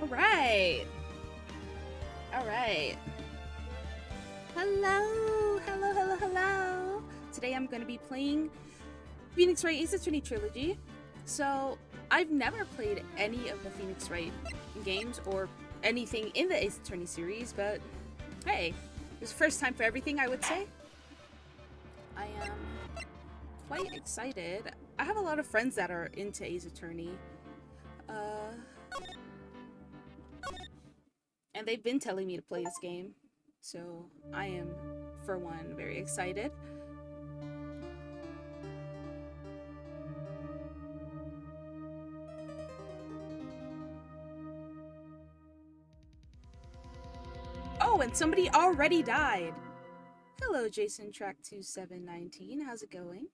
Alright. Alright. Hello! Hello, hello, hello! Today I'm going to be playing Phoenix Wright Ace Attorney Trilogy. So, I've never played any of the Phoenix Wright games or anything in the Ace Attorney series, but hey, it's the first time for everything, I would say. I am quite excited. I have a lot of friends that are into Ace Attorney. And they've been telling me to play this game. So I am, for one, very excited. Oh, and somebody already died. Hello, Jason Track 2719. How's it going?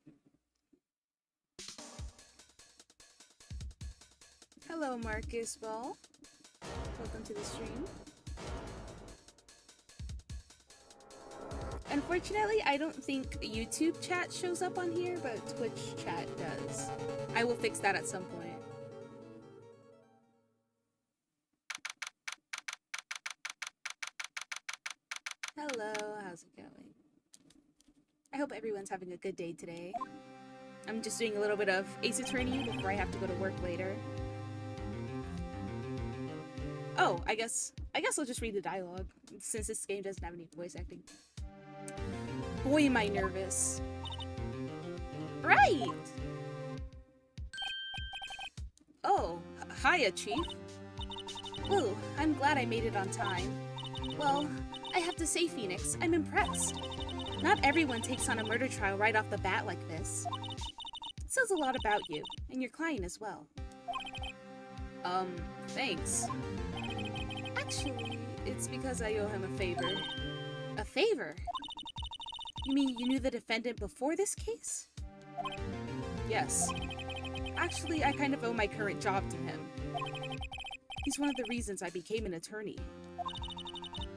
Hello, Marcus Ball. Welcome to the stream. Unfortunately, I don't think YouTube chat shows up on here, but Twitch chat does. I will fix that at some point. Hello, how's it going? I hope everyone's having a good day today. I'm just doing a little bit of Ace Attorney before I have to go to work later. Oh, I guess I'll just read the dialogue, since this game doesn't have any voice acting. Boy, am I nervous. Right! Oh, hiya, Chief. Ooh, I'm glad I made it on time. Well, I have to say, Phoenix, I'm impressed. Not everyone takes on a murder trial right off the bat like this. It says a lot about you, and your client as well. Thanks. Actually, it's because I owe him a favor. A favor? You mean you knew the defendant before this case? Yes. Actually, I kind of owe my current job to him. He's one of the reasons I became an attorney.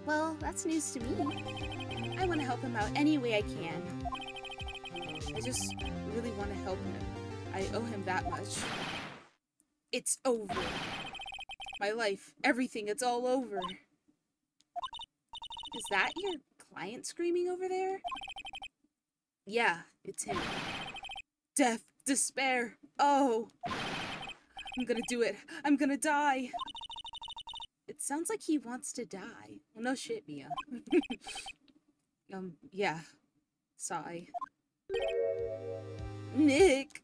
Well, that's news to me. I want to help him out any way I can. I just really want to help him. I owe him that much. It's over. My life, everything, it's all over. Is that your client screaming over there? Yeah, it's him. Death, despair, oh. I'm gonna do it. I'm gonna die. It sounds like he wants to die. Well, no shit, Mia. Yeah. Sigh. Nick!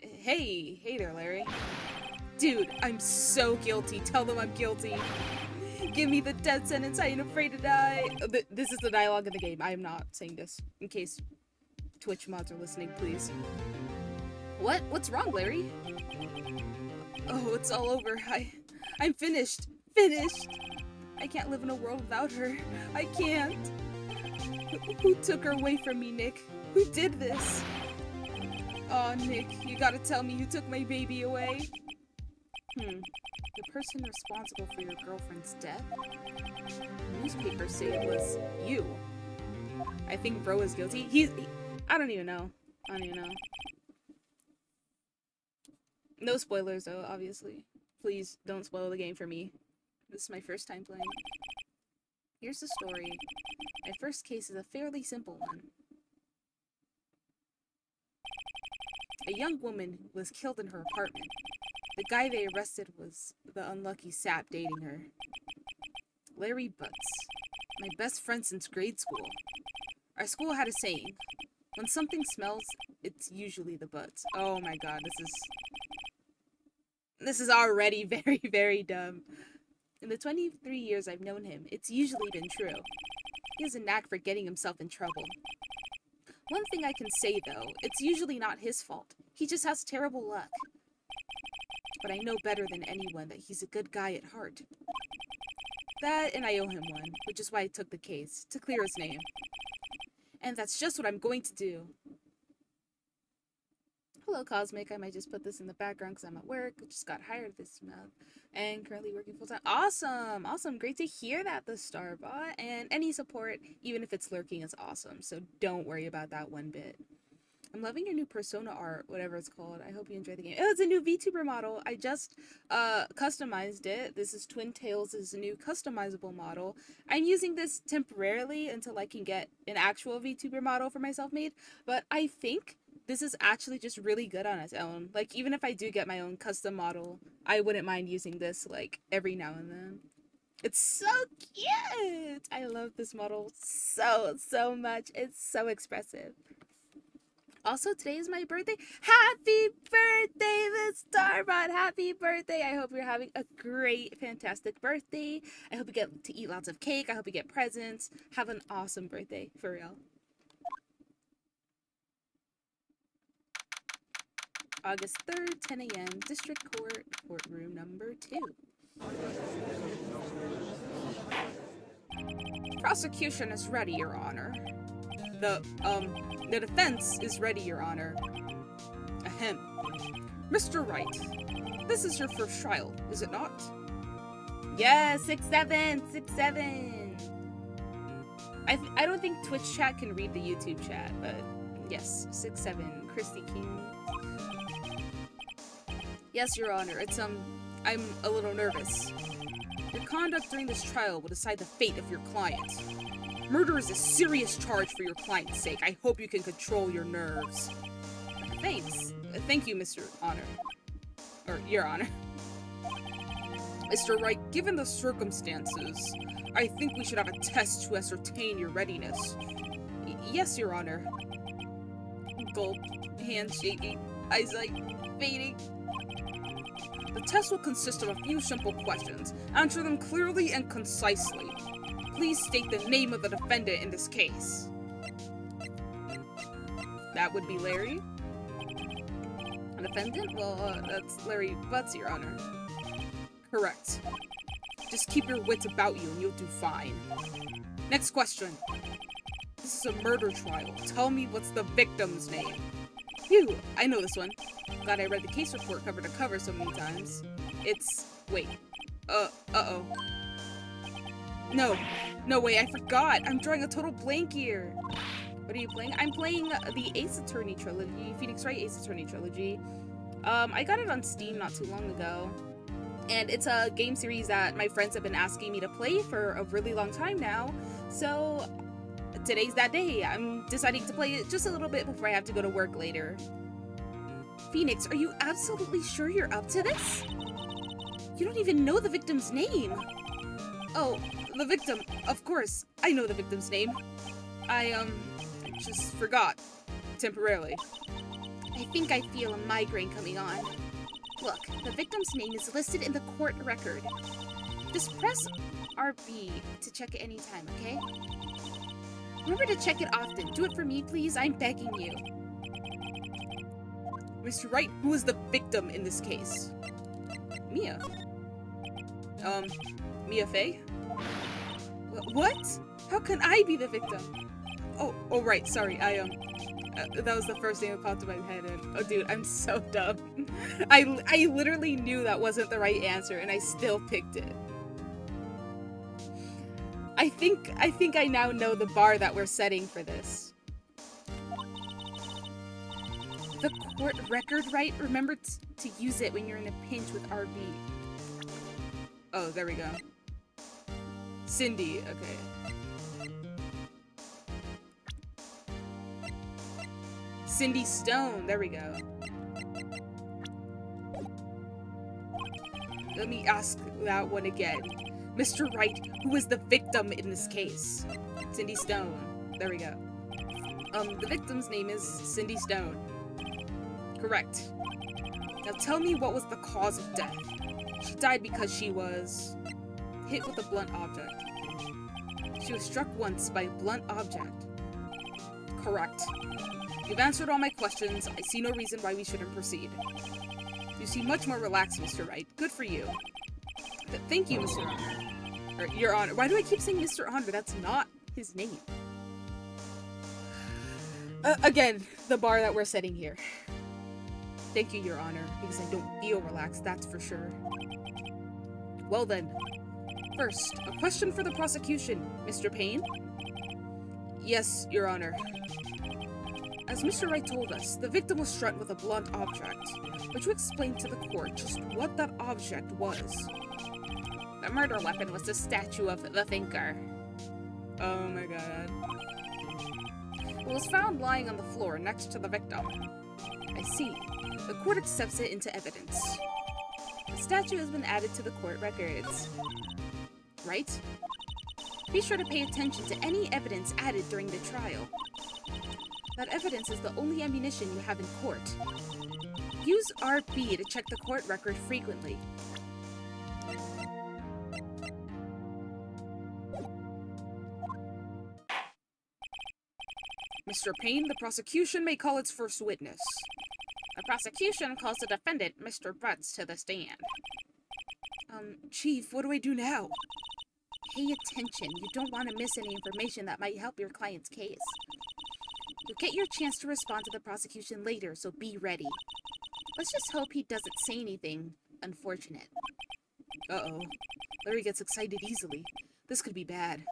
Hey there, Larry. Dude, I'm so guilty. Tell them I'm guilty. Give me the death sentence. I ain't afraid to die. This is the dialogue of the game. I am not saying this. In case Twitch mods are listening, please. What? What's wrong, Larry? Oh, it's all over. I'm finished. Finished. I can't live in a world without her. I can't. Who took her away from me, Nick? Who did this? Aw, Nick, you gotta tell me who took my baby away. The person responsible for your girlfriend's death? Newspapers say it was you. I think Bro is guilty. I don't even know. No spoilers, though, obviously. Please don't spoil the game for me. This is my first time playing. Here's the story. My first case is a fairly simple one. A young woman was killed in her apartment. The guy they arrested was the unlucky sap dating her. Larry Butts. My best friend since grade school. Our school had a saying. When something smells, it's usually the butts. Oh my god, this is already very, very dumb. In the 23 years I've known him, it's usually been true. He has a knack for getting himself in trouble. One thing I can say, though, it's usually not his fault. He just has terrible luck. But I know better than anyone that he's a good guy at heart. That, and I owe him one, which is why I took the case, to clear his name. And that's just what I'm going to do. Hello, Cosmic. I might just put this in the background because I'm at work. I just got hired this month and currently working full-time. Awesome! Awesome. Great to hear that, the Starbot. And any support, even if it's lurking, is awesome. So don't worry about that one bit. I'm loving your new persona art, whatever it's called. I hope you enjoy the game. Oh, it's a new VTuber model. I just customized it. This is Twin Tails' new customizable model. I'm using this temporarily until I can get an actual VTuber model for myself made, but I think this is actually just really good on its own. Like, even if I do get my own custom model, I wouldn't mind using this, like, every now and then. It's so cute! I love this model so much. It's so expressive. Also, today is my birthday. Happy birthday, Miss Starbot! Happy birthday! I hope you're having a great, fantastic birthday. I hope you get to eat lots of cake. I hope you get presents. Have an awesome birthday, for real. August 3rd, 10 a.m., District Court, courtroom number 2. Prosecution is ready, Your Honor. The defense is ready, Your Honor. Ahem. Mr. Wright, this is your first trial, is it not? Yeah, 6-7, 6-7. I don't think Twitch chat can read the YouTube chat, but yes, 6-7, Christy King. Yes, Your Honor, I'm a little nervous. Your conduct during this trial will decide the fate of your client. Murder is a serious charge for your client's sake. I hope you can control your nerves. Thanks. Thank you, Mr. Honor. Or, Your Honor. Mr. Wright, given the circumstances, I think we should have a test to ascertain your readiness. Yes, Your Honor. Gulp. Hands shaking. Eyesight fading. The test will consist of a few simple questions. Answer them clearly and concisely. Please state the name of the defendant in this case. That would be Larry. A defendant? Well, that's Larry Butts, Your Honor. Correct. Just keep your wits about you and you'll do fine. Next question. This is a murder trial. Tell me what's the victim's name. Phew, I know this one. Glad I read the case report cover to cover so many times. It's... wait. Uh-oh. No way, I forgot. I'm drawing a total blank here. What are you playing? I'm playing the Ace Attorney Trilogy, Phoenix Wright Ace Attorney Trilogy. I got it on Steam not too long ago. And it's a game series that my friends have been asking me to play for a really long time now. So today's that day. I'm deciding to play it just a little bit before I have to go to work later. Phoenix, are you absolutely sure you're up to this? You don't even know the victim's name. Oh, the victim. Of course, I know the victim's name. I just forgot. Temporarily. I think I feel a migraine coming on. Look, the victim's name is listed in the court record. Just press RB to check it anytime, okay? Remember to check it often. Do it for me, please. I'm begging you. Mr. Wright, who is the victim in this case? Mia. Mia Fey? What? How can I be the victim? Oh, right, sorry, that was the first thing that popped in my head, and oh dude, I'm so dumb. I literally knew that wasn't the right answer, and I still picked it. I think I now know the bar that we're setting for this. The court record, right? Remember to use it when you're in a pinch with RB. Oh, there we go. Cindy, okay. Cindy Stone, there we go. Let me ask that one again. Mr. Wright, who is the victim in this case? Cindy Stone, there we go. The victim's name is Cindy Stone. Correct. Now tell me what was the cause of death. She died because she was hit with a blunt object. She was struck once by a blunt object. Correct. You've answered all my questions. I see no reason why we shouldn't proceed. You seem much more relaxed, Mr. Wright. Good for you. Thank you, Mr. Honor. Or, Your Honor. Why do I keep saying Mr. Honor? That's not his name. Again, the bar that we're setting here. Thank you, Your Honor, because I don't feel relaxed, that's for sure. Well then. First, a question for the prosecution, Mr. Payne? Yes, Your Honor. As Mr. Wright told us, the victim was struck with a blunt object. Would you explain to the court just what that object was? The murder weapon was the statue of the Thinker. Oh my god. It was found lying on the floor next to the victim. I see. The court accepts it into evidence. The statue has been added to the court records. Right? Be sure to pay attention to any evidence added during the trial. That evidence is the only ammunition you have in court. Use RB to check the court record frequently. Mr. Payne, the prosecution may call its first witness. The prosecution calls the defendant, Mr. Butts, to the stand. Chief, what do I do now? Pay attention. You don't want to miss any information that might help your client's case. You'll get your chance to respond to the prosecution later, so be ready. Let's just hope he doesn't say anything unfortunate. Uh-oh. Larry gets excited easily. This could be bad.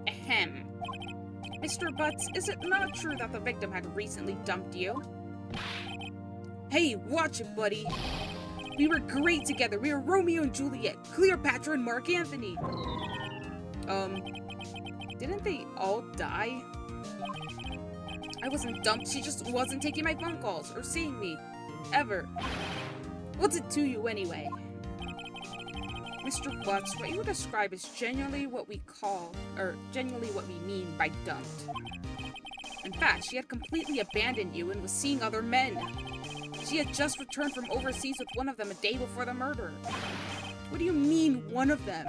Ahem. Mr. Butts, is it not true that the victim had recently dumped you? Hey, watch it, buddy. We were great together. We were Romeo and Juliet, Cleopatra and Mark Antony. Didn't they all die? I wasn't dumped. She just wasn't taking my phone calls or seeing me. Ever. What's it to you anyway? Mr. Butts, what you would describe is genuinely what we mean by dumped. In fact, she had completely abandoned you and was seeing other men. She had just returned from overseas with one of them a day before the murder. What do you mean, one of them?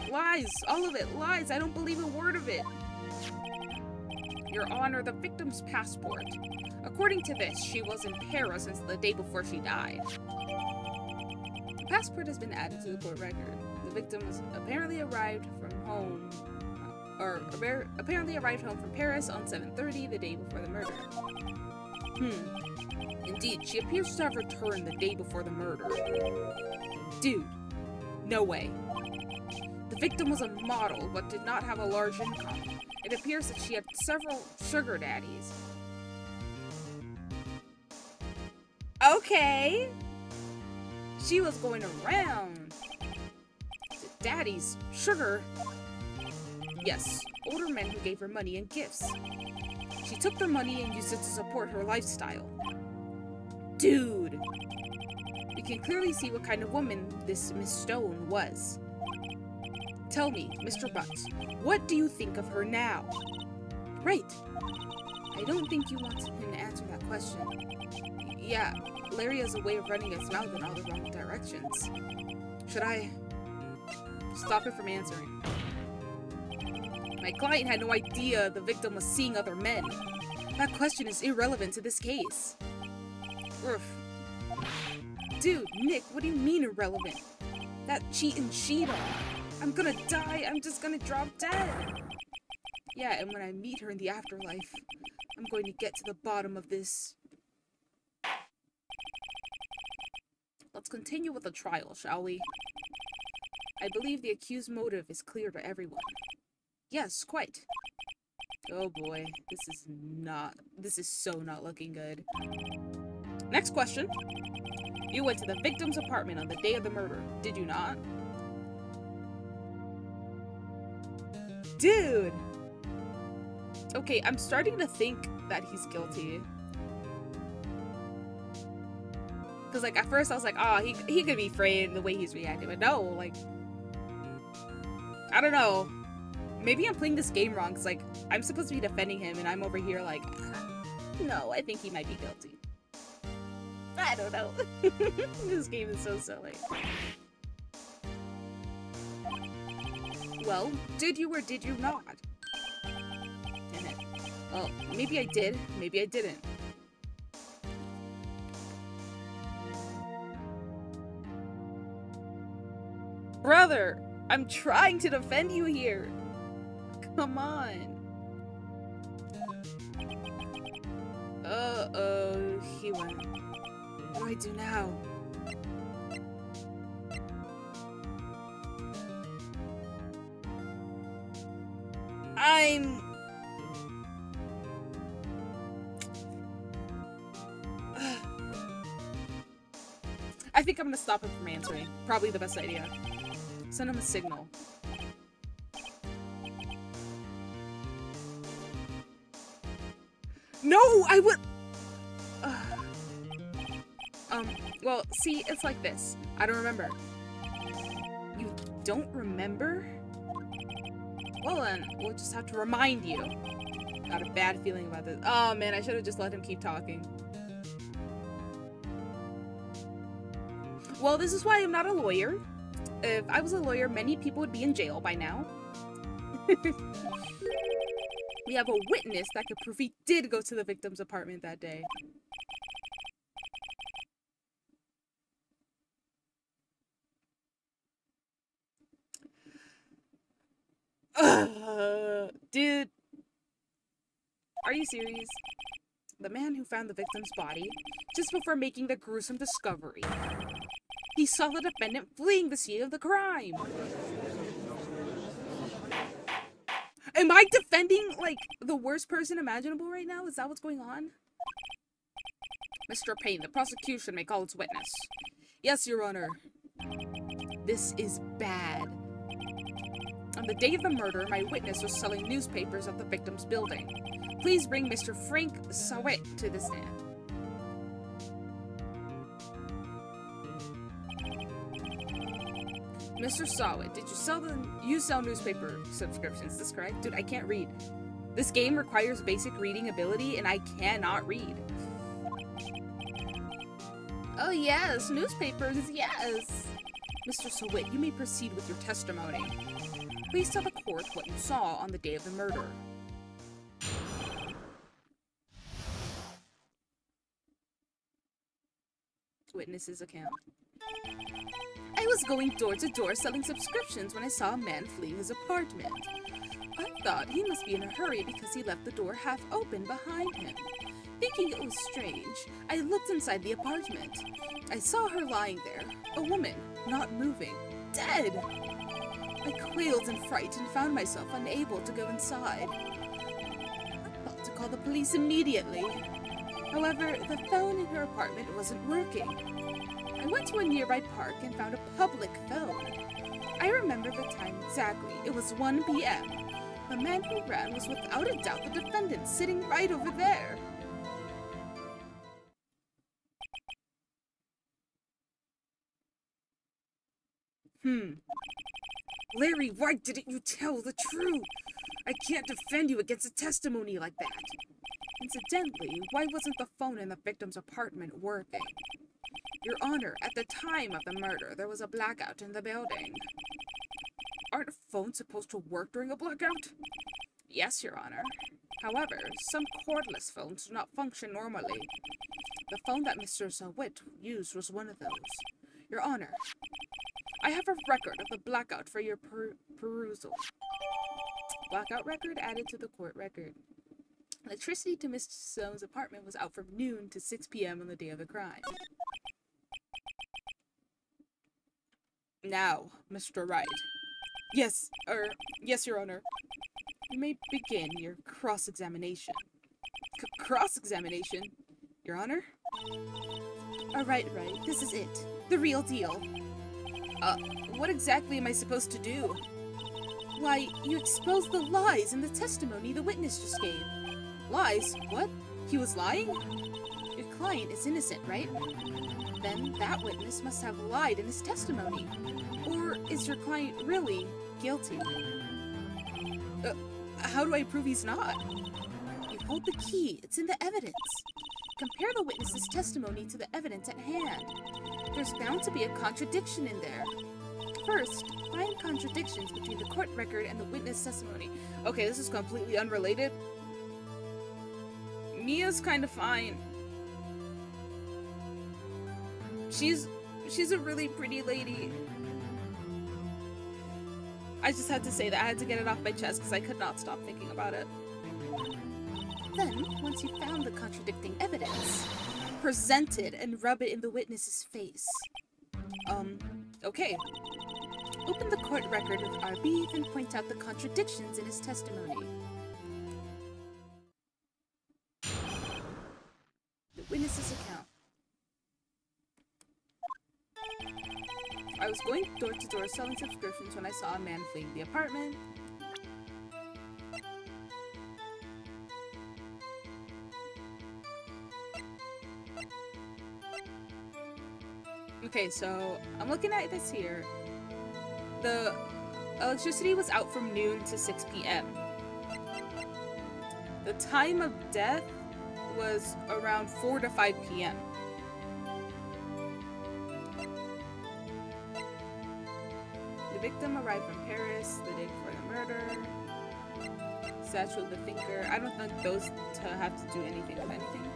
Lies! All of it! Lies! I don't believe a word of it! Your Honor, the victim's passport. According to this, she was in Paris since the day before she died. The passport has been added to the court record. The victim was apparently arrived home from Paris on 7:30 the day before the murder. Indeed, she appears to have returned the day before the murder. Dude, no way. The victim was a model, but did not have a large income. It appears that she had several sugar daddies. Okay. She was going around. Daddies, sugar. Yes, older men who gave her money and gifts. She took their money and used it to support her lifestyle. Dude! You can clearly see what kind of woman this Miss Stone was. Tell me, Mr. Butts, what do you think of her now? Right. I don't think you want him to answer that question. Yeah, Larry has a way of running his mouth in all the wrong directions. Should I stop him from answering? My client had no idea the victim was seeing other men. That question is irrelevant to this case. Oof. Dude, Nick, what do you mean irrelevant? That cheat and cheat on. I'm gonna die. I'm just gonna drop dead. Yeah, and when I meet her in the afterlife, I'm going to get to the bottom of this. Let's continue with the trial, shall we? I believe the accused's motive is clear to everyone. Yes, quite. Oh boy, this is so not looking good. Next question. You went to the victim's apartment on the day of the murder, did you not? Dude! Okay, I'm starting to think that he's guilty. Because, like, at first I was like, oh, he could be framed the way he's reacting. But no, like, I don't know. Maybe I'm playing this game wrong. Because, like, I'm supposed to be defending him. And I'm over here like, no, I think he might be guilty. I don't know. This game is so silly. Well, did you or did you not? Well, maybe I did. Maybe I didn't. Brother, I'm trying to defend you here. Come on. Uh-oh, he went. What do I do now? I think I'm gonna stop him from answering. Probably the best idea. Send him a signal. No, I would. Well, see, it's like this. I don't remember. You don't remember? Well then, we'll just have to remind you. Got a bad feeling about this. Oh man, I should have just let him keep talking. Well, this is why I'm not a lawyer. If I was a lawyer, many people would be in jail by now. We have a witness that could prove he did go to the victim's apartment that day. Dude. Are you serious? The man who found the victim's body just before making the gruesome discovery. He saw the defendant fleeing the scene of the crime. Am I defending, like, the worst person imaginable right now? Is that what's going on? Mr. Payne, the prosecution may call its witness. Yes, Your Honor. This is bad. On the day of the murder, my witness was selling newspapers at the victim's building. Please bring Mr. Frank Sawit to the stand. Mr. Sawit, did you sell newspaper subscriptions? Is this correct? Dude, I can't read. This game requires basic reading ability, and I cannot read. Oh yes, newspapers, yes. Mr. Sawit, you may proceed with your testimony. Please tell the court what you saw on the day of the murder. Witness's account. I was going door to door selling subscriptions when I saw a man fleeing his apartment. I thought he must be in a hurry because he left the door half open behind him. Thinking it was strange, I looked inside the apartment. I saw her lying there, a woman, not moving, dead. I quailed in fright and found myself unable to go inside. I thought to call the police immediately. However, the phone in her apartment wasn't working. I went to a nearby park and found a public phone. I remember the time exactly. It was 1 p.m. The man who ran was without a doubt the defendant, sitting right over there. Larry, why didn't you tell the truth? I can't defend you against a testimony like that. Incidentally, why wasn't the phone in the victim's apartment working? Your Honor, at the time of the murder, there was a blackout in the building. Aren't phones supposed to work during a blackout? Yes, Your Honor. However, some cordless phones do not function normally. The phone that Mr. Sawit used was one of those. Your Honor, I have a record of the blackout for your perusal. Blackout record added to the court record. Electricity to Mr. So's apartment was out from noon to 6 p.m. on the day of the crime. Now, Mr. Wright. Yes, Your Honor. You may begin your cross-examination. Cross-examination? Your Honor? Alright, Wright, this is it. The real deal. What exactly am I supposed to do? Why, you exposed the lies in the testimony the witness just gave. Lies? What? He was lying? Your client is innocent, right? Then that witness must have lied in his testimony. Or is your client really guilty? How do I prove he's not? You hold the key. It's in the evidence. Compare the witness's testimony to the evidence at hand. There's bound to be a contradiction in there. First, find contradictions between the court record and the witness testimony. Okay, this is completely unrelated. Mia's kind of fine. She's a really pretty lady. I just had to say that. I had to get it off my chest because I could not stop thinking about it. Then, once you found the contradicting evidence, present it and rub it in the witness's face. Okay. Open the court record with RB, then point out the contradictions in his testimony. I was going door to door selling subscriptions when I saw a man fleeing the apartment. Okay, so I'm looking at this here. The electricity was out from noon to 6 p.m. The time of death was around 4 to 5 p.m. The victim arrived from Paris the day before the murder. Statue of the Thinker. I don't think those have to do anything with anything.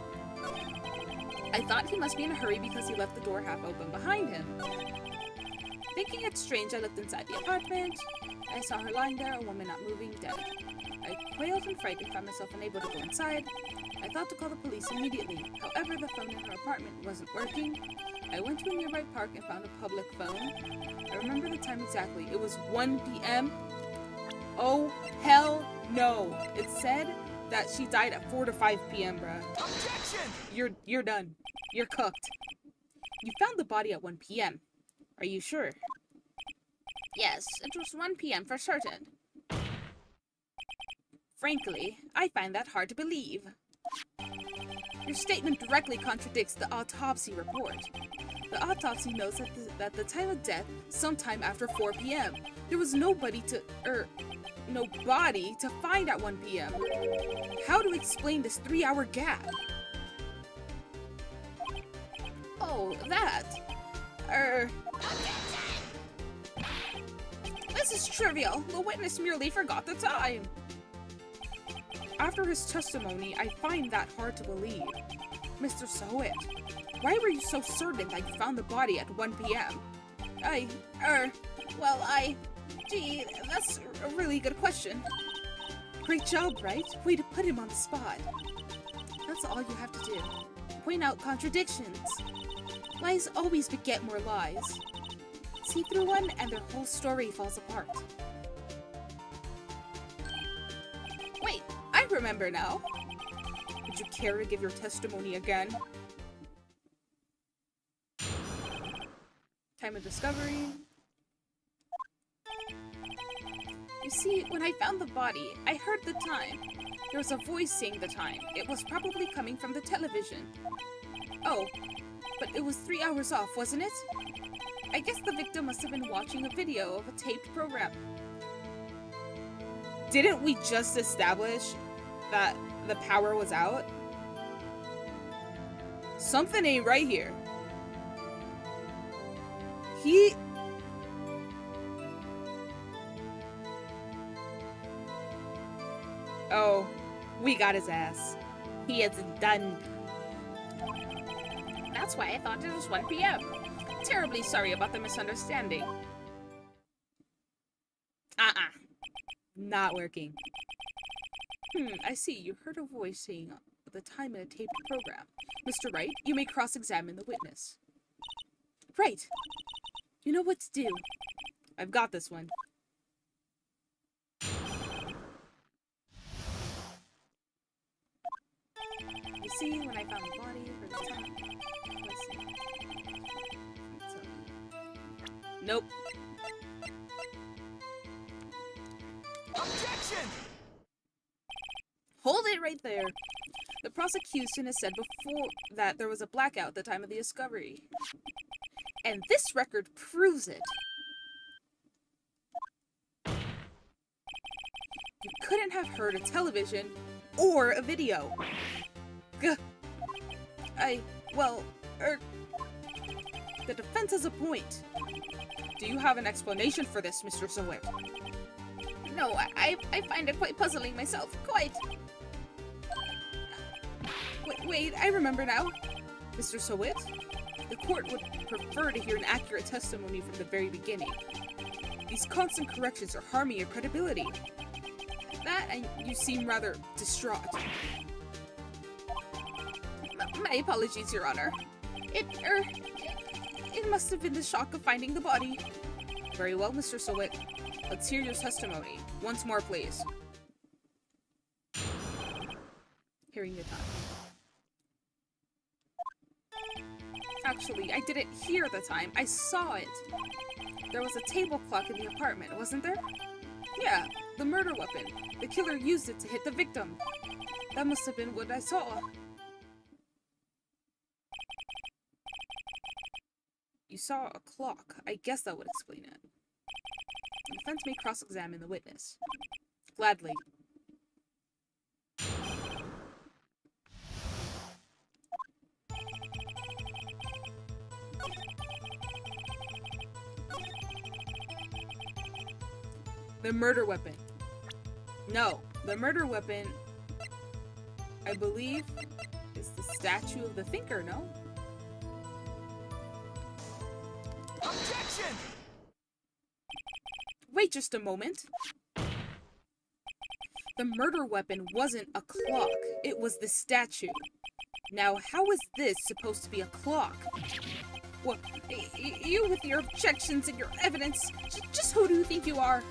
I thought he must be in a hurry because he left the door half open behind him. Thinking it strange, I looked inside the apartment. I saw her lying there, a woman not moving, dead. I quailed and frightened, found myself unable to go inside. I thought to call the police immediately. However, the phone in her apartment wasn't working. I went to a nearby park and found a public phone. I remember the time exactly. It was 1 p.m. Oh, hell no. It said that she died at 4 to 5 p.m., bruh. Objection! You're done. You're cooked. You found the body at 1 p.m. Are you sure? Yes, it was 1 p.m. for certain. Frankly, I find that hard to believe. Your statement directly contradicts the autopsy report. The autopsy notes that the time of death, sometime after 4 p.m. There was no body to find at 1 p.m. How to explain this 3-hour gap? Oh, that. This is trivial. The witness merely forgot the time. After his testimony, I find that hard to believe. Mr. Sowitt, why were you so certain that you found the body at 1 p.m.? Gee, that's a really good question. Great job, Wright. Way to put him on the spot. That's all you have to do. Point out contradictions. Lies always beget more lies. See through one and their whole story falls apart. Wait, I remember now. Would you care to give your testimony again? Time of discovery. You see, when I found the body, I heard the time. There was a voice saying the time. It was probably coming from the television. Oh, but it was 3 hours off, wasn't it? I guess the victim must have been watching a video of a taped program. Didn't we just establish that the power was out? Something ain't right here. Oh, we got his ass. He is done. That's why I thought it was 1 p.m. Terribly sorry about the misunderstanding. Not working. I see. You heard a voice saying the time in a taped program. Mr. Wright, you may cross-examine the witness. Right. You know what to do. I've got this one. You see, when I found the body for the time... Nope. Objection! Hold it right there. The prosecution has said before that there was a blackout at the time of the discovery. And this record proves it. You couldn't have heard a television or a video. Gah. The defense has a point. Do you have an explanation for this, Mr. Sowitt? No, I find it quite puzzling myself. Quite. Wait, I remember now. Mr. Sowitt, the court would prefer to hear an accurate testimony from the very beginning. These constant corrections are harming your credibility. That, and you seem rather distraught. My apologies, Your Honor. It must have been the shock of finding the body. Very well, Mr. Sowitt. Let's hear your testimony. Once more, please. Hearing the time. actually. I didn't hear the time. I saw it. There was a table clock in the apartment, wasn't there? Yeah, the murder weapon. The killer used it to hit the victim. That must have been what I saw. You saw a clock. I guess that would explain it. The defense may cross-examine the witness. Gladly. The murder weapon. No, the murder weapon, I believe, is the statue of the thinker, no? Objection! Wait just a moment. The murder weapon wasn't a clock. It was the statue. Now, how is this supposed to be a clock? What? You with your objections and your evidence. Just who do you think you are?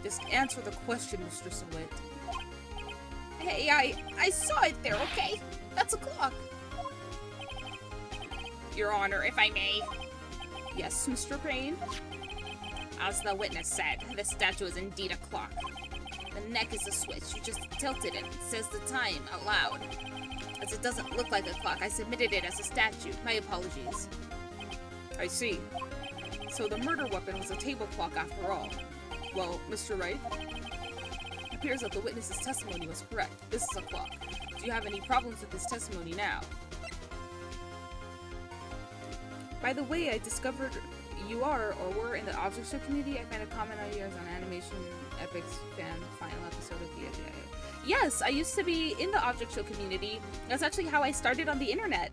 Just answer the question, Mr. Sawit. Hey, I saw it there, okay? That's a clock. Your Honor, if I may. Yes, Mr. Crane? As the witness said, the statue is indeed a clock. The neck is a switch. You just tilt it and it says the time out loud. As it doesn't look like a clock, I submitted it as a statue. My apologies. I see. So the murder weapon was a table clock after all. Well, Mr. Wright, it appears that the witness's testimony was correct. This is a clock. Do you have any problems with this testimony now? By the way, I discovered you are or were in the Object Show community. I found a comment on yours on Animation Epic's fan final episode of the AJ. Yes, I used to be in the Object Show community. That's actually how I started on the internet.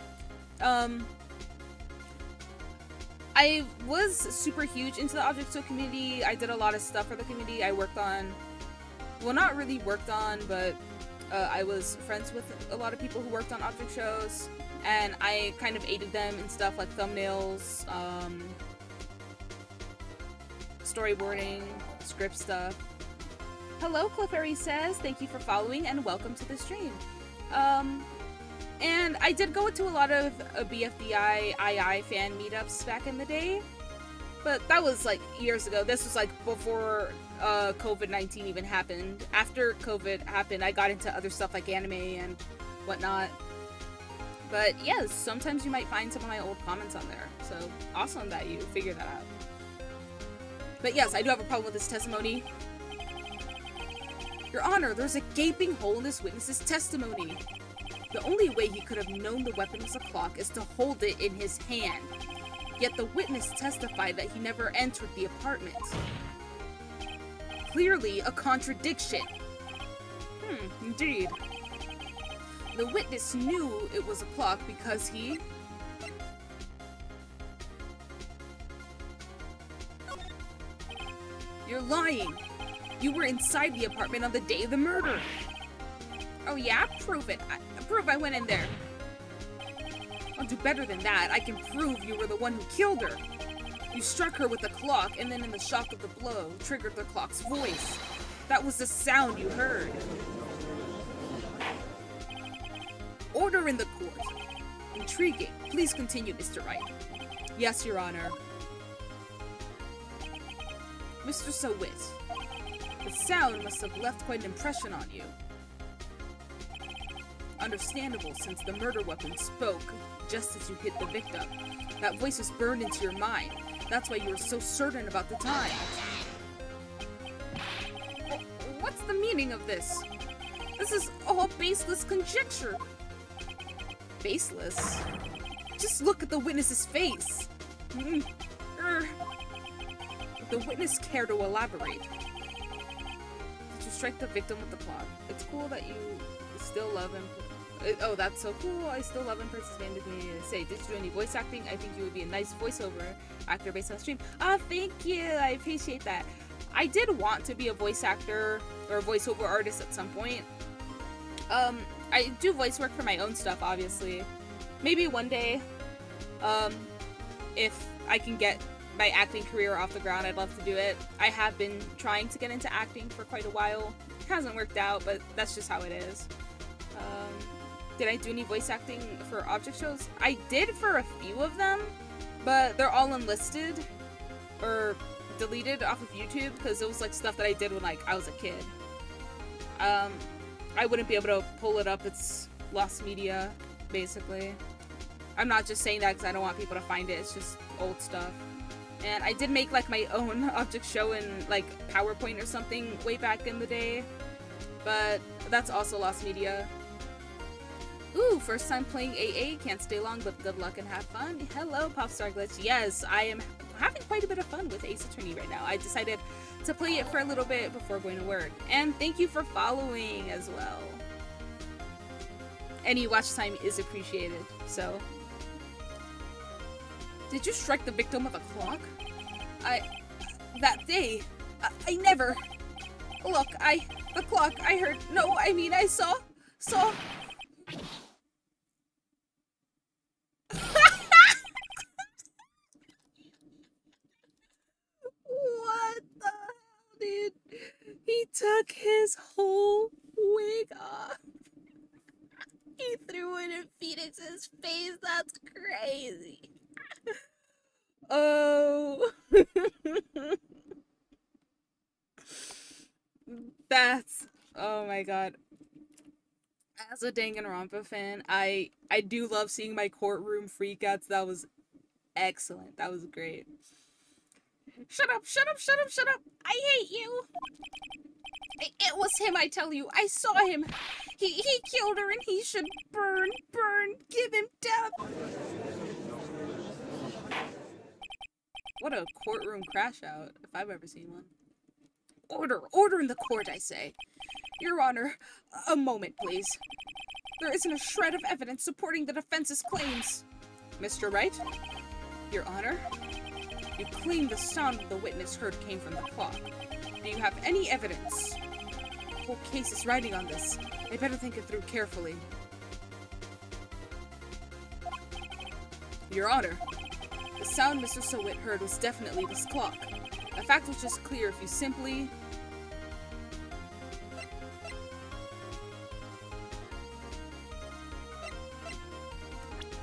I was super huge into the Object Show community. I did a lot of stuff for the community. I worked on, well, not really worked on, but I was friends with a lot of people who worked on Object Shows, and I kind of aided them in stuff like thumbnails, storyboarding, script stuff. Hello, Clefairy says, thank you for following and welcome to the stream. And I did go to a lot of BFDI II fan meetups back in the day, but that was like years ago. This was like before COVID-19 even happened. After COVID happened, I got into other stuff like anime and whatnot. But yes, sometimes you might find some of my old comments on there. So awesome that you figured that out. But yes, I do have a problem with this testimony. Your Honor, there's a gaping hole in this witness's testimony. The only way he could have known the weapon was a clock is to hold it in his hand. Yet the witness testified that he never entered the apartment. Clearly a contradiction. Indeed. The witness knew it was a clock because he... You're lying. You were inside the apartment on the day of the murder. Oh yeah? Prove it. Prove I went in there. I'll do better than that. I can prove you were the one who killed her. You struck her with the clock, and then in the shock of the blow, triggered the clock's voice. That was the sound you heard. Order in the court. Intriguing. Please continue, Mr. Wright. Yes, Your Honor. Mr. Sawit, the sound must have left quite an impression on you. Understandable, since the murder weapon spoke just as you hit the victim. That voice was burned into your mind. That's why you were so certain about the time. What's the meaning of this? This is all baseless conjecture. Baseless? Just look at the witness's face. Would the witness care to elaborate? Did you strike the victim with the clock? It's cool that you still love him. Oh, that's so cool. I still love him. Princess Bandit me to say, did you do any voice acting? I think you would be a nice voiceover actor based on the stream. Thank you. I appreciate that. I did want to be a voice actor or a voiceover artist at some point. I do voice work for my own stuff, obviously. Maybe one day, if I can get my acting career off the ground, I'd love to do it. I have been trying to get into acting for quite a while. It hasn't worked out, but that's just how it is. Did I do any voice acting for object shows? I did for a few of them, but they're all unlisted or deleted off of YouTube because it was like stuff that I did when like I was a kid. I wouldn't be able to pull it up. It's lost media, basically. I'm not just saying that because I don't want people to find it. It's just old stuff. And I did make like my own object show in like PowerPoint or something way back in the day, but that's also lost media. Ooh, first time playing AA, can't stay long, but good luck and have fun. Hello, Popstar Glitch. Yes, I am having quite a bit of fun with Ace Attorney right now. I decided to play it for a little bit before going to work. And thank you for following as well. Any watch time is appreciated, so. Did you strike the victim with a clock? That day, I never. Look, the clock, I heard, no, I mean, I saw. What the hell, dude? He took his whole wig off. He threw it in Phoenix's face. That's crazy. Oh. Oh my god. As a Danganronpa fan, I do love seeing my courtroom freakouts. That was excellent. That was great. Shut up, shut up, shut up, shut up. I hate you. It was him, I tell you. I saw him. He killed her and he should burn, give him death. What a courtroom crash out, if I've ever seen one. Order in the court, I say. Your Honor, a moment, please. There isn't a shred of evidence supporting the defense's claims. Mr. Wright? Your Honor? You claim the sound the witness heard came from the clock. Do you have any evidence? The whole case is riding on this. I better think it through carefully. Your Honor, the sound Mr. Sowit heard was definitely this clock. The fact was just clear if you simply...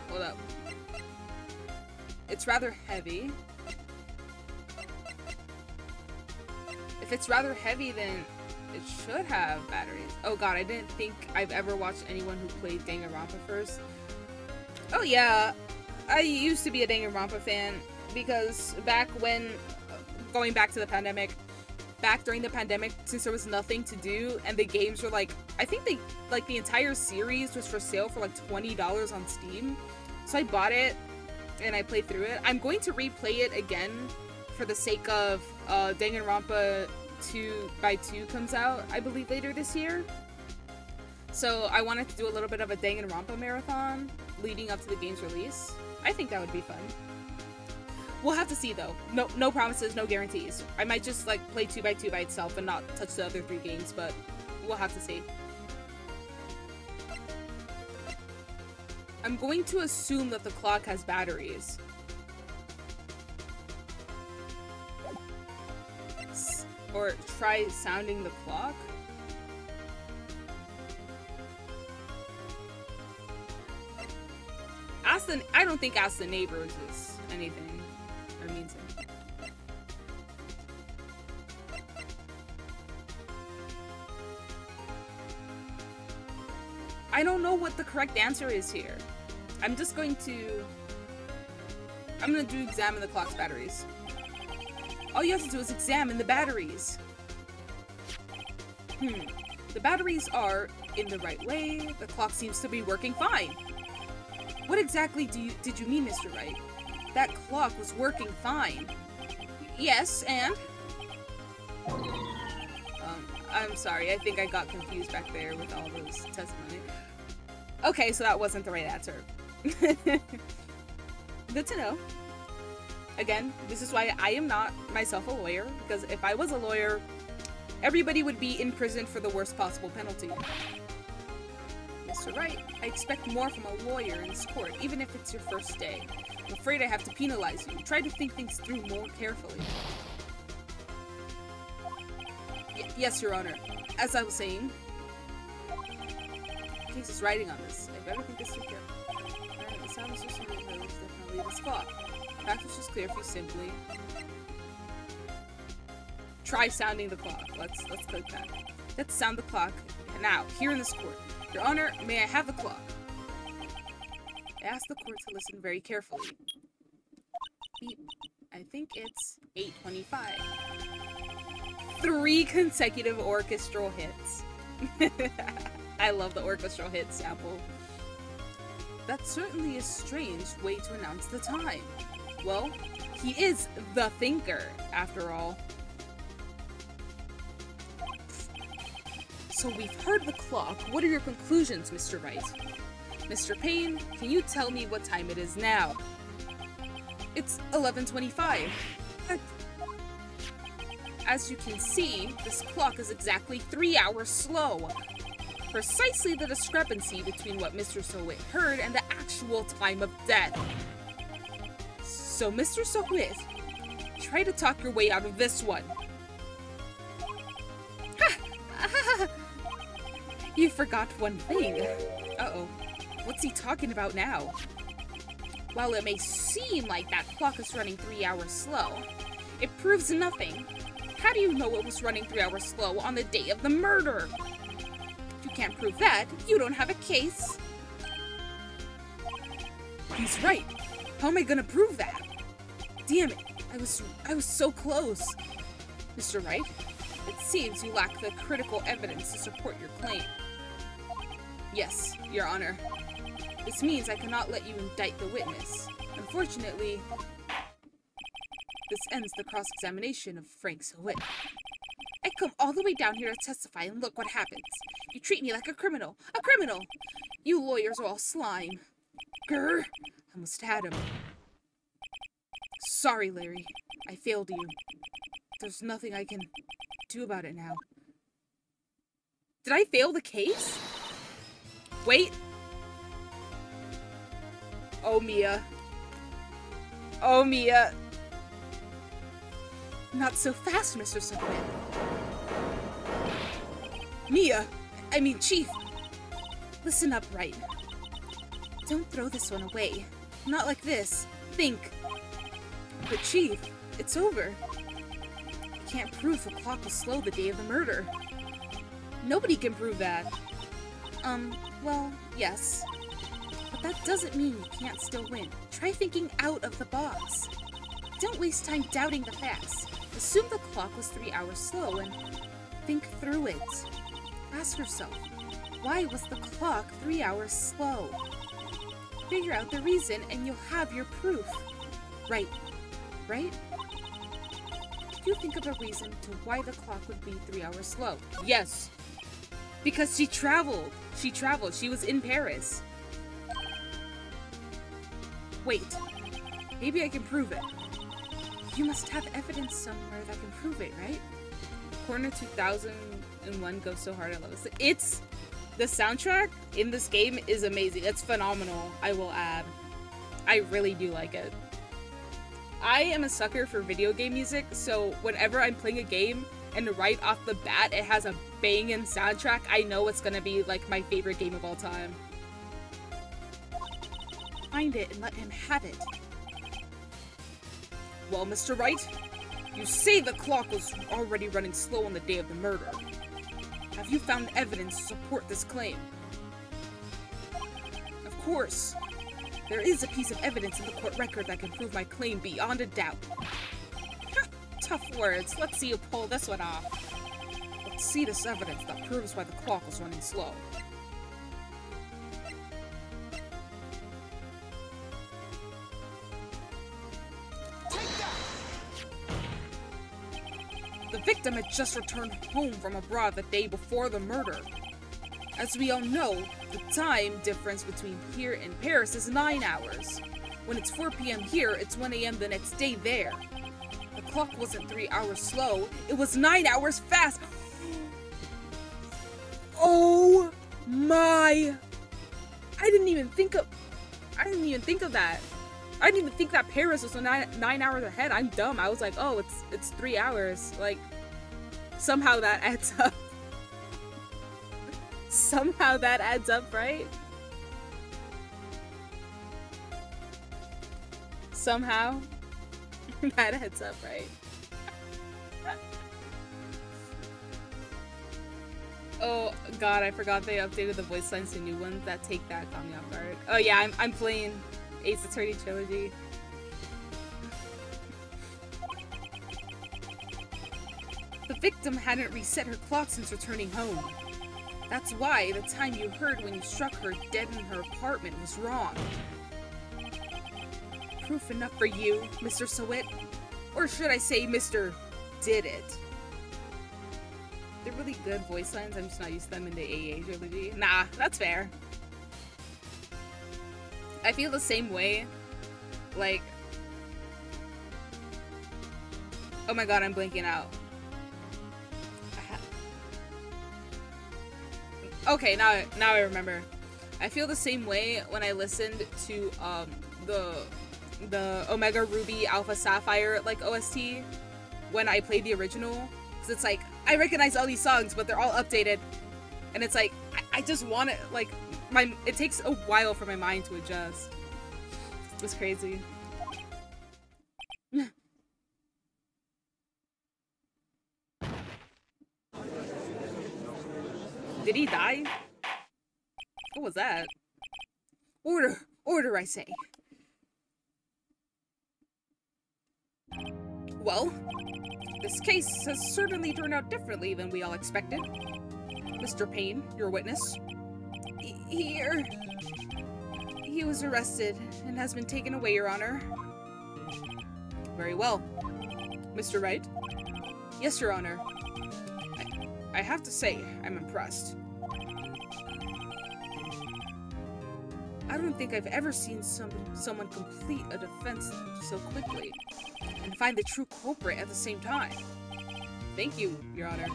Hold up. It's rather heavy. If it's rather heavy, then it should have batteries. Oh god, I didn't think I've ever watched anyone who played Danganronpa first. Oh yeah, I used to be a Danganronpa fan because back when, going back to the pandemic, back during the pandemic, since there was nothing to do and the games were like, I think they, like the entire series was for sale for like $20 on Steam. So I bought it and I played through it. I'm going to replay it again for the sake of Danganronpa 2x2 comes out, I believe, later this year. So I wanted to do a little bit of a Danganronpa marathon leading up to the game's release. I think that would be fun. We'll have to see though. No promises, no guarantees. I might just like play 2x2 by itself and not touch the other 3 games, but we'll have to see. I'm going to assume that the clock has batteries. Or try sounding the clock. I don't think ask the neighbors is anything or means anything. I don't know what the correct answer is here. I'm going to do examine the clock's batteries. All you have to do is examine the batteries. The batteries are in the right way. The clock seems to be working fine. What exactly did you mean, Mr. Wright? That clock was working fine. Yes, and? I'm sorry. I think I got confused back there with all those testimony. Okay, so that wasn't the right answer. Good to know. Again, this is why I am not myself a lawyer, because if I was a lawyer, everybody would be in prison for the worst possible penalty. Mr. Wright, I expect more from a lawyer in this court, even if it's your first day. I'm afraid I have to penalize you. Try to think things through more carefully. Yes, Your Honor. As I was saying, case is riding on this. I better think this through carefully. Alright, the sound is just definitely this clock. Perhaps it's just clear if you simply try sounding the clock. Let's click that. Let's sound the clock now, here in this court. Your Honor, may I have the clock? I ask the court to listen very carefully. Beep. I think it's 8:25. 3 consecutive orchestral hits. I love the orchestral hit sample. That certainly is a strange way to announce the time. Well, he is the thinker, after all. So we've heard the clock. What are your conclusions, Mr. Wright? Mr. Payne, can you tell me what time it is now? It's 11:25. As you can see, this clock is exactly 3 hours slow. Precisely the discrepancy between what Mr. Sowit heard and the actual time of death. So, Mr. Sowit, try to talk your way out of this one. You forgot one thing. Uh-oh. What's he talking about now? While it may seem like that clock is running 3 hours slow, it proves nothing. How do you know it was running 3 hours slow on the day of the murder? If you can't prove that, you don't have a case. He's right. How am I gonna prove that? Damn it, I was so close. Mr. Wright, it seems you lack the critical evidence to support your claim. Yes, Your Honor. This means I cannot let you indict the witness. Unfortunately, this ends the cross-examination of Frank Sowit. I come all the way down here to testify, and look what happens. You treat me like a criminal. A criminal! You lawyers are all slime. Grr! I almost had him. Sorry, Larry. I failed you. There's nothing I can do about it now. Did I fail the case? Wait. Oh, Mia. Oh, Mia. Not so fast, Mr. Sowit. Mia! I mean, Chief! Listen up, Wright. Don't throw this one away. Not like this. Think. But Chief, it's over. I can't prove the clock was slow the day of the murder. Nobody can prove that. Well, yes. But that doesn't mean you can't still win. Try thinking out of the box. Don't waste time doubting the facts. Assume the clock was 3 hours slow and think through it. Ask yourself, why was the clock 3 hours slow? Figure out the reason and you'll have your proof. Right? Right? Did you think of a reason to why the clock would be 3 hours slow? Yes. Because she traveled. She traveled. She was in Paris. Wait. Maybe I can prove it. You must have evidence somewhere that can prove it, right? Corner 2001 goes so hard. I love it. It's the soundtrack in this game is amazing. It's phenomenal, I will add. I really do like it. I am a sucker for video game music, so whenever I'm playing a game and right off the bat it has a banging soundtrack, I know it's gonna be like my favorite game of all time. Find it and let him have it. Well, Mr. Wright, you say the clock was already running slow on the day of the murder. Have you found evidence to support this claim? Of course. There is a piece of evidence in the court record that can prove my claim beyond a doubt. Tough words. Let's see you pull this one off. Let's see this evidence that proves why the clock was running slow. The victim had just returned home from abroad the day before the murder. As we all know, the time difference between here and Paris is 9 hours. When it's 4 p.m. here, it's 1 a.m. the next day there. The clock wasn't 3 hours slow, it was 9 hours fast! Oh my! I didn't even think of that. I didn't even think that Paris was 9 hours ahead. I'm dumb. I was like, oh, it's 3 hours. Like, somehow that adds up. Somehow that adds up, right? Somehow that adds up, right? Oh god, I forgot they updated the voice lines to new ones. That take that caught me off guard. Oh yeah, I'm playing Ace Attorney Trilogy. The victim hadn't reset her clock since returning home. That's why the time you heard when you struck her dead in her apartment was wrong. Proof enough for you, Mr. Sowit? Or should I say Mr. Did It? They're really good voice lines, I'm just not used to them in the AA trilogy. Nah, that's fair. I feel the same way. Like... Oh my god, I'm blanking out. Okay, now I remember. I feel the same way when I listened to the Omega Ruby Alpha Sapphire like OST when I played the original. Cause it's like I recognize all these songs, but they're all updated, and it's like I just want it. Like it takes a while for my mind to adjust. It's crazy. Did he die? What was that? Order! Order, I say! Well, this case has certainly turned out differently than we all expected. Mr. Payne, your witness. Here. He was arrested and has been taken away, Your Honor. Very well. Mr. Wright? Yes, Your Honor. I have to say, I'm impressed. I don't think I've ever seen someone complete a defense so quickly and find the true culprit at the same time. Thank you, Your Honor.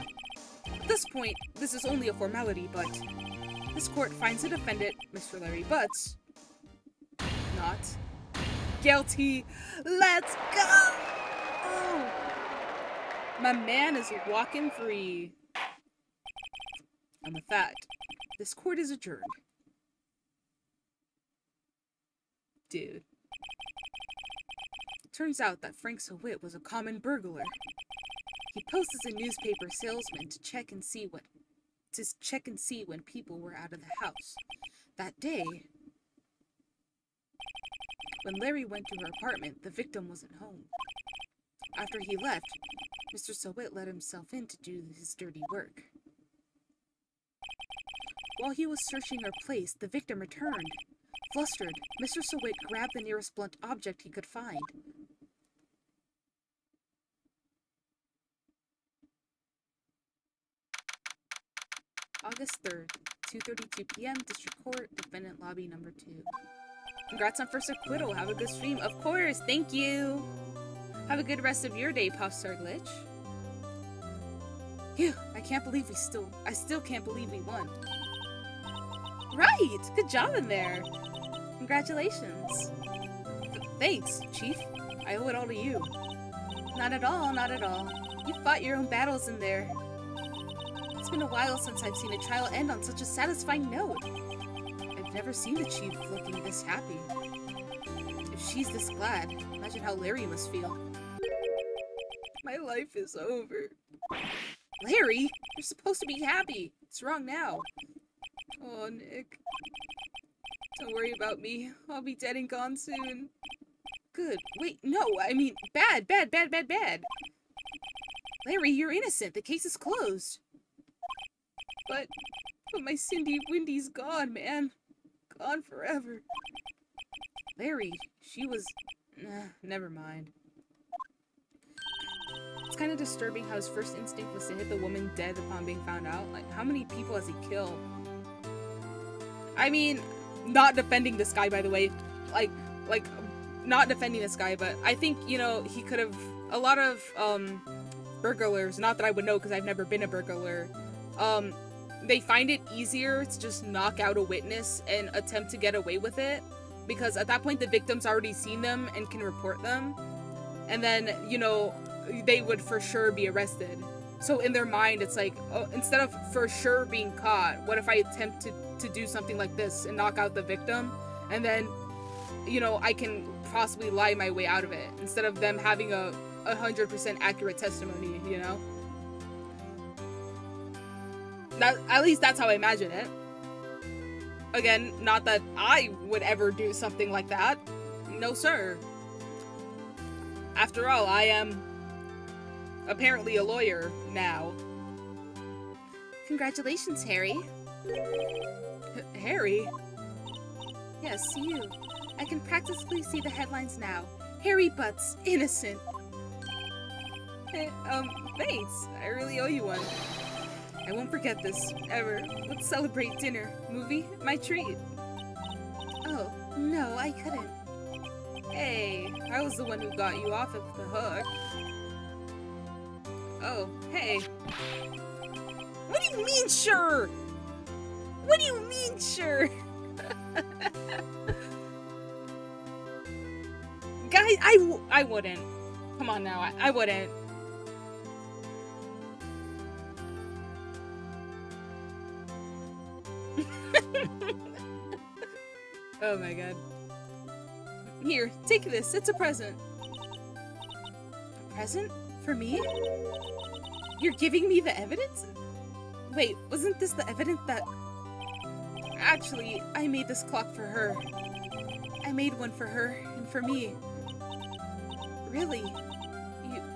At this point, this is only a formality, but this court finds the defendant, Mr. Larry Butts, not guilty. Let's go! Oh. My man is walking free. And with that, this court is adjourned. Dude. Turns out that Frank Sowit was a common burglar. He posed as a newspaper salesman to check and see when people were out of the house. That day, when Larry went to her apartment, the victim wasn't home. After he left, Mr. Sowit let himself in to do his dirty work. While he was searching her place, the victim returned. Flustered, Mr. Sowit grabbed the nearest blunt object he could find. August 3rd, 2:32 p.m., District Court, Defendant Lobby Number 2. Congrats on first acquittal. Have a good stream. Of course, thank you. Have a good rest of your day, Popstar Glitch. Phew, I still can't believe we won. Right! Good job in there. Congratulations. Thanks, Chief. I owe it all to you. Not at all, not at all. You fought your own battles in there. It's been a while since I've seen a trial end on such a satisfying note. I've never seen the Chief looking this happy. If she's this glad, imagine how Larry must feel. My life is over. Larry? You're supposed to be happy. What's wrong now? Oh, Nick. Don't worry about me. I'll be dead and gone soon. Good. Wait, no, I mean, bad. Larry, you're innocent. The case is closed. But my Cindy Windy's gone, man. Gone forever. Larry, she was... never mind. It's kind of disturbing how his first instinct was to hit the woman dead upon being found out. Like, how many people has he killed? I mean, not defending this guy, by the way. Like, not defending this guy, but I think, you know, he could have... A lot of, burglars, not that I would know because I've never been a burglar, they find it easier to just knock out a witness and attempt to get away with it. Because at that point, the victim's already seen them and can report them. And then, you know, they would for sure be arrested. So in their mind, it's like, oh, instead of for sure being caught, what if I attempt to do something like this and knock out the victim? And then, you know, I can possibly lie my way out of it instead of them having a 100% accurate testimony, you know? That, at least that's how I imagine it. Again, not that I would ever do something like that. No, sir. After all, I am apparently a lawyer now. Congratulations, Harry. Harry? Yes, you. I can practically see the headlines now. Harry Butts, innocent. Hey, thanks. I really owe you one. I won't forget this, ever. Let's celebrate dinner. Movie? My treat. Oh, no, I couldn't. Hey, I was the one who got you off of the hook. Oh, hey. What do you mean, sure? What do you mean, sure? Guys, I wouldn't. Come on now, I wouldn't. Oh my god. Here, take this. It's a present. A present? For me? You're giving me the evidence? Wait, wasn't this the evidence that... Actually, I made this clock for her. I made one for her and for me. Really?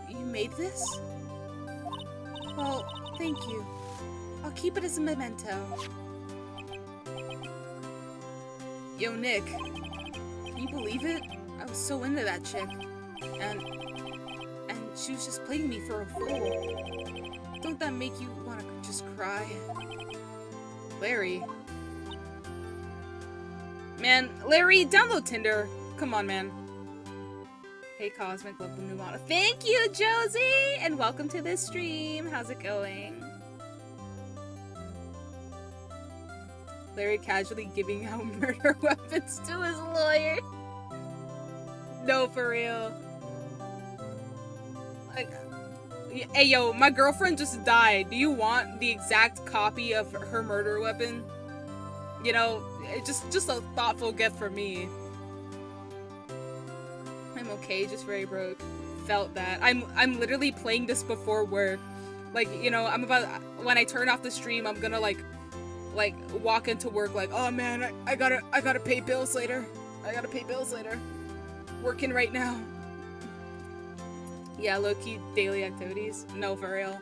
You made this? Well, thank you. I'll keep it as a memento. Yo, Nick. Can you believe it? I was so into that chick. And she was just playing me for a fool. Don't that make you want to just cry? Larry. Man, Larry, download Tinder. Come on, man. Hey, Cosmic, love the new model. Thank you, Josie! And welcome to this stream. How's it going? Larry casually giving out murder weapons to his lawyer. No, for real. Like, hey, yo, my girlfriend just died. Do you want the exact copy of her murder weapon? You know, just a thoughtful gift for me. I'm okay, just very broke. Felt that. I'm literally playing this before work. Like, you know, when I turn off the stream, I'm gonna like walk into work like, oh man, I gotta pay bills later. I gotta pay bills later. Working right now. Yeah, low-key daily activities. No, for real.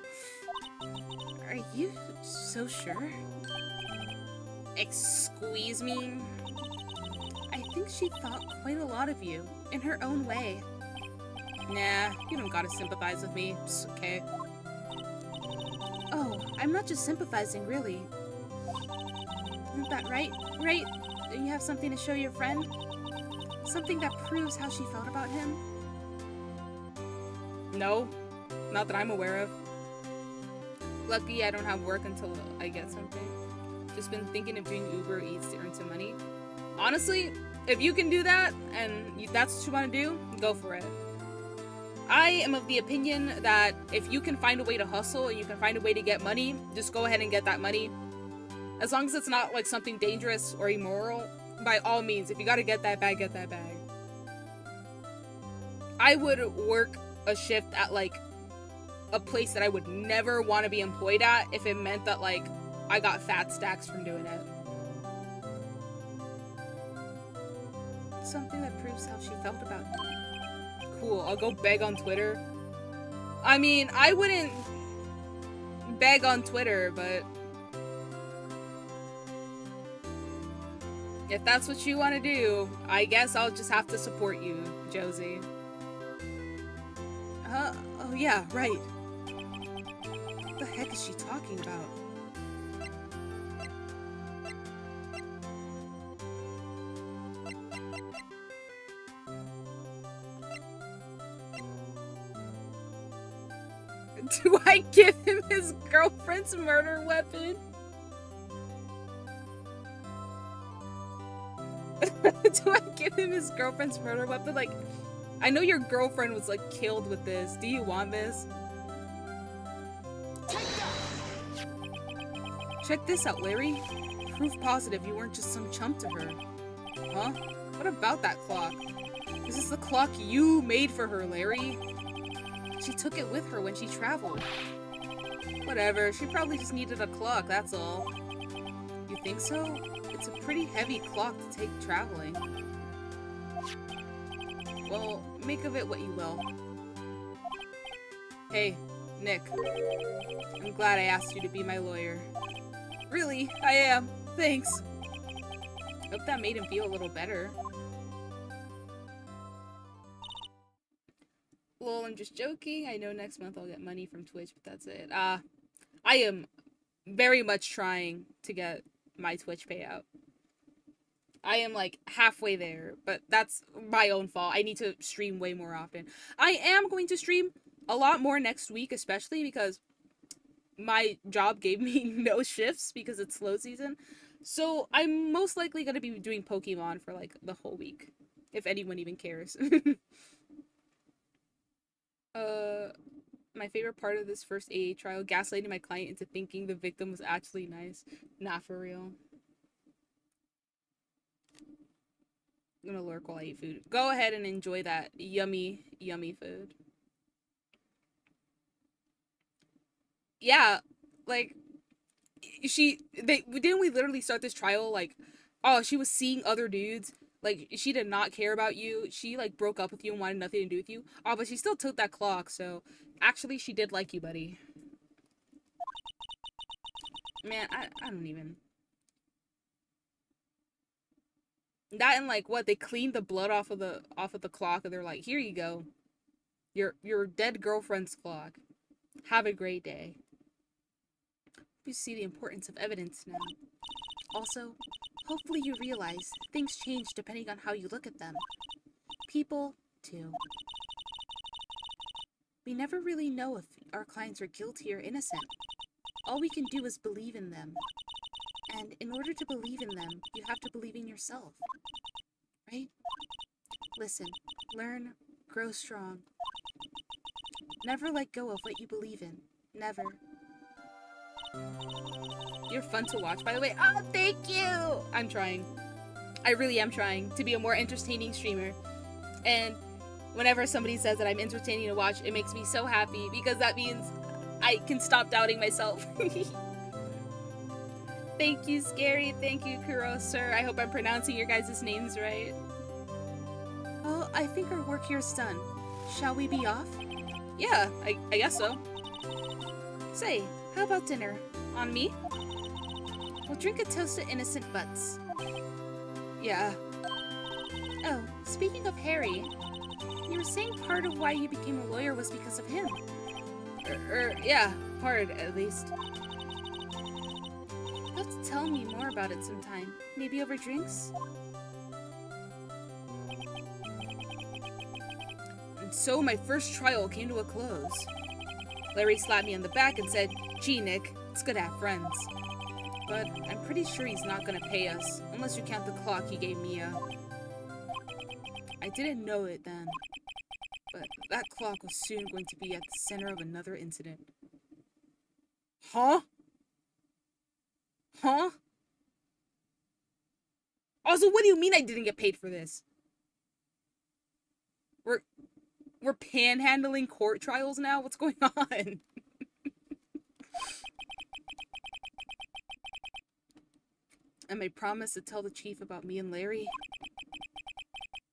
Are you so sure? Excuse me? I think she thought quite a lot of you, in her own way. Nah, you don't gotta sympathize with me. It's okay. Oh, I'm not just sympathizing, really. Isn't that right? Right? You have something to show your friend? Something that proves how she felt about him? No, not that I'm aware of. Lucky I don't have work until I get something. Just been thinking of doing Uber Eats to earn some money. Honestly, if you can do that, and that's what you want to do, go for it. I am of the opinion that if you can find a way to hustle and you can find a way to get money, just go ahead and get that money. As long as it's not like something dangerous or immoral, by all means, if you gotta get that bag, get that bag. I would work a shift at like a place that I would never want to be employed at if it meant that like I got fat stacks from doing it. Something that proves how she felt about me. Cool, I'll go beg on Twitter. I mean, I wouldn't beg on Twitter, but if that's what you want to do, I guess I'll just have to support you, Josie. Oh yeah, right. What the heck is she talking about? Do I give him his girlfriend's murder weapon? Do I give him his girlfriend's murder weapon? Like, I know your girlfriend was like killed with this. Do you want this? Check this out, Larry. Proof positive you weren't just some chump to her. Huh? What about that clock? This is the clock you made for her, Larry. She took it with her when she traveled. Whatever, she probably just needed a clock, that's all. You think so? It's a pretty heavy clock to take traveling. Well, make of it what you will. Hey, Nick. I'm glad I asked you to be my lawyer. Really, I am. Thanks. Hope that made him feel a little better. Lol, I'm just joking. I know next month I'll get money from Twitch, but that's it. I am very much trying to get my Twitch payout. I am like halfway there, but that's my own fault. I need to stream way more often. I am going to stream a lot more next week, especially because my job gave me no shifts because it's slow season. So I'm most likely going to be doing Pokemon for like the whole week, if anyone even cares. My favorite part of this first AA trial, gaslighting my client into thinking the victim was actually nice. Not for real. I'm gonna lurk while I eat food. Go ahead and enjoy that yummy, yummy food. Yeah, like, didn't we literally start this trial, like, oh, she was seeing other dudes. Like, she did not care about you. She, like, broke up with you and wanted nothing to do with you. Oh, but she still took that clock, so actually she did like you, buddy. Man, I don't even. That and, like, what? They cleaned the blood off of the clock, and they're like, here you go. Your dead girlfriend's clock. Have a great day. You see the importance of evidence now. Also, hopefully you realize things change depending on how you look at them. People, too. We never really know if our clients are guilty or innocent. All we can do is believe in them. And in order to believe in them, you have to believe in yourself. Right? Listen, learn, grow strong. Never let go of what you believe in. Never. You're fun to watch, by the way. Oh, thank you! I'm trying. I really am trying to be a more entertaining streamer. And whenever somebody says that I'm entertaining to watch, it makes me so happy because that means I can stop doubting myself. Thank you, Scary. Thank you, Kuro, sir. I hope I'm pronouncing your guys' names right. Well, I think our work here is done. Shall we be off? Yeah, I guess so. Say, how about dinner? On me? We'll drink a toast to innocent butts. Yeah. Oh, speaking of Harry, you were saying part of why you became a lawyer was because of him. Yeah, part at least. You'll have to tell me more about it sometime. Maybe over drinks? And so my first trial came to a close. Larry slapped me on the back and said, "Gee, Nick, it's good to have friends." But I'm pretty sure he's not gonna pay us, unless you count the clock he gave Mia. I didn't know it then, but that clock was soon going to be at the center of another incident. Huh? Huh? Also, what do you mean I didn't get paid for this? We're panhandling court trials now? What's going on? And my promise to tell the chief about me and Larry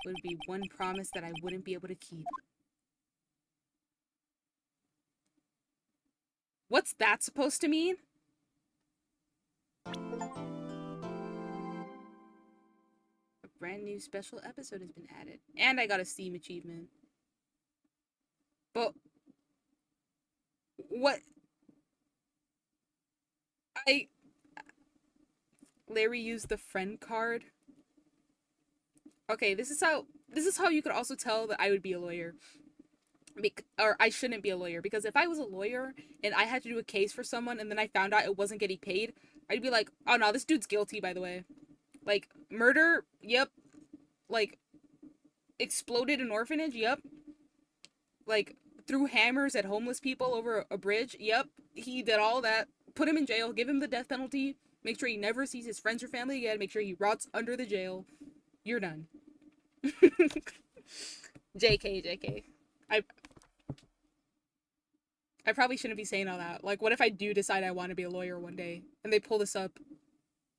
would be one promise that I wouldn't be able to keep. What's that supposed to mean? A brand new special episode has been added. And I got a Steam achievement. But what? Larry used the friend card. Okay, this is how you could also tell that I would be a lawyer. Or I shouldn't be a lawyer, because if I was a lawyer and I had to do a case for someone and then I found out it wasn't getting paid, I'd be like, "Oh no, this dude's guilty, by the way." Like, murder, yep. Like, exploded an orphanage, yep. Like, threw hammers at homeless people over a bridge, yep. He did all that. put him in jail, give him the death penalty, make sure he never sees his friends or family again, make sure he rots under the jail. You're done. JK. I I probably shouldn't be saying all that. Like, what if I do decide I want to be a lawyer one day, and they pull this up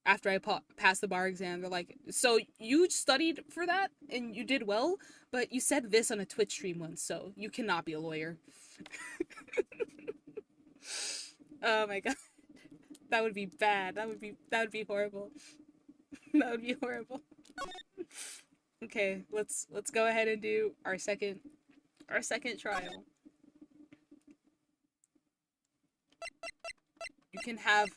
after I pass the bar exam? They're like, so you studied for that, and you did well, but you said this on a Twitch stream once, so you cannot be a lawyer. Oh my god. That would be bad. That would be horrible. That would be horrible. Okay, let's go ahead and do our second trial. You can have,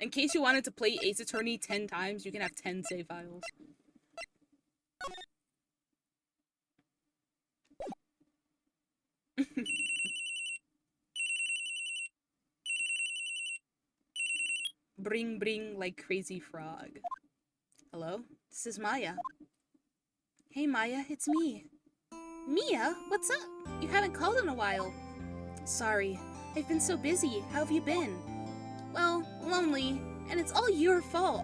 in case you wanted to play Ace Attorney 10 times, you can have 10 save files. Bring like crazy frog. Hello? This is Maya. Hey Maya, it's me. Mia? What's up? You haven't called in a while. Sorry, I've been so busy. How have you been? Well, lonely, and it's all your fault.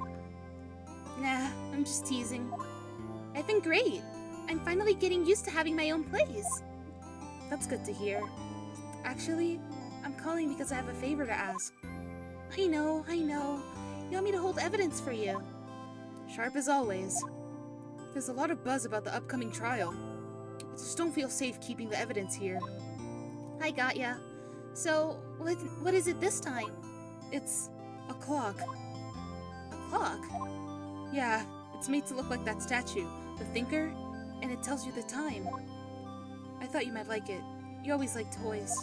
Nah, I'm just teasing. I've been great. I'm finally getting used to having my own place. That's good to hear. Actually, I'm calling because I have a favor to ask. I know. You want me to hold evidence for you? Sharp as always. There's a lot of buzz about the upcoming trial. I just don't feel safe keeping the evidence here. I got ya. So, what is it this time? It's a clock. A clock? Yeah, it's made to look like that statue, the Thinker, and it tells you the time. I thought you might like it. You always like toys.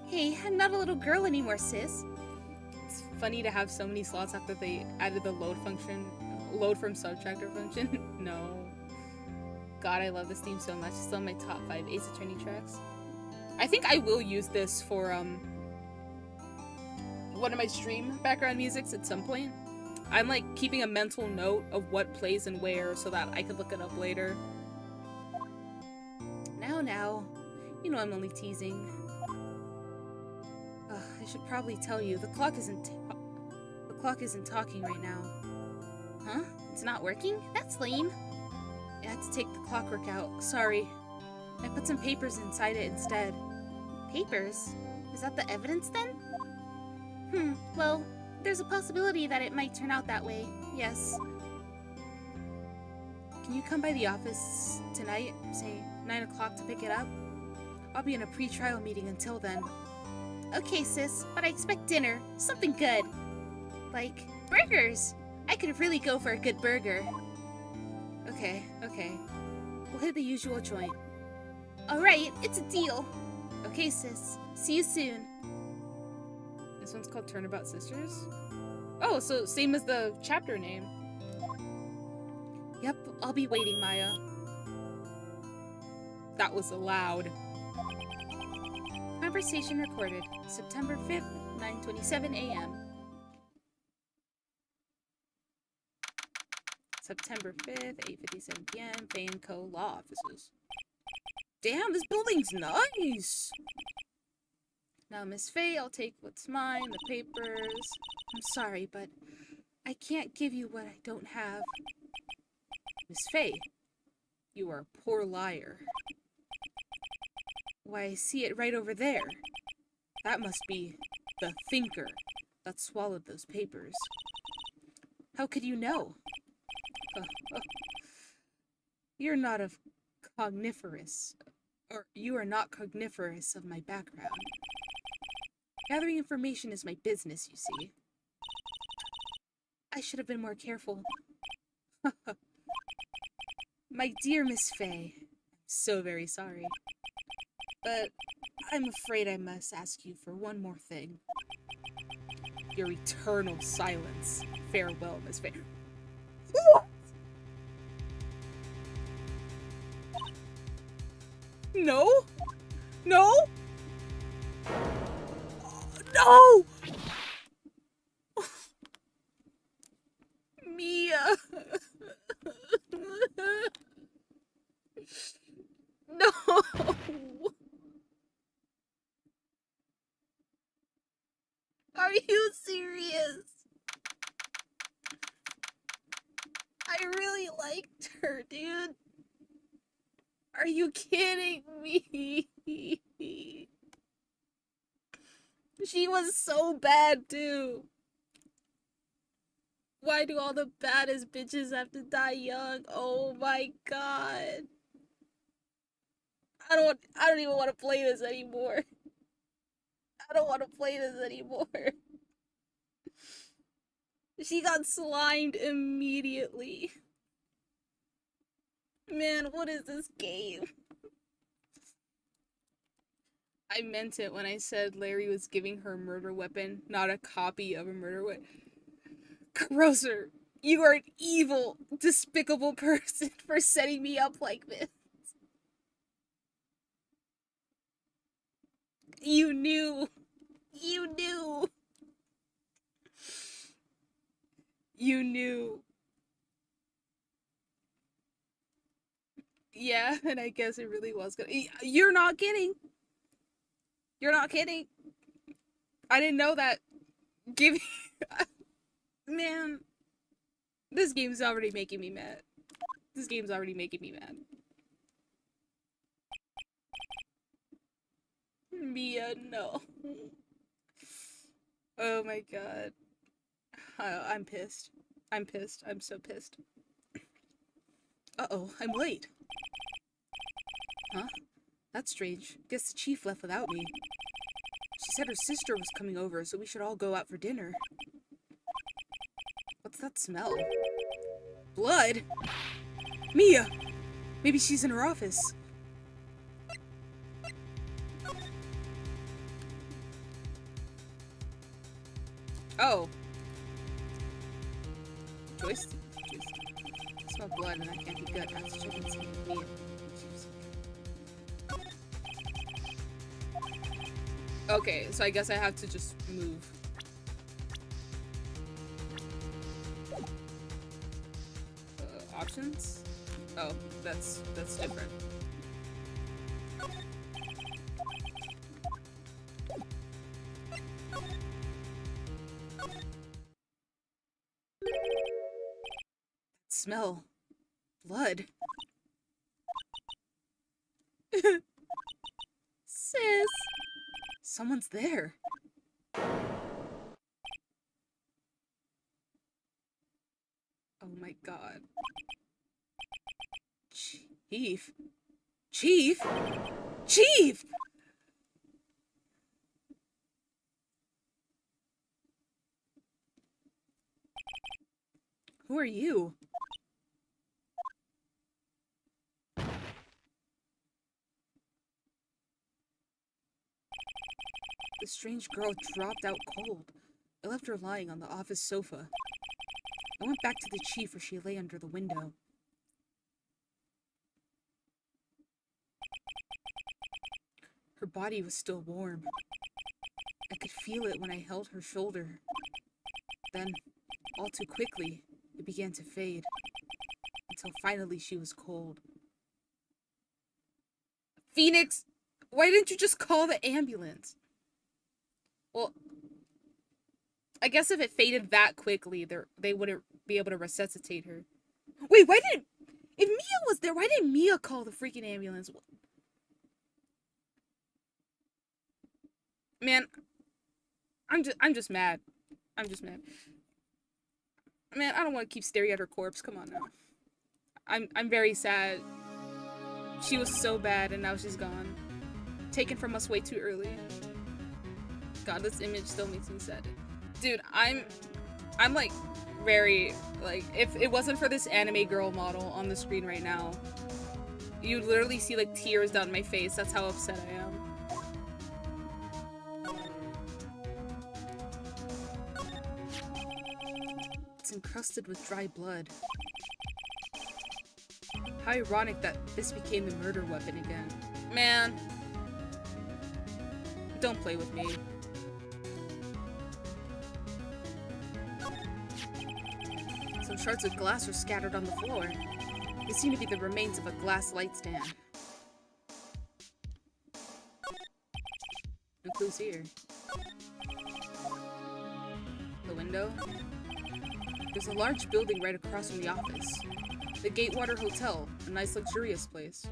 Hey, I'm not a little girl anymore, sis. It's funny to have so many slots after they added the load function. Load from subtractor function. No. God, I love this theme so much. It's still in my top 5 Ace Attorney tracks. I think I will use this for one of my stream background musics at some point. I'm like keeping a mental note of what plays and where so that I could look it up later. Now, you know I'm only teasing. I should probably tell you, the clock isn't talking right now. Huh? It's not working? That's lame. I had to take the clockwork out. Sorry. I put some papers inside it instead. Papers? Is that the evidence then? Well, there's a possibility that it might turn out that way. Yes. Can you come by the office tonight, say 9 o'clock, to pick it up? I'll be in a pre-trial meeting until then. Okay, sis, but I expect dinner. Something good. Like burgers. I could really go for a good burger. Okay. We'll hit the usual joint. Alright, it's a deal. Okay, sis. See you soon. This one's called Turnabout Sisters? Oh, so same as the chapter name. Yep, I'll be waiting, Maya. That was loud. Conversation recorded, September 5th, 9:27 a.m. September 5th, 8:57 p.m. Fane Co. Law Offices. Damn, this building's nice! Now, Miss Faye, I'll take what's mine, the papers. I'm sorry, but I can't give you what I don't have. Miss Faye, you are a poor liar. Why, I see it right over there. That must be the Thinker that swallowed those papers. How could you know? You're not of cogniferous, or you are not cogniferous of my background. Gathering information is my business, you see. I should have been more careful. My dear Miss Faye, I'm so very sorry. But I'm afraid I must ask you for one more thing. Your eternal silence. Farewell, Miss Faye. What? No? No? No! Mia! No! Are you kidding me? She was so bad too. Why do all the baddest bitches have to die young? Oh my god. I don't even want to play this anymore. I don't want to play this anymore. She got slimed immediately. Man, what is this game? I meant it when I said Larry was giving her a murder weapon, not a copy of a murder weapon. Grosser, you are an evil, despicable person for setting me up like this. You knew. You knew. You knew. Yeah, and I guess it really was gonna. You're not kidding. You're not kidding. I didn't know that. Give me. Man. This game's already making me mad. This game's already making me mad. Mia, no. Oh my god. I'm pissed. I'm pissed. I'm so pissed. Uh-oh, I'm late. Huh? That's strange. Guess the chief left without me. She said her sister was coming over, so we should all go out for dinner. What's that smell? Blood? Mia! Maybe she's in her office. Oh. Joyce? I smell blood and I can't be good. That's chicken skin. Mia. Okay, so I guess I have to just move. Options? Oh, that's different. Smell. Blood. Sis! Someone's there. Oh my god. Chief? Chief? Chief! Who are you? The strange girl dropped out cold. I left her lying on the office sofa. I went back to the chief where she lay under the window. Her body was still warm. I could feel it when I held her shoulder. Then, all too quickly, it began to fade. Until finally she was cold. Phoenix! Why didn't you just call the ambulance? Well, I guess if it faded that quickly, they wouldn't be able to resuscitate her. Wait, why didn't... If Mia was there, why didn't Mia call the freaking ambulance? Man, I'm just mad. I'm just mad. Man, I don't want to keep staring at her corpse. Come on now. I'm very sad. She was so bad and now she's gone. Taken from us way too early. God, this image still makes me sad. Dude, I'm like very like if it wasn't for this anime girl model on the screen right now, you'd literally see like tears down my face. That's how upset I am. It's encrusted with dry blood. How ironic that this became the murder weapon again. Man. Don't play with me. Some shards of glass are scattered on the floor. They seem to be the remains of a glass light stand. No clues here. The window? There's a large building right across from the office. The Gatewater Hotel, a nice luxurious place.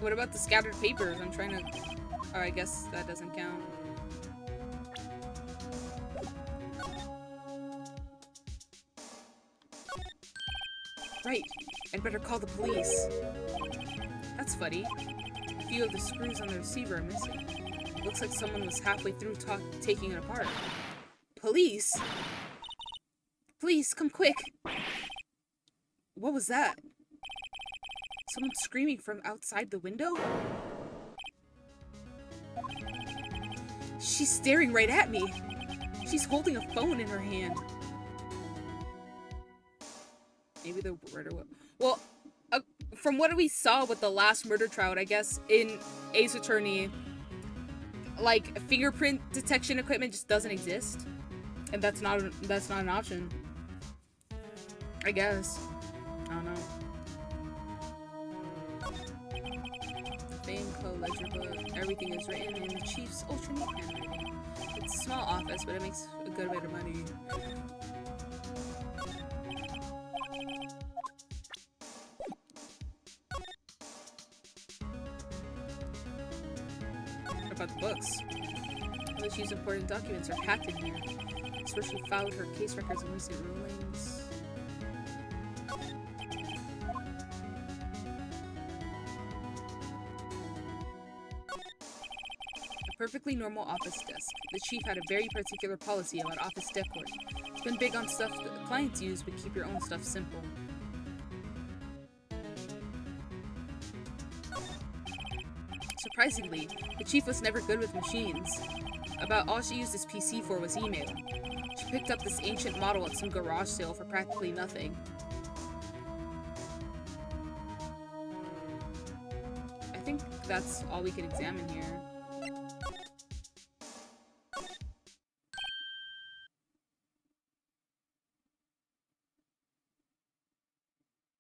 What about the scattered papers? I'm trying to... Oh, I guess that doesn't count. Right. I'd better call the police. That's funny. A few of the screws on the receiver are missing. Looks like someone was halfway through taking it apart. Police? Please, come quick. What was that? Someone screaming from outside the window? She's staring right at me. She's holding a phone in her hand. Maybe the murder will... Well, from what we saw with the last murder trial, I guess, in Ace Attorney, like, fingerprint detection equipment just doesn't exist. And that's not an option. I guess. I don't know. Banco, ledger book, everything is written in the chief's ultra neat handwriting. It's a small office, but it makes a good bit of money. What about the books? All the chief's important documents are packed in here. It's where she filed her case records and recent rulings. Perfectly normal office desk. The chief had a very particular policy about office decor. It's been big on stuff that the clients use, but keep your own stuff simple. Surprisingly, the chief was never good with machines. About all she used his PC for was email. She picked up this ancient model at some garage sale for practically nothing. I think that's all we can examine here.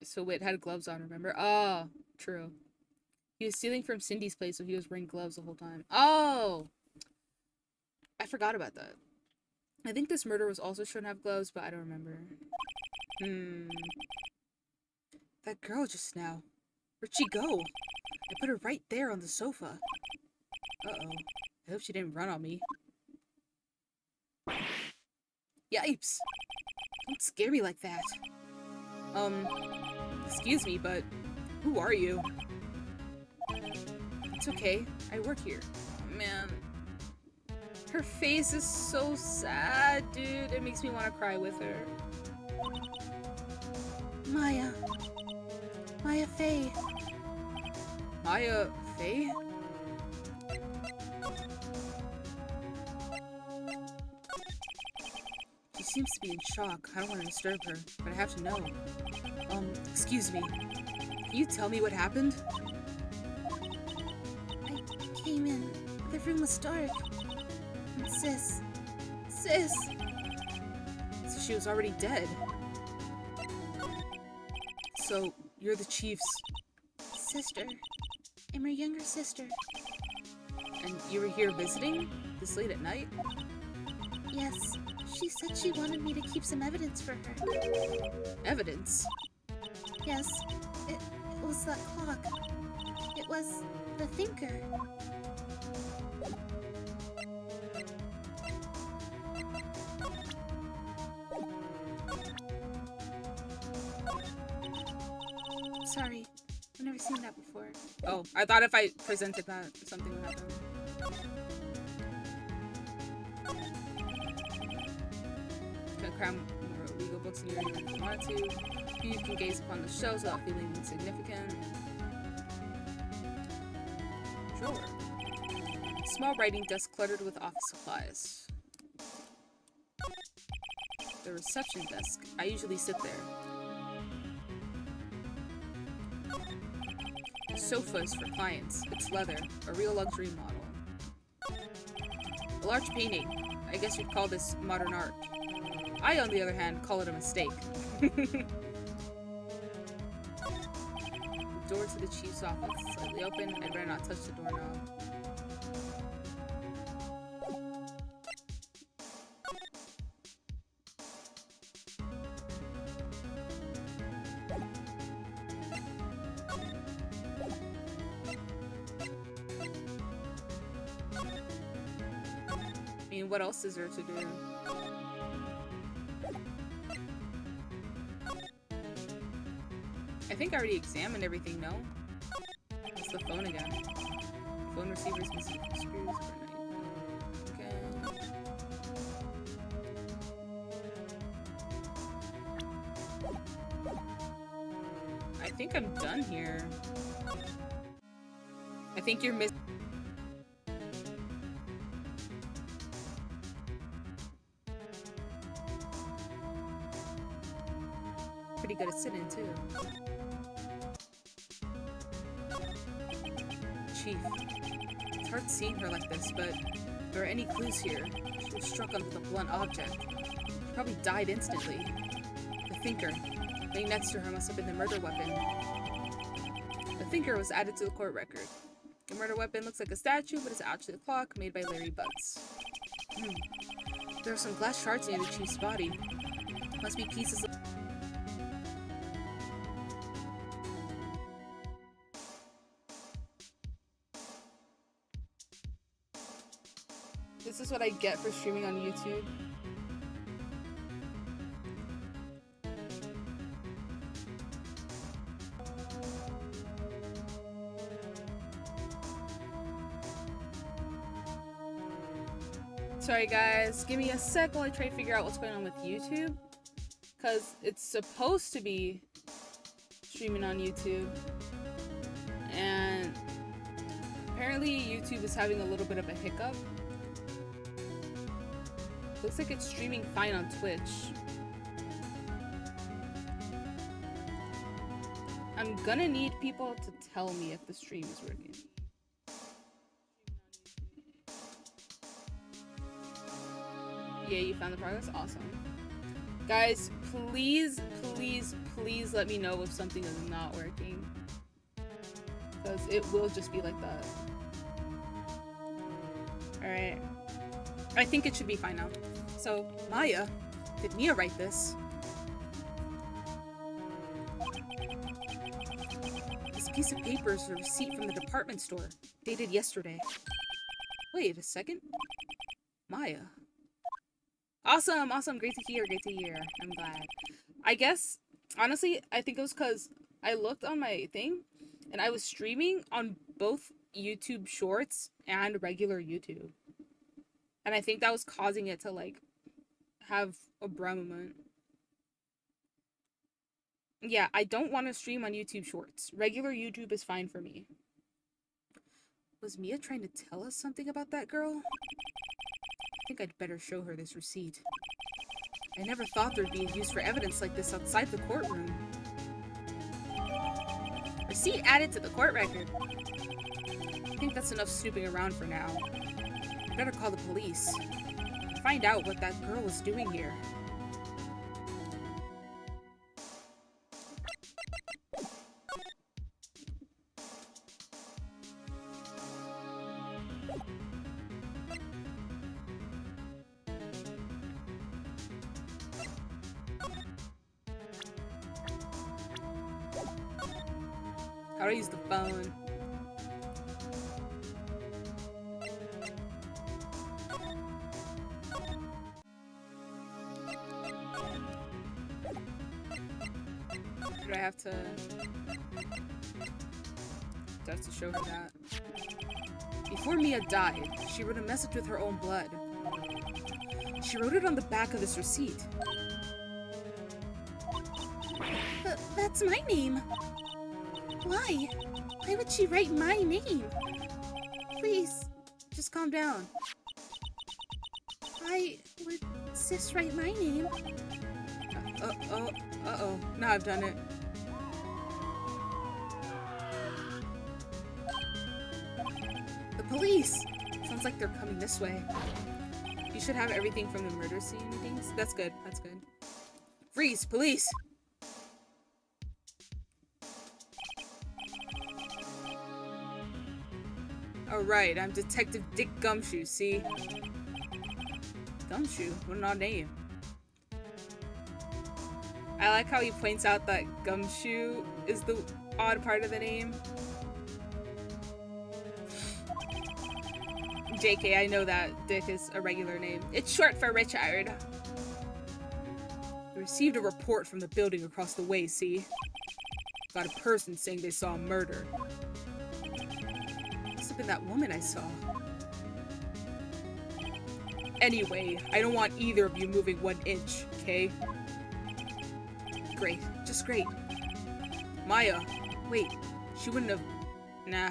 So it had gloves on, remember? Oh, true. He was stealing from Cindy's place, so he was wearing gloves the whole time. Oh! I forgot about that. I think this murder was also shown to have gloves, but I don't remember. That girl just now. Where'd she go? I put her right there on the sofa. Uh-oh. I hope she didn't run on me. Yipes! Don't scare me like that. Excuse me, but who are you? It's okay. I work here. Oh, man. Her face is so sad, dude. It makes me want to cry with her. Maya. Maya Fey. Maya Fey? She seems to be in shock. I don't want to disturb her, but I have to know. Excuse me. Can you tell me what happened? I came in. The room was dark. And Sis. So she was already dead. So, you're the chief's... sister. I'm her younger sister. And you were here visiting? This late at night? Yes. She said she wanted me to keep some evidence for her. Evidence? Yes. It was that clock. It was the thinker. Sorry. I've never seen that before. Oh, I thought if I presented that, something would happen. Can cram more legal books in your ear if you want to. You can gaze upon the shelves without feeling insignificant. Drawer. Small writing desk cluttered with office supplies. The reception desk. I usually sit there. The sofa is for clients. It's leather, a real luxury model. A large painting. I guess you'd call this modern art. I, on the other hand, call it a mistake. The door to the chief's office is slightly open. I'd better not touch the doorknob. mean, what else is there to do? I think I already examined everything, no? It's the phone again. Phone receiver's missing screws. Okay. I think I'm done here. I think you're missing. Pretty good at sitting too. Chief, it's hard seeing her like this, but if there are any clues here, she was struck on with a blunt object. She probably died instantly. The thinker, laying next to her, must have been the murder weapon. The thinker was added to the court record. The murder weapon looks like a statue, but it's actually a clock made by Larry Butts. There are some glass shards near the chief's body. Must be pieces of... This is what I get for streaming on YouTube. Sorry guys, give me a sec while I try to figure out what's going on with YouTube. Because it's supposed to be streaming on YouTube. And apparently YouTube is having a little bit of a hiccup. Looks like it's streaming fine on Twitch. I'm gonna need people to tell me if the stream is working. Yeah, you found the progress? Awesome. Guys, please, please, please let me know if something is not working. Because it will just be like that. Alright. I think it should be fine now. So, Maya, did Mia write this? This piece of paper is a receipt from the department store, dated yesterday. Wait a second. Maya. Awesome, awesome, great to hear, I'm glad. I guess, honestly, I think it was because I looked on my thing, and I was streaming on both YouTube Shorts and regular YouTube. And I think that was causing it to, like, have a brum moment. Yeah, I don't want to stream on YouTube Shorts. Regular YouTube is fine for me. Was Mia trying to tell us something about that girl? I think I'd better show her this receipt. I never thought there'd be a use for evidence like this outside the courtroom. Receipt added to the court record. I think that's enough snooping around for now. I better call the police. Find out what that girl was doing here. How do I use the phone? Do I have to... Do I have to show her that? Before Mia died, she wrote a message with her own blood. She wrote it on the back of this receipt. That's my name. Why? Why would she write my name? Please, just calm down. Why would Sis write my name? Uh-oh. Now I've done it. The police! Sounds like they're coming this way. You should have everything from the murder scene and things. That's good. That's good. Freeze! Police! Alright, I'm Detective Dick Gumshoe, see? Gumshoe? What an odd name. I like how he points out that Gumshoe is the odd part of the name. JK, I know that Dick is a regular name. It's short for Richard. I received a report from the building across the way, see? Got a person saying they saw a murder. Must have been that woman I saw. Anyway, I don't want either of you moving 1 inch, okay? Great. Just great. Maya. Wait. She wouldn't have... Nah.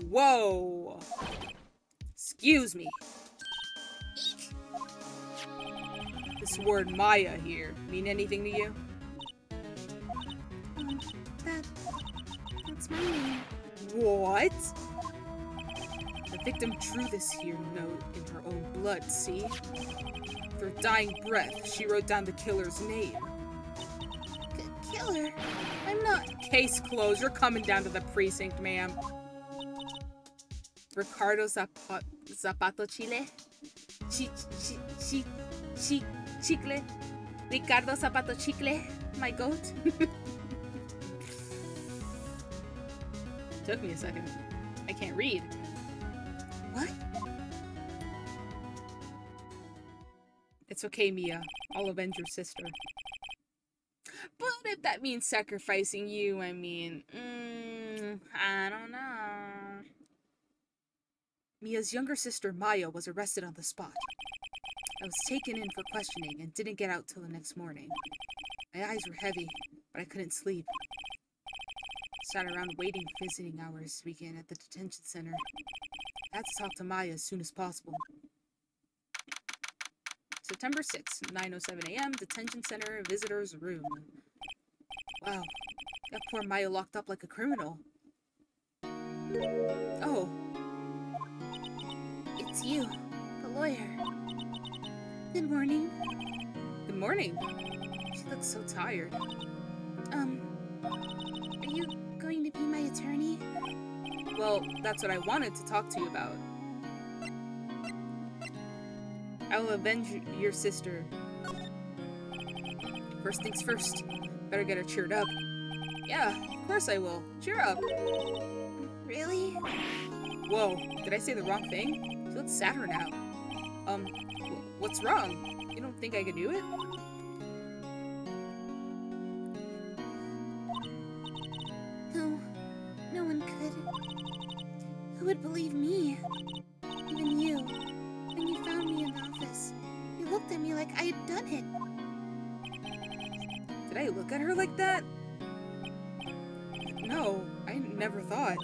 Whoa. Excuse me. This word Maya here mean anything to you? That's my name. What? The victim drew this here note in her own blood, see? With her dying breath, she wrote down the killer's name. Killer? I'm not... Case closed. You're coming down to the precinct, ma'am. Ricardo Zapato Chile? Chicle? Ricardo Zapato Chicle? My goat? Took me a second. I can't read. What? It's okay, Mia. I'll avenge your sister. But if that means sacrificing you, I mean, I don't know. Mia's younger sister, Maya, was arrested on the spot. I was taken in for questioning and didn't get out till the next morning. My eyes were heavy, but I couldn't sleep. Sat around waiting for visiting hours weekend at the detention center. I had to talk to Maya as soon as possible. September 6th, 9:07 a.m., detention center, visitor's room. Wow, got poor Maya locked up like a criminal. Oh. It's you, the lawyer. Good morning. Good morning. She looks so tired. Are you going to be my attorney? Well, that's what I wanted to talk to you about. I will avenge your sister. First things first. Better get her cheered up. Yeah, of course I will. Cheer up. Really? Whoa, did I say the wrong thing? She looks sadder now. What's wrong? You don't think I could do it? No, no one could. Who would believe me? Even you. When you found me in the office, you looked at me like I had done it. Did I look at her like that? No, I never thought.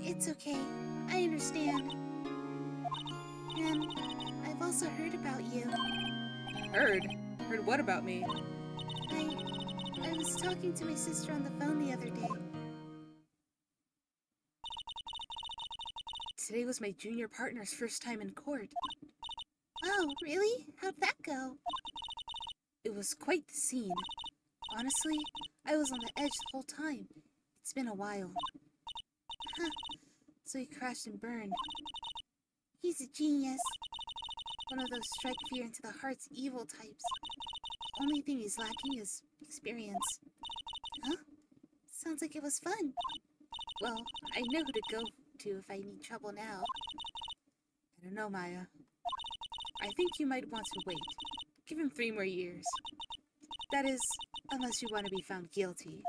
It's okay. I understand. And I've also heard about you. Heard? Heard what about me? I was talking to my sister on the phone the other day. Today was my junior partner's first time in court. Oh, really? How'd that go? It was quite the scene. Honestly, I was on the edge the whole time. It's been a while. Huh. So he crashed and burned. He's a genius. One of those strike fear into the heart's evil types. The only thing he's lacking is experience. Huh? Sounds like it was fun. Well, I know who to go to if I need trouble now. I don't know, Maya. I think you might want to wait. Give him 3 more years. That is, unless you want to be found guilty.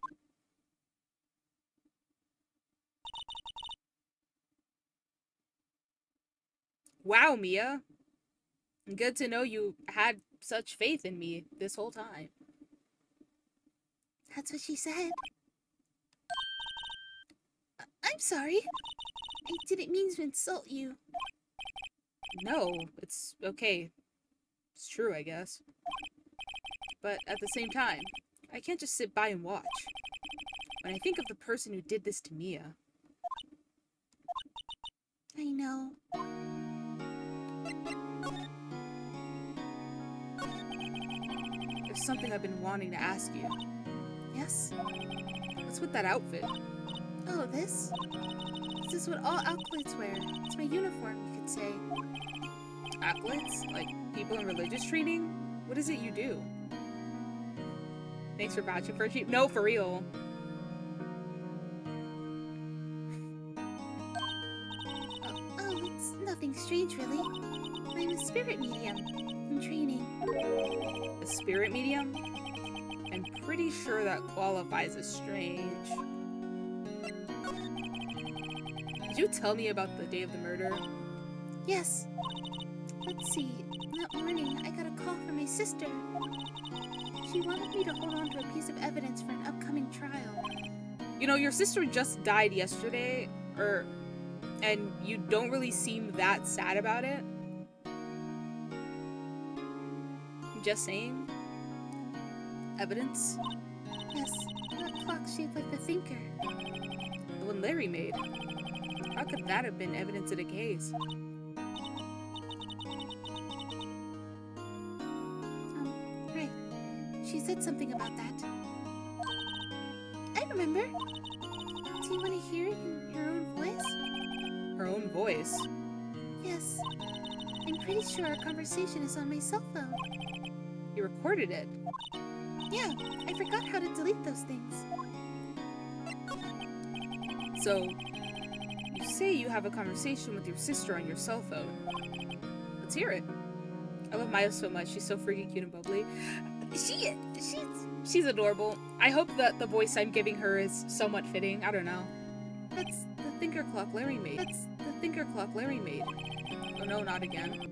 Wow, Mia. Good to know you had such faith in me this whole time. That's what she said. I'm sorry. I didn't mean to insult you. No, it's okay. It's true, I guess. But at the same time, I can't just sit by and watch. When I think of the person who did this to Mia... I know. There's something I've been wanting to ask you. Yes? What's with that outfit? Oh, this? This is what all acolytes wear. It's my uniform, you could say. Acolytes? Like people in religious training? What is it you do? Thanks for vouching for cheap. No, for real. strange, really. I'm a spirit medium in training. A spirit medium? I'm pretty sure that qualifies as strange. Did you tell me about the day of the murder? Yes. Let's see. That morning, I got a call from my sister. She wanted me to hold on to a piece of evidence for an upcoming trial. You know, your sister just died yesterday, and you don't really seem that sad about it. Just saying. Evidence? Yes, that clock shaped like the thinker. The one Larry made. How could that have been evidence of the case? Right. She said something about that. I remember. Do you want to hear it in her own voice? Her own voice? Yes. I'm pretty sure our conversation is on my cell phone. You recorded it. Yeah, I forgot how to delete those things. So, you say you have a conversation with your sister on your cell phone. Let's hear it. I love Maya so much. She's so freaking cute and bubbly. She's adorable. I hope that the voice I'm giving her is somewhat fitting. I don't know. That's the thinker clock Larry made. Oh no, not again.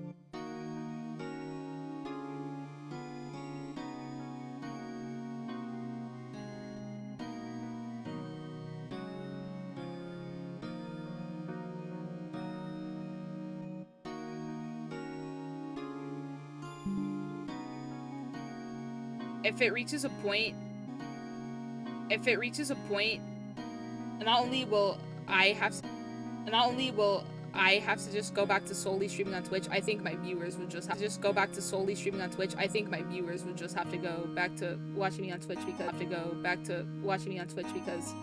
If it reaches a point, not only will I have to just go back to solely streaming on Twitch, I think my viewers would just have to go back to watching me on Twitch because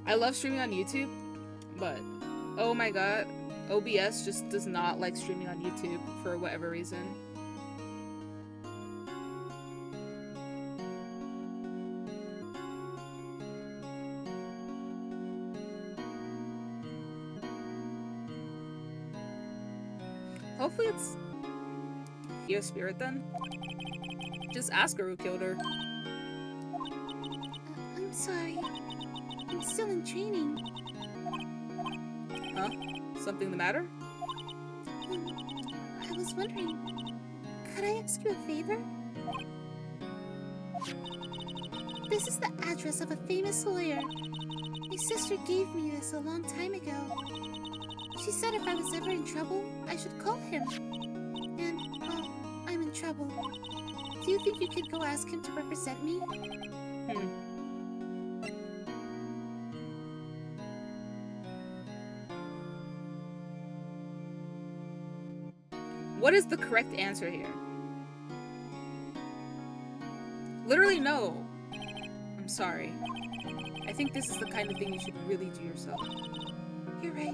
I love streaming on YouTube, but oh my god, OBS just does not like streaming on YouTube for whatever reason. Hopefully it's your spirit then. Just ask her who killed her. I'm sorry. I'm still in training. Huh? Something the matter? I was wondering, could I ask you a favor? This is the address of a famous lawyer. My sister gave me this a long time ago. She said if I was ever in trouble, I should call him. And, well, I'm in trouble. Do you think you could go ask him to represent me? What is the correct answer here? Literally no. I'm sorry. I think this is the kind of thing you should really do yourself. You're right.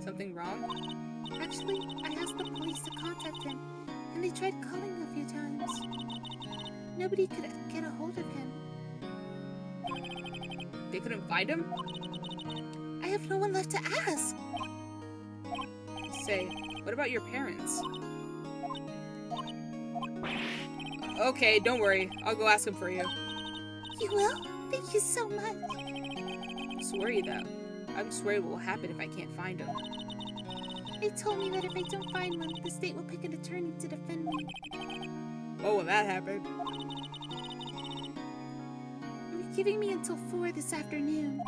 Something wrong? Actually, I asked the police to contact him, and they tried calling him a few times. Nobody could get a hold of him. They couldn't find him? I have no one left to ask. Say, what about your parents? Okay, don't worry. I'll go ask him for you. You will? Thank you so much. I'm just worried what will happen if I can't find him. They told me that if I don't find one, the state will pick an attorney to defend me. Oh, will that happen? They're giving me until 4 this afternoon.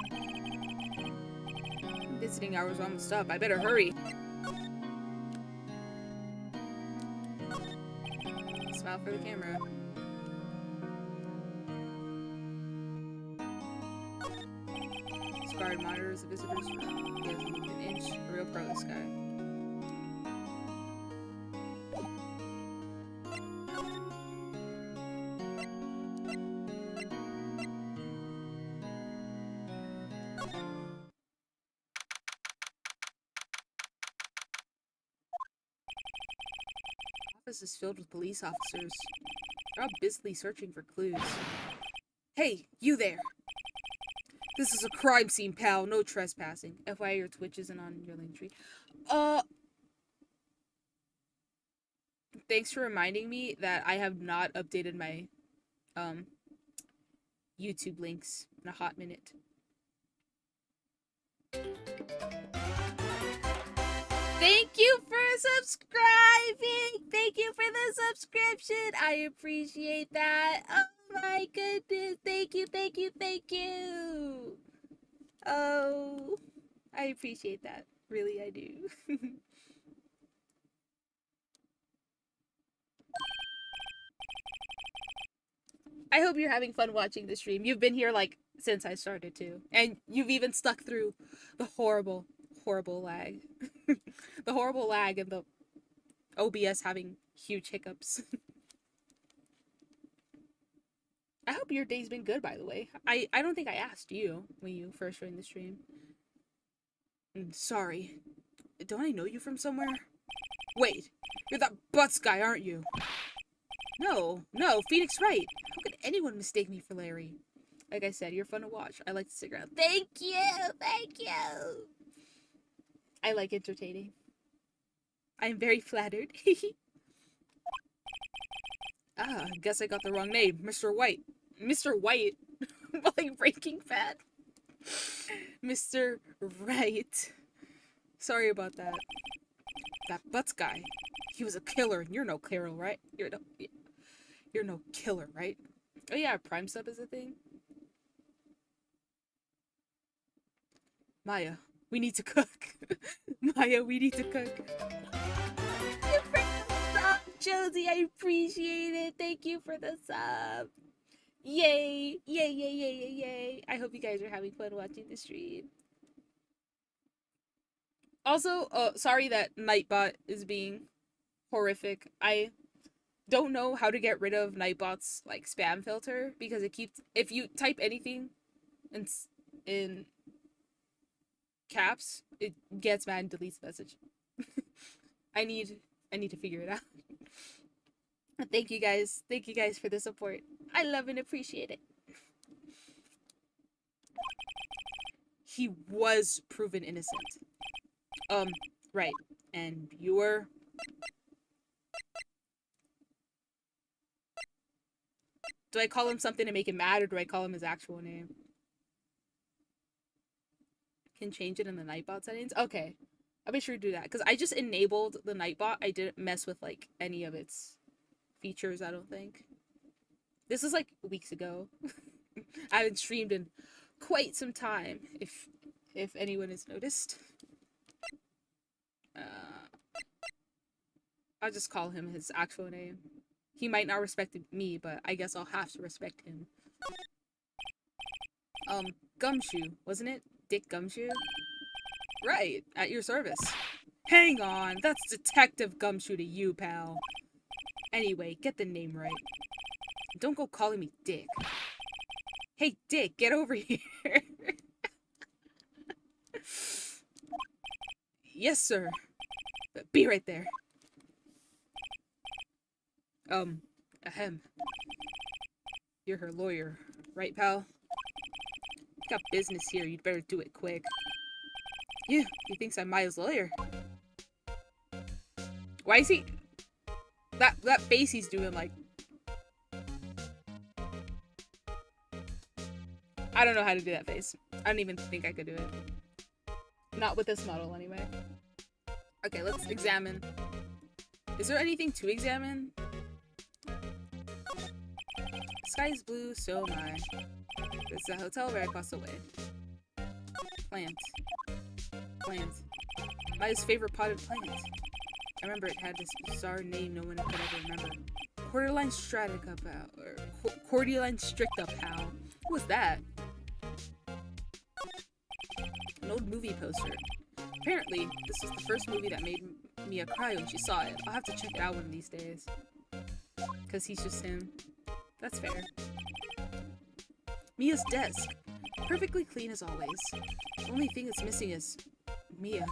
Visiting hours are almost up. I better hurry. Smile for the camera. Scarred monitors the visitors room. He hasn't moved an inch. A real pro, this guy. The office is filled with police officers. They're all busily searching for clues. Hey, you there! This is a crime scene, pal. No trespassing. FYI, your Twitch isn't on your link tree. Uh, thanks for reminding me that I have not updated my um YouTube links in a hot minute. Thank you for subscribing. Thank you for the subscription. I appreciate that. Oh my goodness. Thank you, thank you, thank you. Oh, I appreciate that. Really, I do. I hope you're having fun watching the stream. You've been here like since I started to. And you've even stuck through the horrible, horrible lag. The horrible lag and the OBS having huge hiccups. I hope your day's been good, by the way. I don't think I asked you when you first joined the stream. Sorry. Don't I know you from somewhere? Wait, you're that Butts guy, aren't you? No, Phoenix Wright. How could anyone mistake me for Larry? Like I said, you're fun to watch. I like to stick around. Thank you! I like entertaining. I'm very flattered. Ah, guess I got the wrong name. Mr. White. Mr. White? Like Breaking Bad? Mr. Wright. Sorry about that. That Butts guy. He was a killer, and you're no killer, right? You're no killer, right? Oh yeah, Prime Sub is a thing. Maya, we need to cook. Maya, we need to cook. Josie, I appreciate it. Thank you for the sub. Yay. I hope you guys are having fun watching the stream. Also, sorry that Nightbot is being horrific. I don't know how to get rid of Nightbot's like spam filter because it keeps, if you type anything in caps, it gets mad and deletes the message. I need to figure it out. Thank you guys for the support. I love and appreciate it. He was proven innocent. Right. And you were... Do I call him something to make him mad, or do I call him his actual name? Can change it in the Nightbot settings? Okay. I'll be sure to do that, because I just enabled the Nightbot. I didn't mess with, like, any of its features, I don't think. This was, like, weeks ago. I haven't streamed in quite some time, if anyone has noticed. I'll just call him his actual name. He might not respect me, but I guess I'll have to respect him. Gumshoe, wasn't it? Dick Gumshoe? Right, at your service. Hang on, that's Detective Gumshoe to you, pal. Anyway, get the name right. Don't go calling me Dick. Hey, Dick, get over here. Yes, sir. Be right there. Ahem. You're her lawyer, right, pal? Got business here, you'd better do it quick. Yeah, he thinks I'm Maya's lawyer. Why is he... That face he's doing, like... I don't know how to do that face. I don't even think I could do it. Not with this model, anyway. Okay, let's examine. Is there anything to examine? Sky's blue, so am I. There's a hotel right across the way. Plant. Maya's favorite potted plant. I remember it had this bizarre name no one could ever remember. Cordyline stratica pal, or Cordyline stricta pal. What was that? An old movie poster. Apparently, this was the first movie that made Mia cry when she saw it. I'll have to check it out one of these days. Because he's just him. That's fair. Mia's desk. Perfectly clean as always. The only thing that's missing is... Mia.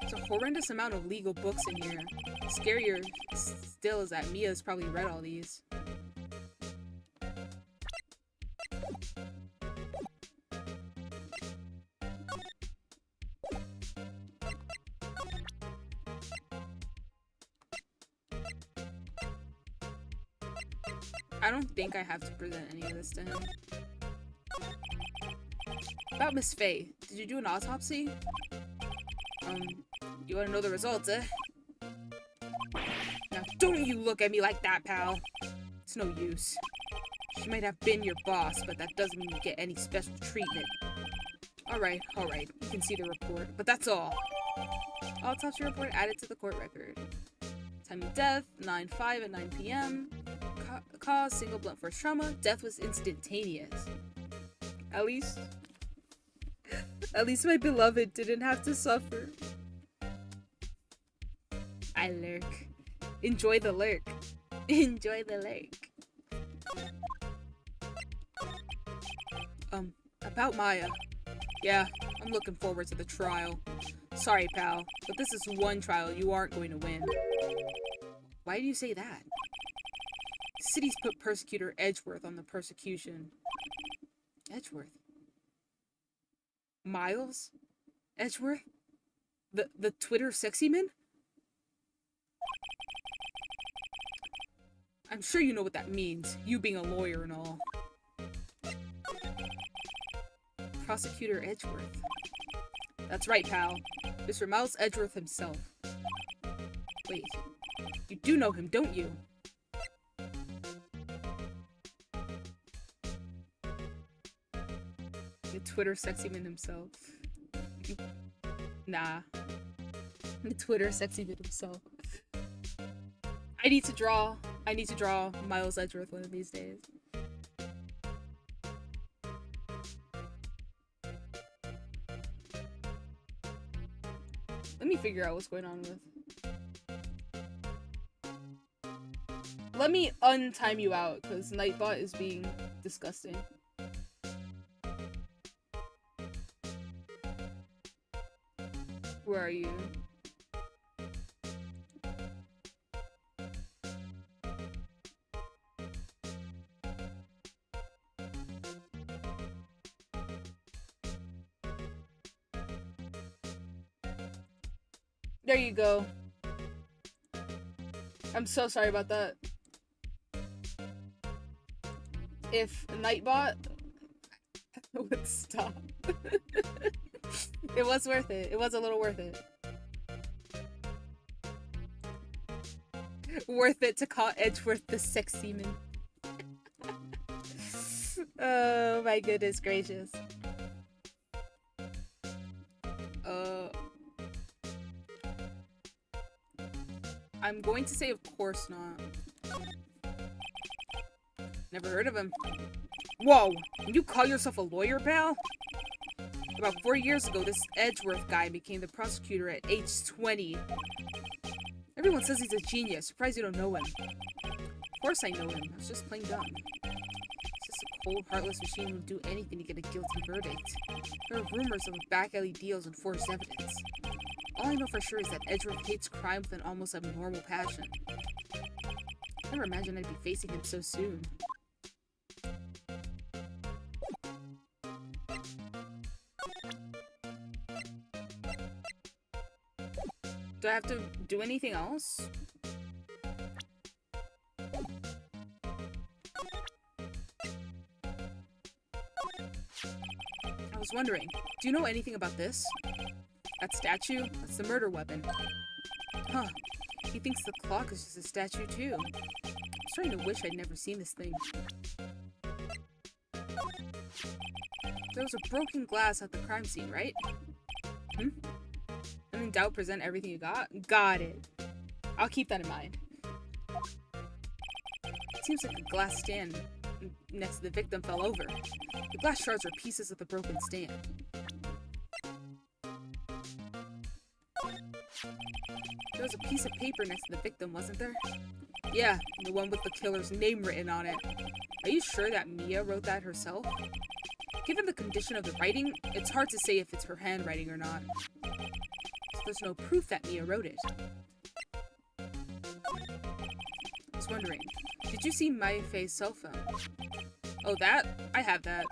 There's a horrendous amount of legal books in here. Scarier still is that Mia's probably read all these. I don't think I have to present any of this to him. About Miss Faye, did you do an autopsy? You wanna know the results, eh? Now, don't you look at me like that, pal. It's no use. She might have been your boss, but that doesn't mean you get any special treatment. Alright, you can see the report, but that's all. Autopsy report added to the court record. Time of death, 9/5 at 9 p.m. Cause, single blunt force trauma. Death was instantaneous. At least my beloved didn't have to suffer. I lurk. Enjoy the lurk. Enjoy the lurk. About Maya. Yeah, I'm looking forward to the trial. Sorry, pal, but this is one trial you aren't going to win. Why do you say that? The city's put Persecutor Edgeworth on the persecution. Edgeworth? Miles? Edgeworth? The Twitter sexy man? I'm sure you know what that means, you being a lawyer and all. Prosecutor Edgeworth. That's right, pal. Mr. Miles Edgeworth himself. Wait, you do know him, don't you? The Twitter sexy man himself. Nah. The Twitter sexy man himself. I need to draw Miles Edgeworth one of these days. Let me figure out what's going on with. Let me untime you out, because Nightbot is being disgusting. Where are you? There you go. I'm so sorry about that. If Nightbot would stop. It was worth it. It was a little worth it. Worth it to call Edgeworth the sexy man. Oh my goodness gracious. I'm going to say of course not. Never heard of him. Whoa! You call yourself a lawyer, pal? About 4 years ago, this Edgeworth guy became the prosecutor at age 20. Everyone says he's a genius. Surprised you don't know him. Of course I know him. I was just plain dumb. He's just a cold, heartless machine who would do anything to get a guilty verdict. There are rumors of back alley deals and forged evidence. All I know for sure is that Edgeworth hates crime with an almost abnormal passion. I never imagined I'd be facing him so soon. Do I have to do anything else? I was wondering, do you know anything about this? That statue? That's the murder weapon. Huh. He thinks the clock is just a statue too. I'm starting to wish I'd never seen this thing. There was a broken glass at the crime scene, right? Hmm? When in doubt, present everything you got? Got it. I'll keep that in mind. It seems like a glass stand next to the victim fell over. The glass shards are pieces of the broken stand. There was a piece of paper next to the victim, wasn't there? Yeah, the one with the killer's name written on it. Are you sure that Mia wrote that herself? Given the condition of the writing, it's hard to say if it's her handwriting or not. So there's no proof that Mia wrote it. I was wondering, did you see Maya Faye's cell phone? Oh, that? I have that.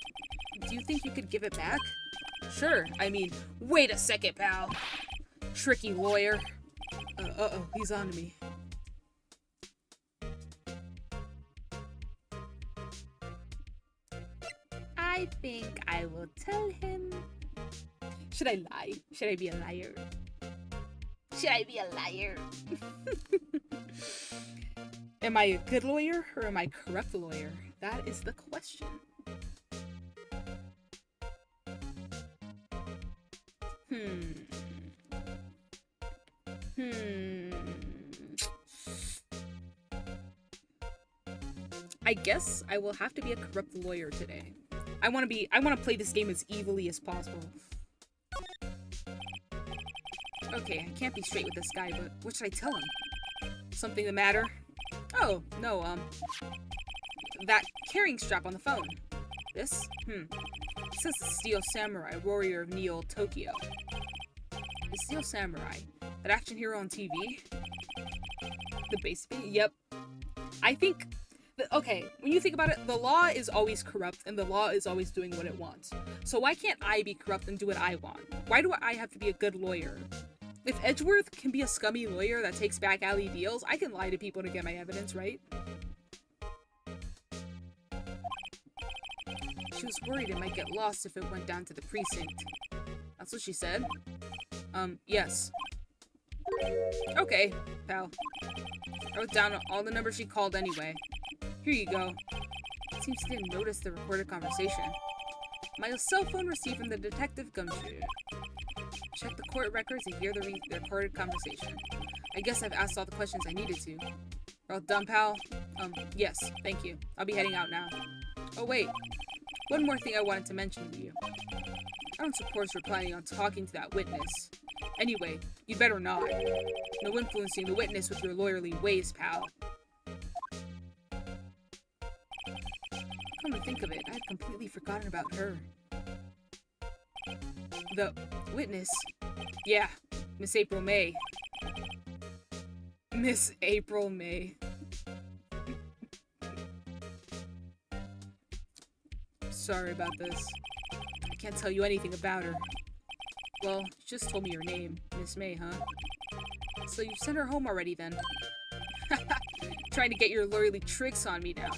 Do you think you could give it back? Sure, I mean, wait a second, pal. Tricky lawyer. Uh-oh, he's on to me. I think I will tell him. Should I lie? Should I be a liar? Should I be a liar? Am I a good lawyer or am I a corrupt lawyer? That is the question. I guess I will have to be a corrupt lawyer today. I want to play this game as evilly as possible. Okay, I can't be straight with this guy, but what should I tell him? Something the matter? Oh, no, that carrying strap on the phone. This? It says the Steel Samurai, warrior of Neo Tokyo. The Steel Samurai? That action hero on TV? The base? Yep. I think... Okay, when you think about it, the law is always corrupt and the law is always doing what it wants. So why can't I be corrupt and do what I want? Why do I have to be a good lawyer? If Edgeworth can be a scummy lawyer that takes back alley deals, I can lie to people to get my evidence, right? She was worried it might get lost if it went down to the precinct. That's what she said? Yes. Okay, pal. I wrote down all the numbers she called anyway. Here you go. It seems she didn't notice the recorded conversation. My cell phone received from the detective gumshoe. Check the court records and hear the recorded conversation. I guess I've asked all the questions I needed to. We're all done, pal? Yes, thank you. I'll be heading out now. Oh, wait. One more thing I wanted to mention to you. I don't suppose you're planning on talking to that witness. Anyway, you better not. No influencing the witness with your lawyerly ways, pal. Come to think of it, I had completely forgotten about her. The witness? Yeah, Miss April May. Miss April May. Sorry about this. I can't tell you anything about her. Well, she just told me your name, Miss May, huh? So you've sent her home already then? Trying to get your lawyerly tricks on me now.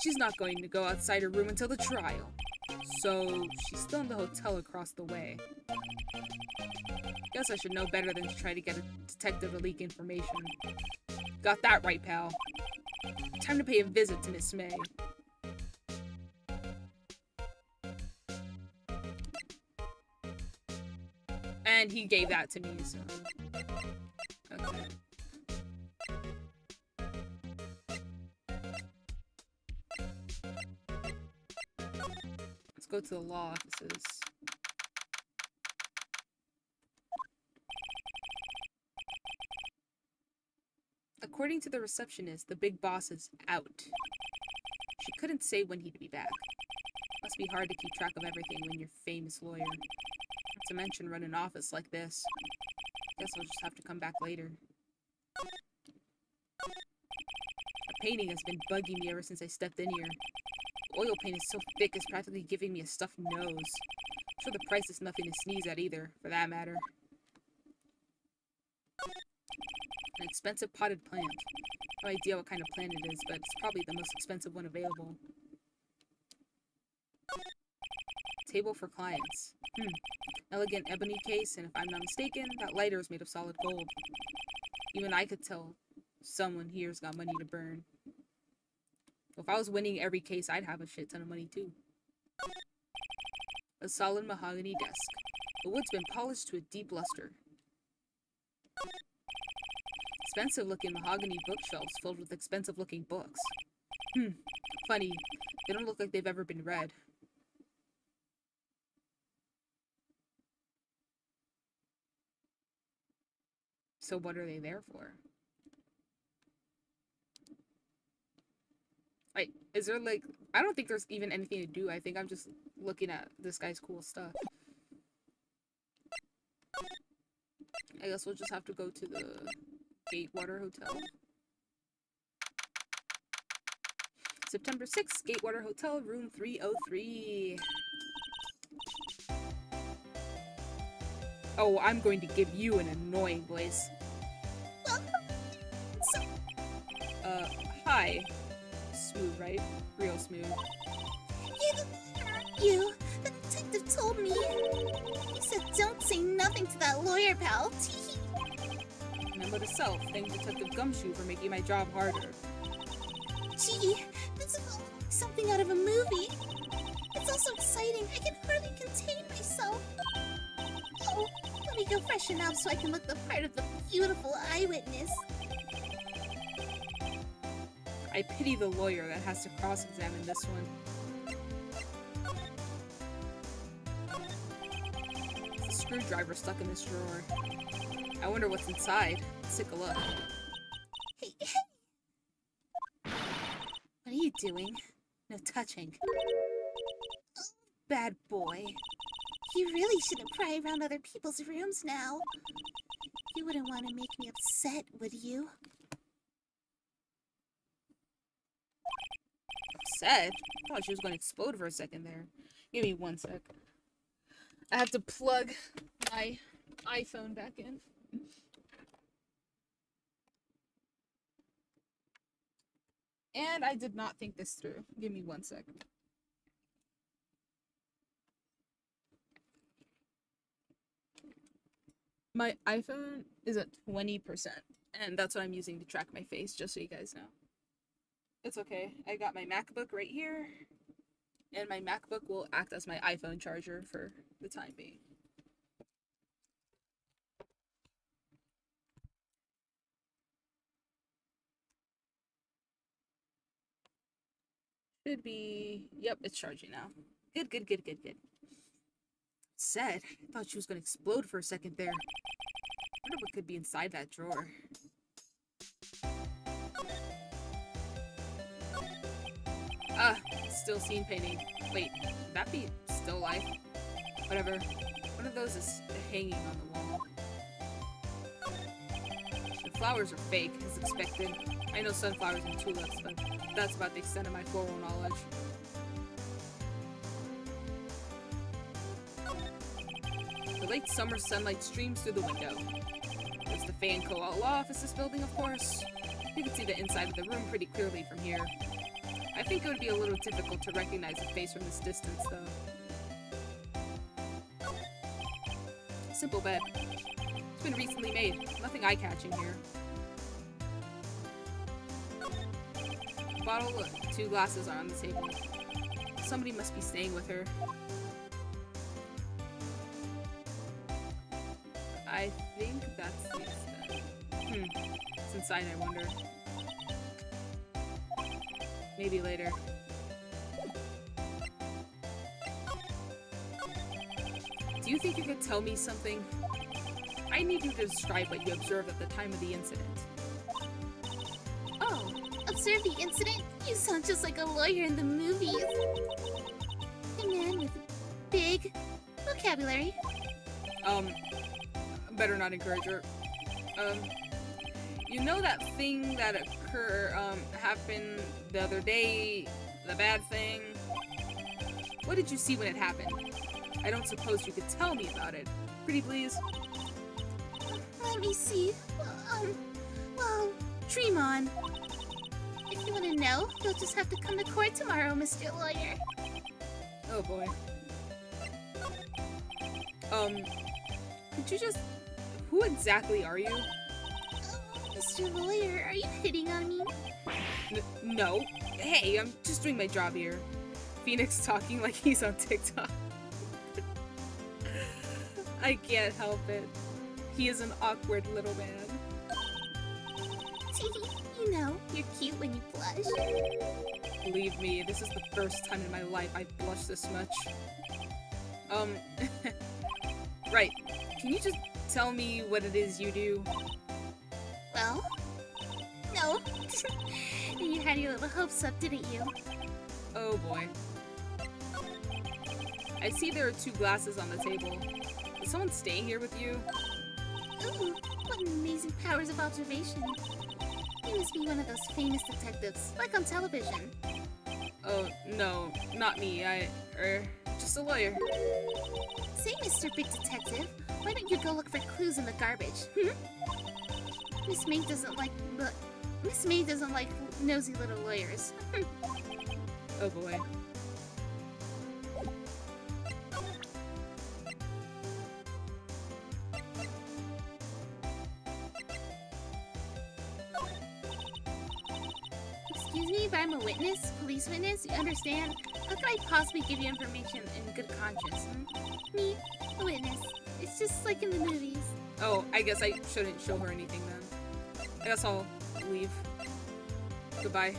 She's not going to go outside her room until the trial. So, she's still in the hotel across the way. Guess I should know better than to try to get a detective to leak information. Got that right, pal. Time to pay a visit to Miss May. And he gave that to me, so... Okay. Let's go to the law offices. According to the receptionist, the big boss is out. She couldn't say when he'd be back. Must be hard to keep track of everything when you're a famous lawyer. Not to mention run an office like this. Guess I'll just have to come back later. The painting has been bugging me ever since I stepped in here. The oil paint is so thick it's practically giving me a stuffed nose. I'm sure the price is nothing to sneeze at either, for that matter. An expensive potted plant. No idea what kind of plant it is, but it's probably the most expensive one available. Table for clients. Elegant ebony case, and if I'm not mistaken, that lighter is made of solid gold. Even I could tell someone here's got money to burn. If I was winning every case, I'd have a shit ton of money too. A solid mahogany desk. The wood's been polished to a deep luster. Expensive looking mahogany bookshelves filled with expensive looking books. Funny, they don't look like they've ever been read. So what are they there for? Like, is there like, I don't think there's even anything to do. I think I'm just looking at this guy's cool stuff. I guess we'll just have to go to the Gatewater Hotel. September 6th, Gatewater Hotel, room 303. Oh, I'm going to give you an annoying voice. Hi. Smooth, right? Real smooth. You, the detective told me. He said don't say nothing to that lawyer, pal. Memo to self. Thank Detective Gumshoe for making my job harder. Gee, this is something out of a movie. It's all so exciting, I can hardly contain myself. Oh, let me go freshen up so I can look the part of the beautiful eyewitness. I pity the lawyer that has to cross-examine this one. There's a screwdriver stuck in this drawer. I wonder what's inside. Let's take a look. Hey, hey! What are you doing? No touching. Oh, bad boy. You really shouldn't pry around other people's rooms now. You wouldn't want to make me upset, would you? Upset? I thought she was going to explode for a second there. Give me 1 sec. I have to plug my iPhone back in. And I did not think this through. Give me 1 sec. My iPhone is at 20%, and that's what I'm using to track my face, just so you guys know. It's okay. I got my MacBook right here, and my MacBook will act as my iPhone charger for the time being. Should be... Yep, it's charging now. Good, good, good, good, good. Said, I thought she was going to explode for a second there. I wonder what could be inside that drawer. Ah, still scene painting. Wait, would that be still life? Whatever. One of those is hanging on the wall. The flowers are fake, as expected. I know sunflowers and tulips, but that's about the extent of my floral knowledge. The late summer sunlight streams through the window. There's the Fan Co-Outlaw office this building, of course. You can see the inside of the room pretty clearly from here. I think it would be a little difficult to recognize a face from this distance, though. Simple bed. It's been recently made. Nothing eye-catching here. Bottle, look. 2 glasses are on the table. Somebody must be staying with her. I think that's the extent. It's inside, I wonder. Maybe later. Do you think you could tell me something? I need you to describe what you observed at the time of the incident. Oh, observe the incident? You sound just like a lawyer in the movies. A man with a big vocabulary. Better not encourage her. You know that thing that happened the other day? The bad thing? What did you see when it happened? I don't suppose you could tell me about it. Pretty please? Let me see. Well, dream on. If you want to know, you'll just have to come to court tomorrow, Mr. Lawyer. Oh boy. Could you just... Who exactly are you? Mr. Lawyer, are you hitting on me? No. Hey, I'm just doing my job here. Phoenix talking like he's on TikTok. I can't help it. He is an awkward little man. You know, you're cute when you blush. Believe me, this is the first time in my life I've blushed this much. Right. Can you just tell me what it is you do? Well, no. You had your little hopes up, didn't you? Oh boy. I see there are 2 glasses on the table. Is someone staying here with you? Ooh, what amazing powers of observation. You must be one of those famous detectives, like on television. Oh, no, not me. Just a lawyer. Say, Mr. Big Detective, why don't you go look for clues in the garbage, Miss May doesn't like nosy little lawyers. Oh boy. Excuse me, but I'm a witness, police witness, you understand? How can I possibly give you information in good conscience? Me, a witness. It's just like in the movies. Oh, I guess I shouldn't show her anything then. I guess I'll leave. Goodbye.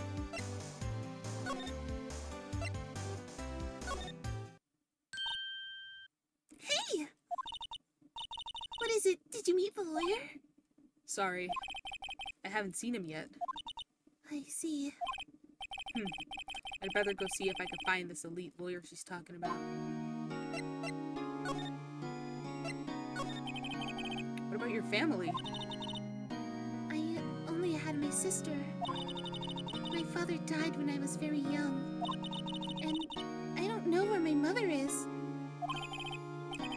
Hey! What is it? Did you meet the lawyer? Sorry. I haven't seen him yet. I see. I'd better go see if I can find this elite lawyer she's talking about. What about your family? I only had my sister. My father died when I was very young. And I don't know where my mother is.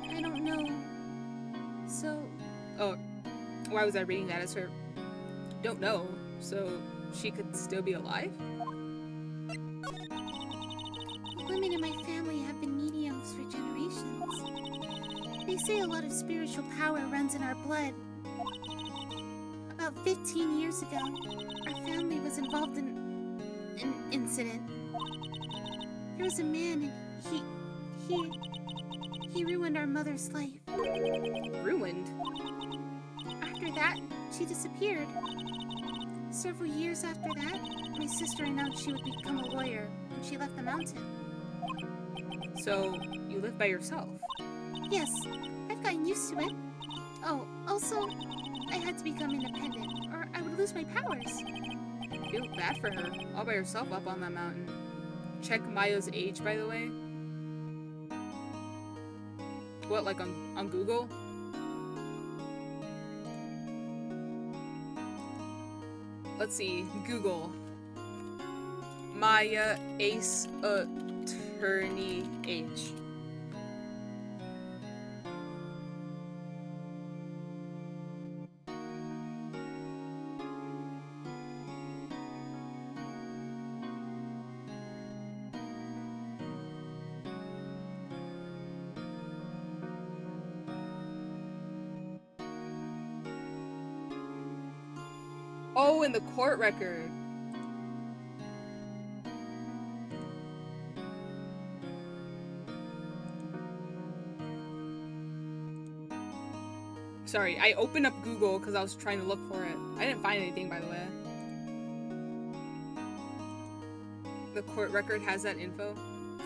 I don't know. So... Oh, why was I reading that as her? Don't know, so she could still be alive? Women in my family have been mediums for generations. They say a lot of spiritual power runs in our blood. About 15 years ago, our family was involved in an incident. There was a man and he ruined our mother's life. Ruined? After that, she disappeared. Several years after that, my sister announced she would become a lawyer, and she left the mountain. So, you live by yourself? Yes, I've gotten used to it. Oh, also, I had to become independent, or I would lose my powers. I feel bad for her, all by herself up on that mountain. Check Maya's age, by the way. What, like on Google? Let's see, Google. Maya Ace Attorney age. Oh, in the court record. Sorry, I opened up Google because I was trying to look for it. I didn't find anything, by the way. The court record has that info.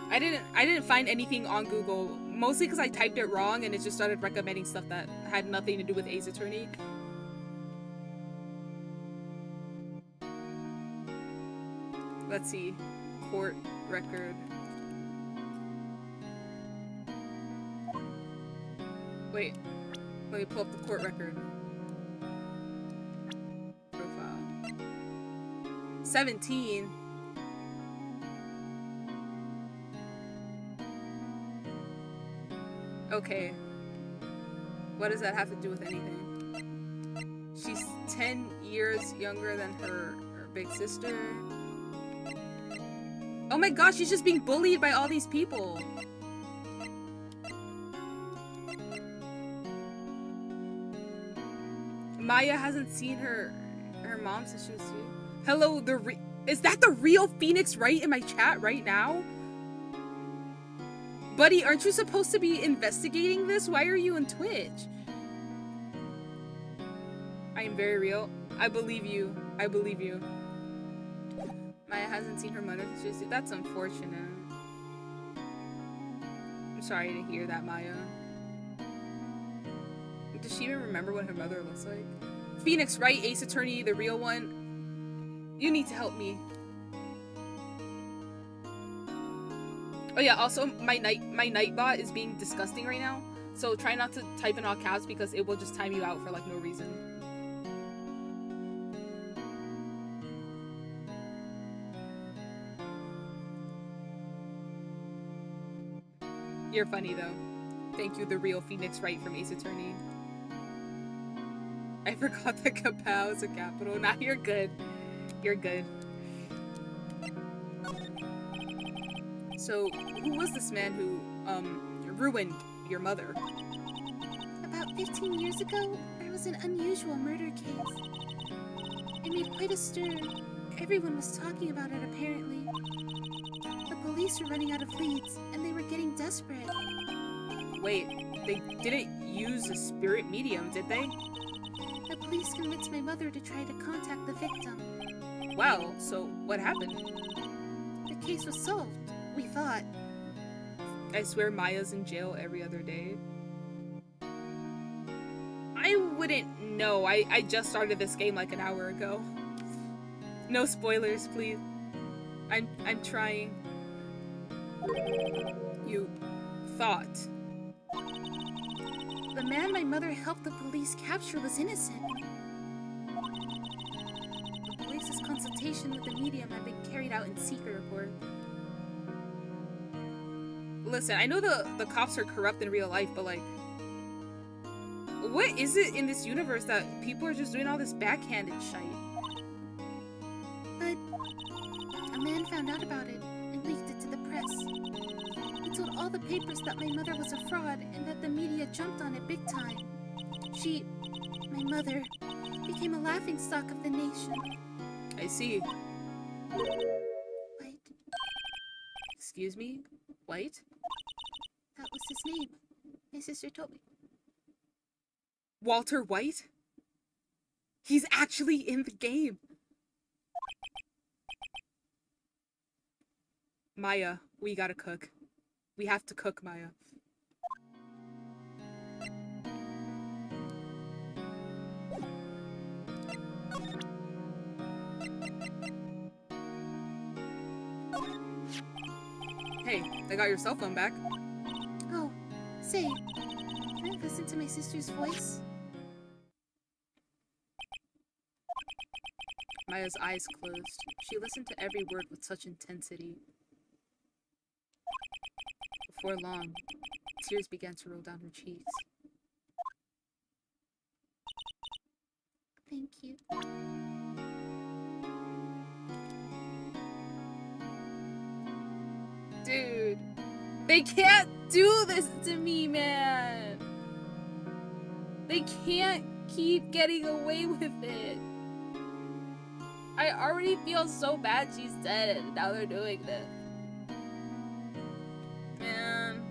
I didn't find anything on Google, mostly because I typed it wrong and it just started recommending stuff that had nothing to do with Ace Attorney. Let's see. Court record. Wait. Let me pull up the court record. Profile. 17. Okay. What does that have to do with anything? She's 10 years younger than her big sister. Oh my gosh, she's just being bullied by all these people. Maya hasn't seen her mom since she was 2. Hello, is that the real Phoenix Wright in my chat right now? Buddy, aren't you supposed to be investigating this? Why are you on Twitch? I am very real. I believe you. I believe you. Maya hasn't seen her mother since she was 2. That's unfortunate. I'm sorry to hear that, Maya. Does she even remember what her mother looks like? Phoenix Wright, Ace Attorney, the real one. You need to help me. Oh yeah, also my Nightbot is being disgusting right now. So try not to type in all caps because it will just time you out for like no reason. You're funny though. Thank you, the real Phoenix Wright from Ace Attorney. I forgot that Kapow is a capital. Nah, you're good. You're good. So, who was this man who, ruined your mother? About 15 years ago, there was an unusual murder case. It made quite a stir. Everyone was talking about it, apparently. The police were running out of leads, and they were getting desperate. Wait, they didn't use a spirit medium, did they? The police convinced my mother to try to contact the victim. Wow, so what happened? The case was solved, we thought. I swear Maya's in jail every other day. I wouldn't know. I just started this game like an hour ago. No spoilers, please. I'm trying. You thought. The man my mother helped the police capture was innocent. The police's consultation with the medium had been carried out in secret, of course. Listen, I know the cops are corrupt in real life, but like, what is it in this universe that people are just doing all this backhanded shit? But a man found out about it and leaked it to the press. He told all the papers that my mother was a fraud and that the media jumped on it big time. My mother, became a laughingstock of the nation. I see. White. Excuse me? White? That was his name. My sister told me. Walter White? He's actually in the game. Maya, we gotta cook. We have to cook, Maya. Hey, I got your cell phone back. Oh, say, can I listen to my sister's voice? Maya's eyes closed. She listened to every word with such intensity. Before long, tears began to roll down her cheeks. Thank you. Dude, they can't do this to me, man. They can't keep getting away with it. I already feel so bad she's dead and now they're doing this. Man.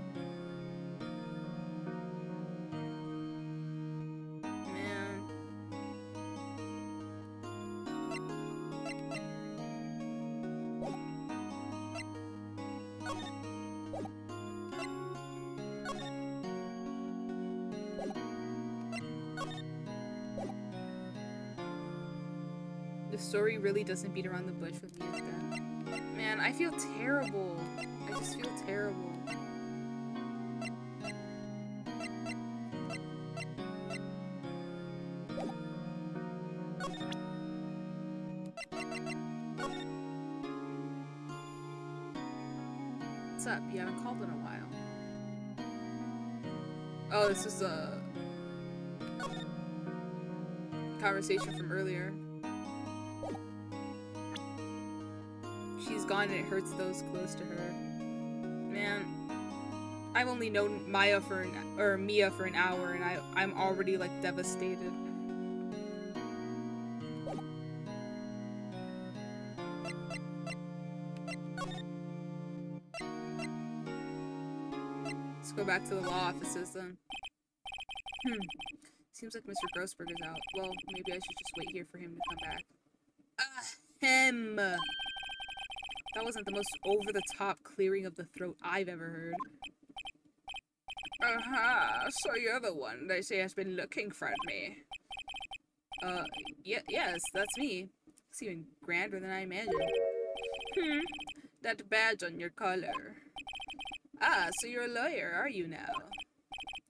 Man. The story really doesn't beat around the bush with me with that. Man, I feel terrible. I just feel terrible. What's up? You haven't called in a while. Oh, this is a conversation from earlier. She's gone and it hurts those close to her. Man, I've only known Mia for an hour and I'm already like devastated. Let's go back to the law offices then. Seems like Mr. Grossberg is out. Well, maybe I should just wait here for him to come back. Ahem! That wasn't the most over-the-top clearing of the throat I've ever heard. Aha, so you're the one they say has been looking for me. Yes, that's me. It's even grander than I imagined. That badge on your collar. Ah, so you're a lawyer, are you now?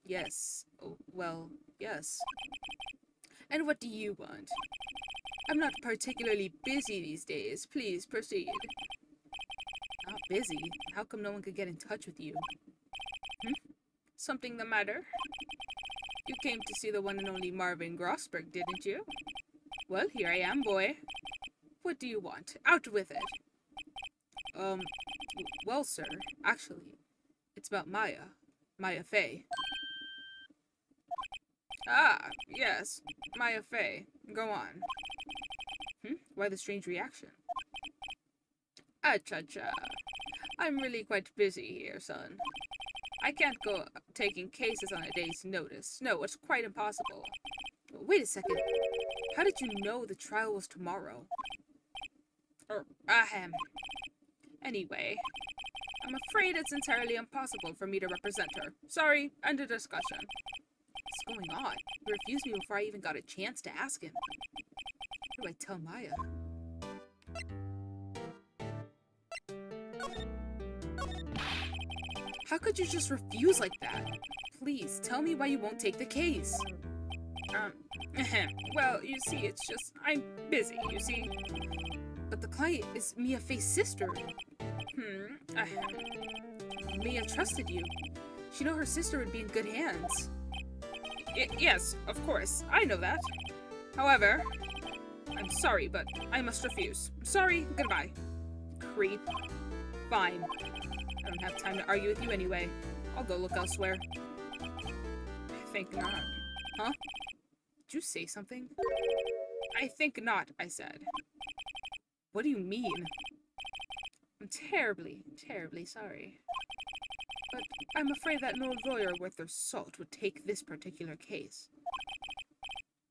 Yes. Oh, well, yes. And what do you want? I'm not particularly busy these days. Please proceed. Not busy? How come no one could get in touch with you? Something the matter? You came to see the one and only Marvin Grossberg, didn't you? Well, here I am, boy. What do you want? Out with it. Well, sir, actually, it's about Maya. Maya Fey. Ah, yes, Maya Fey. Go on. Why the strange reaction? Cha-cha. I'm really quite busy here, son. I can't go taking cases on a day's notice. No, it's quite impossible. Wait a second. How did you know the trial was tomorrow? Ahem. Anyway, I'm afraid it's entirely impossible for me to represent her. Sorry, end of discussion. What's going on? He refused me before I even got a chance to ask him. What do I tell Maya? How could you just refuse like that? Please, tell me why you won't take the case. Well, you see, it's just, I'm busy, you see. But the client is Mia Faye's sister. Mia trusted you. She knew her sister would be in good hands. Yes, of course, I know that. However, I'm sorry, but I must refuse. Sorry, goodbye. Creep. Fine. I don't have time to argue with you anyway. I'll go look elsewhere. I think not. Huh? Did you say something? I think not, I said. What do you mean? I'm terribly, terribly sorry. But I'm afraid that no lawyer worth their salt would take this particular case.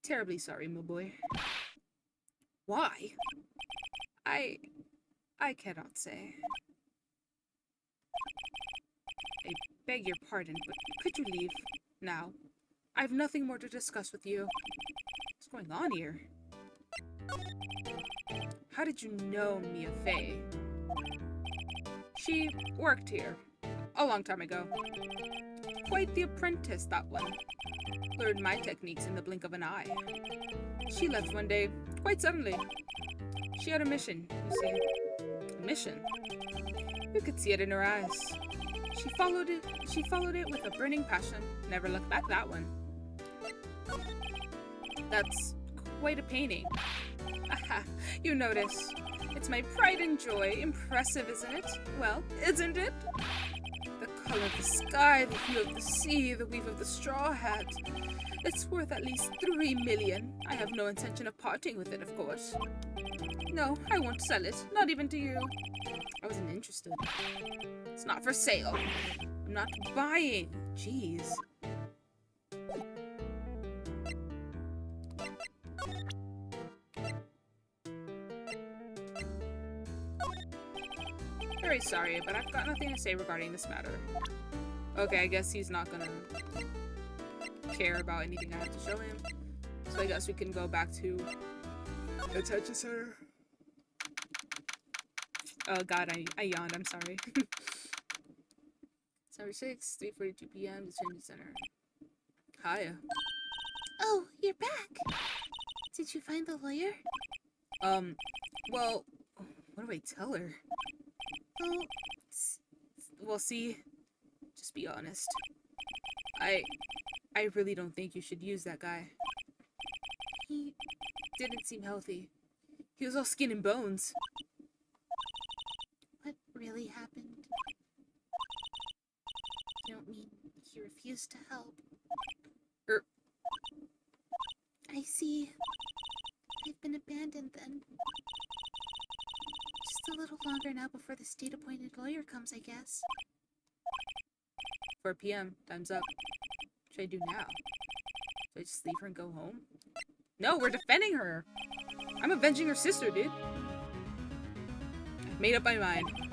Terribly sorry, my boy. Why? I cannot say. I beg your pardon, but could you leave now? I have nothing more to discuss with you. What's going on here? How did you know Mia Faye? She worked here a long time ago. Quite the apprentice, that one. Learned my techniques in the blink of an eye. She left one day, quite suddenly. She had a mission, you see. A mission? You could see it in her eyes. She followed it with a burning passion. Never looked back, that one. That's quite a painting. Aha, you notice. It's my pride and joy. Impressive, isn't it? Well, isn't it? The color of the sky, the hue of the sea, the weave of the straw hat. It's worth at least 3 million. I have no intention of parting with it, of course. No, I won't sell it. Not even to you. I wasn't interested. It's not for sale. I'm not buying. Jeez. Very sorry, but I've got nothing to say regarding this matter. Okay, I guess he's not gonna care about anything I have to show him. So I guess we can go back to the detention center. Oh god, I yawned, I'm sorry. December 6th, 3:42 p.m. Detention center. Hiya. Oh, you're back. Did you find the lawyer? Well, what do I tell her? Oh, Well, see, just be honest. I really don't think you should use that guy. He didn't seem healthy. He was all skin and bones. what really happened? You don't mean he refused to help? I see. I've been abandoned then. Just a little longer now before the state-appointed lawyer comes, I guess. 4 p.m. Time's up. What should I do now? Should I just leave her and go home? No, we're defending her! I'm avenging her sister, dude. I've made up my mind. I'm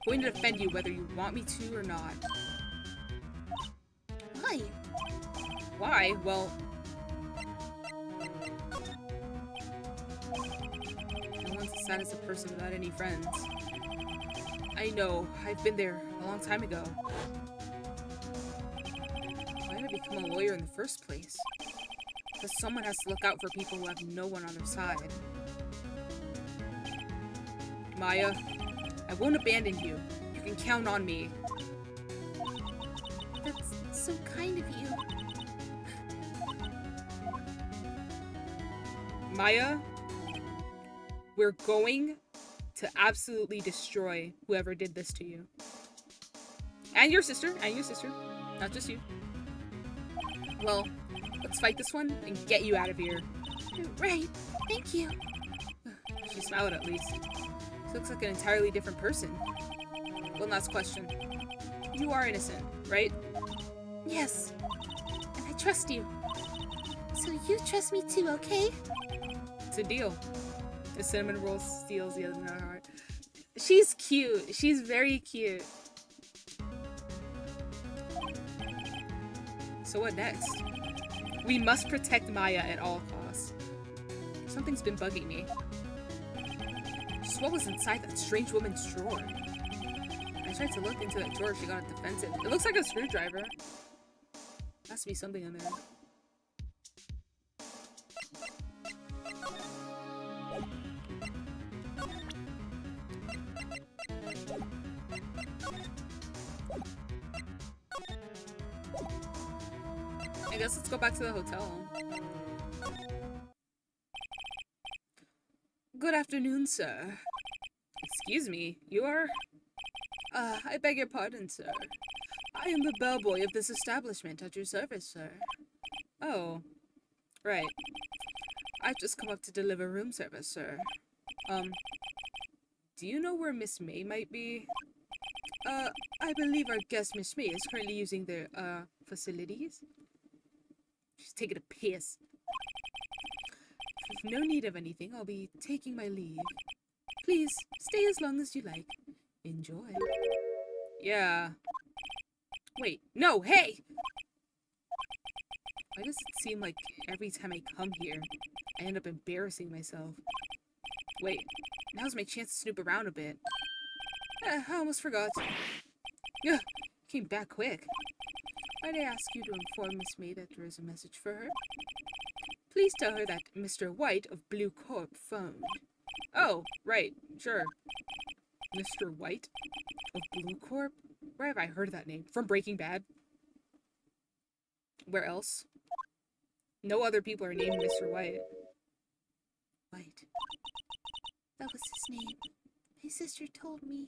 going to defend you whether you want me to or not. Why? Why? Well... no one's as sad as a person without any friends. I know. I've been there a long time ago. Why did I become a lawyer in the first place? Because someone has to look out for people who have no one on their side. Maya, I won't abandon you. You can count on me. That's so kind of you. Maya, we're going to absolutely destroy whoever did this to you. And your sister, not just you. Well, let's fight this one and get you out of here. Right. Thank you. She smiled at least. She looks like an entirely different person. One last question. You are innocent, right? Yes. And I trust you. So you trust me too, okay? It's a deal. The cinnamon roll steals the other in her heart. She's cute. She's very cute. So what next? We must protect Maya at all costs. Something's been bugging me. Just what was inside that strange woman's drawer? I tried to look into that drawer, she got defensive. It looks like a screwdriver. Has to be something in there. I guess let's go back to the hotel. Good afternoon, sir. Excuse me, you are? I beg your pardon, sir. I am the bellboy of this establishment at your service, sir. Oh, right. I've just come up to deliver room service, sir. Do you know where Miss May might be? I believe our guest, Miss May, is currently using their, facilities. She's taking a piss. If no need of anything, I'll be taking my leave. Please, stay as long as you like. Enjoy. Yeah. Wait, no, hey! Why does it seem like every time I come here, I end up embarrassing myself? Wait, now's my chance to snoop around a bit. I almost forgot. Ugh, came back quick. Might I ask you to inform Miss May that there is a message for her? Please tell her that Mr. White of Blue Corp phoned. Oh, right, sure. Mr. White of Blue Corp? Where have I heard that name? From Breaking Bad? Where else? No other people are named Mr. White. White. That was his name. My sister told me.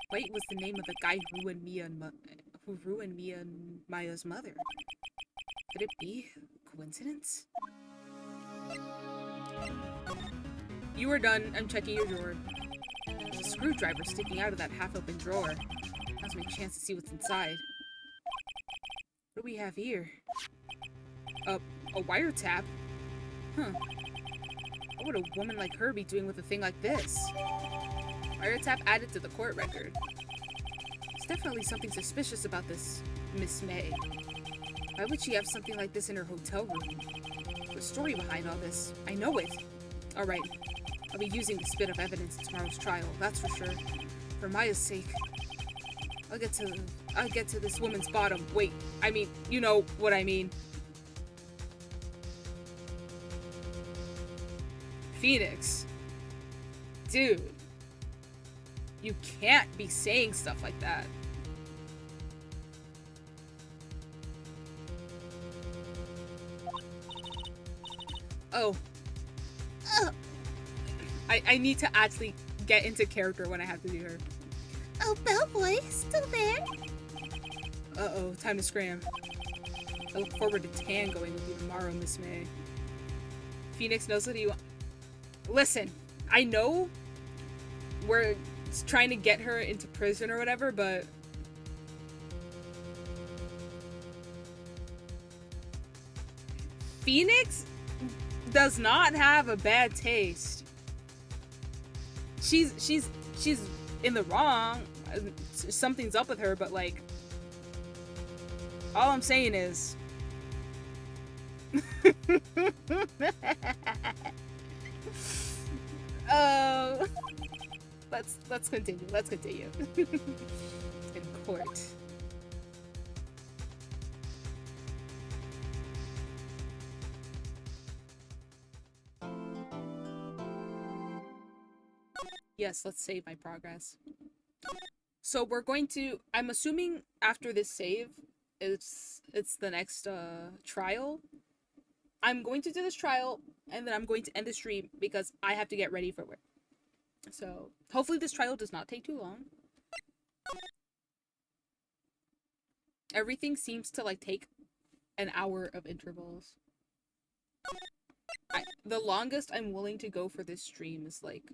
White was the name of the guy who ruined Mia and Maya's mother. Could it be a coincidence? You are done. I'm checking your drawer. There's a screwdriver sticking out of that half-open drawer. Now's my chance to see what's inside. What do we have here? A wiretap? Huh. What would a woman like her be doing with a thing like this? Wiretap added to the court record. There's definitely something suspicious about this Miss May. Why would she have something like this in her hotel room? The story behind all this. I know it. Alright. I'll be using this bit of evidence in tomorrow's trial, that's for sure. For Maya's sake. I'll get to this woman's bottom. Wait, I mean, you know what I mean. Phoenix. Dude. You can't be saying stuff like that. Oh. I need to actually get into character when I have to do her. Oh, Bellboy, still there? Uh-oh, time to scram. I look forward to tangoing with you tomorrow, Miss May. Phoenix knows what you want. Listen, I know we're trying to get her into prison or whatever, but Phoenix does not have a bad taste. She's in the wrong. Something's up with her, but like, all I'm saying is let's continue. Let's continue. In court. Yes, let's save my progress. So we're going to, I'm assuming after this save, it's the next trial. I'm going to do this trial, and then I'm going to end the stream because I have to get ready for work. So hopefully this trial does not take too long. Everything seems to like take an hour of intervals. The longest I'm willing to go for this stream is like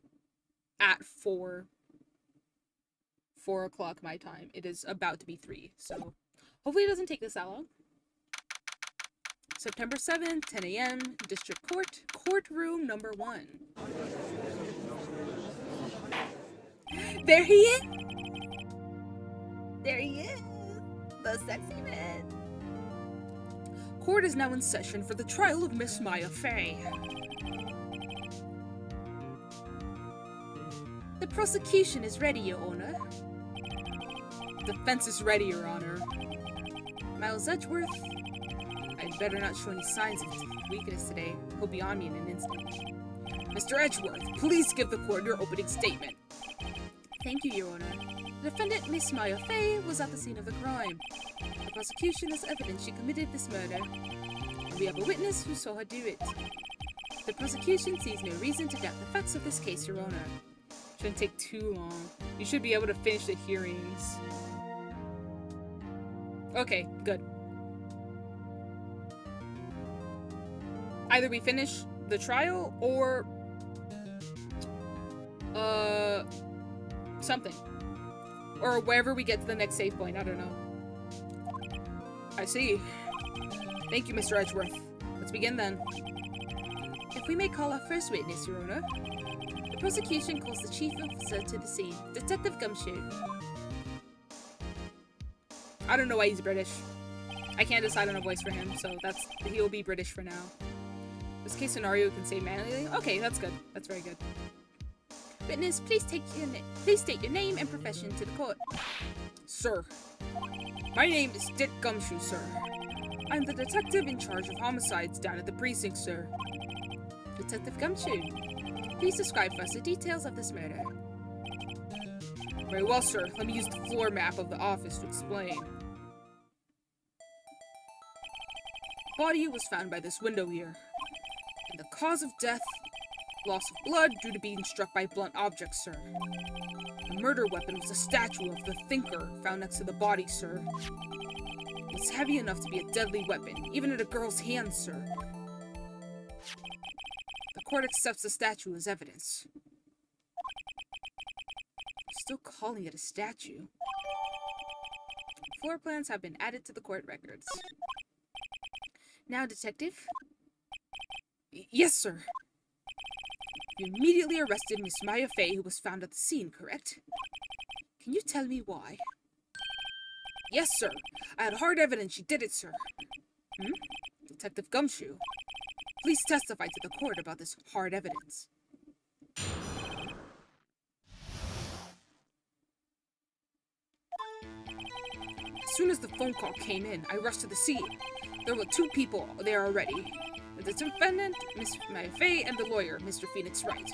at 4 o'clock my time. It is about to be 3, so hopefully it doesn't take this that long. September 7th, 10 a.m., District Court, Courtroom number 1. There he is! There he is! The sexy man! Court is now in session for the trial of Miss Maya Fey. The prosecution is ready, Your Honor. Defense is ready, Your Honor. Miles Edgeworth, I'd better not show any signs of weakness today. He'll be on me in an instant. Mr. Edgeworth, please give the court your opening statement. Thank you, Your Honor. The defendant, Miss Maya Fey, was at the scene of the crime. The prosecution has evidence she committed this murder. And we have a witness who saw her do it. The prosecution sees no reason to doubt the facts of this case, Your Honor. Shouldn't take too long. You should be able to finish the hearings. Okay, good. Either we finish the trial or something. Or wherever we get to the next save point, I don't know. I see. Thank you, Mr. Edgeworth. Let's begin then. If we may call our first witness, Your Honor. The prosecution calls the chief officer to the scene, Detective Gumshoe. I don't know why he's British. I can't decide on a voice for him, so he'll be British for now. This case scenario can say manually. Okay, that's good. That's very good. Witness, please state your name and profession to the court. Sir. My name is Dick Gumshoe, sir. I'm the detective in charge of homicides down at the precinct, sir. Detective Gumshoe, please describe for us the details of this murder. Very well, sir. Let me use the floor map of the office to explain. Body was found by this window here. And the cause of death, loss of blood due to being struck by blunt objects, sir. The murder weapon was a statue of the Thinker found next to the body, sir. It's heavy enough to be a deadly weapon, even in a girl's hands, sir. The court accepts the statue as evidence. Still calling it a statue. Floor plans have been added to the court records. Now, detective. Yes, sir. You immediately arrested Miss Maya Fey, who was found at the scene, correct? Can you tell me why? Yes, sir. I had hard evidence she did it, sir. Detective Gumshoe, please testify to the court about this hard evidence. As soon as the phone call came in, I rushed to the scene. There were 2 people there already. The defendant, Miss Maya Fey, and the lawyer, Mr. Phoenix Wright.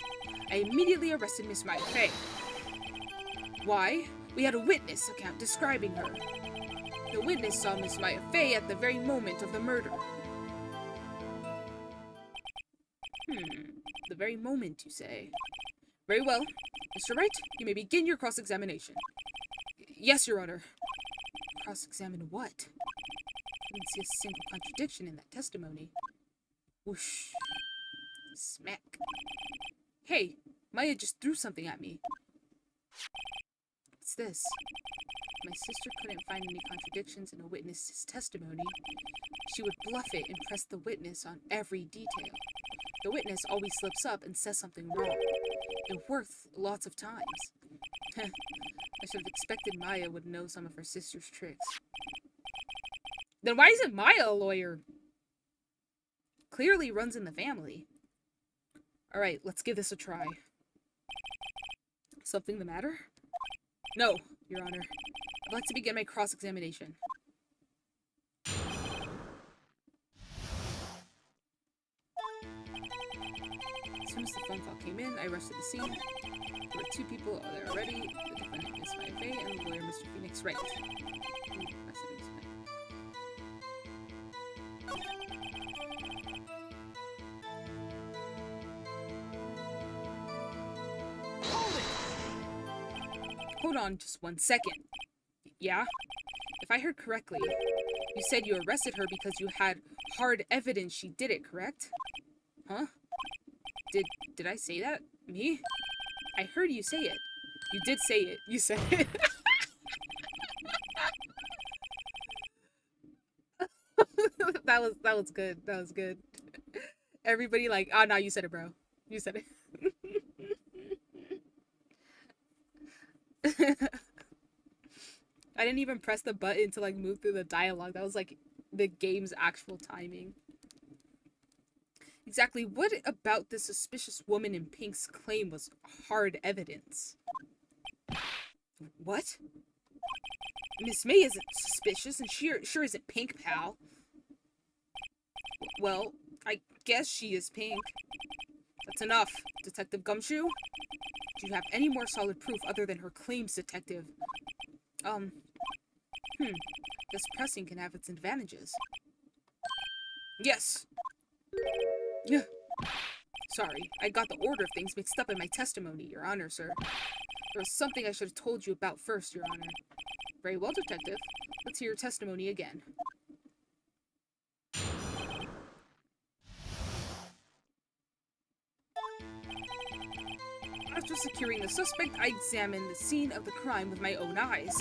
I immediately arrested Miss Maya Fey. Why? We had a witness account describing her. The witness saw Miss Maya Fey at the very moment of the murder. The very moment, you say? Very well. Mr. Wright, you may begin your cross-examination. Yes, Your Honor. Cross-examine what? I didn't see a single contradiction in that testimony. Whoosh. Smack. Hey, Maya just threw something at me. What's this? My sister couldn't find any contradictions in a witness's testimony. She would bluff it and press the witness on every detail. The witness always slips up and says something wrong. It worked lots of times. I should have expected Maya would know some of her sister's tricks. Then why isn't Maya a lawyer? Clearly runs in the family. Alright, let's give this a try. Something the matter? No, Your Honor. I'd like to begin my cross-examination. As soon as the phone call came in, I rushed to the scene. There were 2 people there already. The defendant, Miss Maya Fey, and the lawyer, Mr. Phoenix Wright. Hold on just 1 second. Yeah? If I heard correctly, you said you arrested her because you had hard evidence she did it, correct? Huh? Did I say that? Me? I heard you say it. You did say it. You said it. that was good. That was good. Everybody like, oh no, you said it, bro. You said it. I didn't even press the button to like move through the dialogue. That was like the game's actual timing. Exactly what about the suspicious woman in pink's claim was hard evidence? What? Miss May isn't suspicious, and she sure isn't pink, pal. Well, I guess she is pink. That's enough, Detective Gumshoe. Do you have any more solid proof other than her claims, Detective? This pressing can have its advantages. Yes. Sorry, I got the order of things mixed up in my testimony, Your Honor, sir. There was something I should have told you about first, Your Honor. Very well, Detective. Let's hear your testimony again. After securing the suspect, I examined the scene of the crime with my own eyes.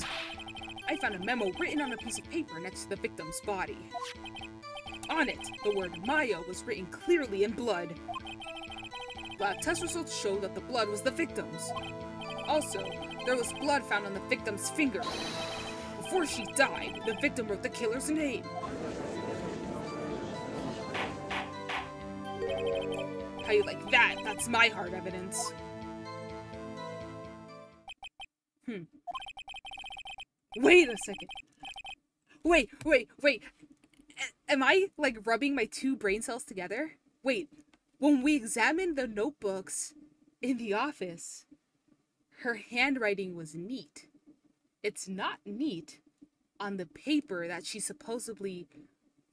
I found a memo written on a piece of paper next to the victim's body. On it, the word Maya was written clearly in blood. Lab test results showed that the blood was the victim's. Also, there was blood found on the victim's finger. Before she died, the victim wrote the killer's name. How you like that? That's my hard evidence. Wait a second. Wait. Am I, like, rubbing my two brain cells together? Wait, when we examined the notebooks in the office, her handwriting was neat. It's not neat on the paper that she supposedly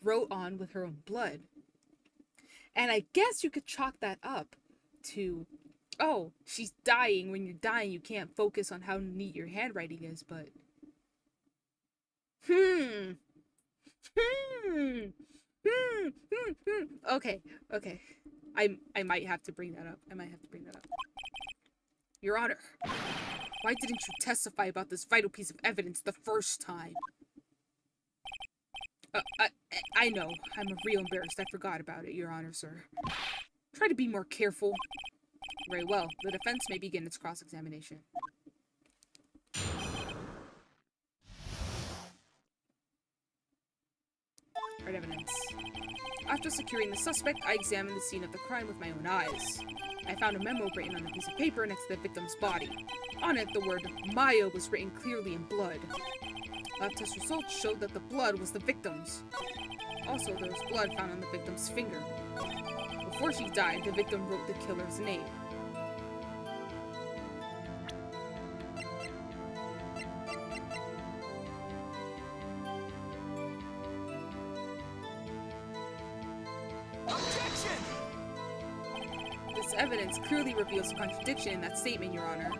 wrote on with her own blood. And I guess you could chalk that up to, oh, she's dying. When you're dying, you can't focus on how neat your handwriting is, but... Okay. I might have to bring that up. Your Honor, why didn't you testify about this vital piece of evidence the first time? I know. I'm real embarrassed. I forgot about it, Your Honor, sir. Try to be more careful. Very well. The defense may begin its cross-examination. Hard evidence. After securing the suspect, I examined the scene of the crime with my own eyes. I found a memo written on a piece of paper next to the victim's body. On it, the word Maya was written clearly in blood. Lab test results showed that the blood was the victim's. Also, there was blood found on the victim's finger. Before she died, the victim wrote the killer's name. This evidence clearly reveals a contradiction in that statement, Your Honor.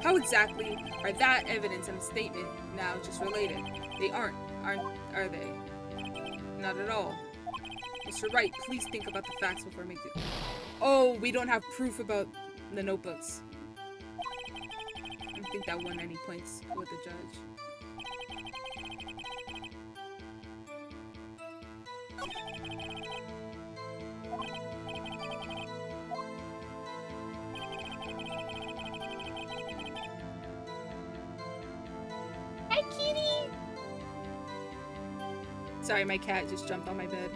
How exactly are that evidence and the statement now just related? They aren't, are they? Not at all. Mr. Wright, please think about the facts before I make it. Oh, we don't have proof about the notebooks. I don't think that won any points with the judge. Hi, kitty! Sorry, my cat just jumped on my bed.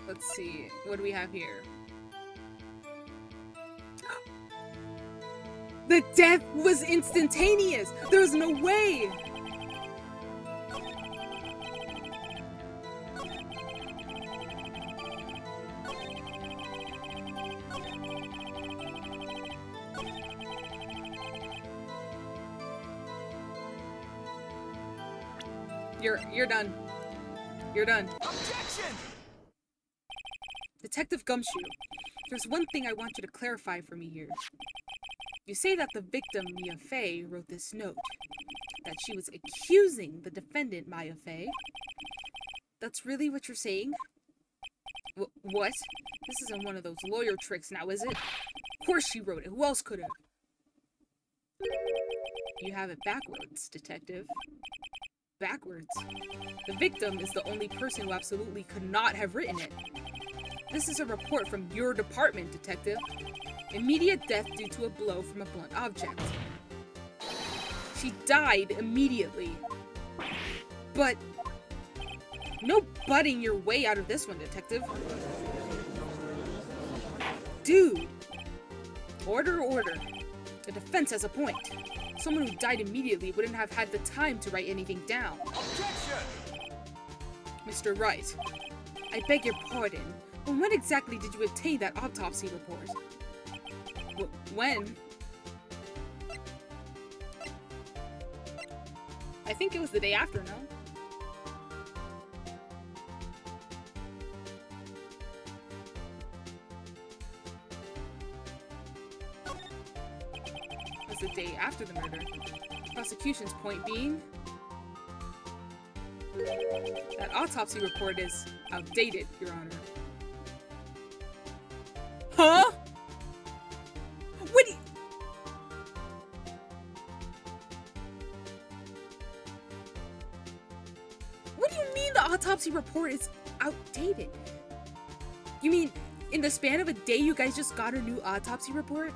Let's see, what do we have here? The death was instantaneous! There's no way! You're done. You're done. Objection! Detective Gumshoe, there's one thing I want you to clarify for me here. You say that the victim, Mia Fey, wrote this note. That she was accusing the defendant, Maya Fey. That's really what you're saying? What? This isn't one of those lawyer tricks now, is it? Of course she wrote it. Who else could have? You have it backwards, detective. Backwards. The victim is the only person who absolutely could not have written it. This is a report from your department, detective. Immediate death due to a blow from a blunt object. She died immediately. But no butting your way out of this one, detective. Dude. Order. The defense has a point. Someone who died immediately wouldn't have had the time to write anything down. Objection! Mr. Wright, I beg your pardon, but when exactly did you obtain that autopsy report? When? I think it was the day after, no? It was the day after the murder. Prosecution's point being that autopsy report is outdated, Your Honor. Huh? What do you... What do you mean the autopsy report is outdated? You mean in the span of a day you guys just got a new autopsy report?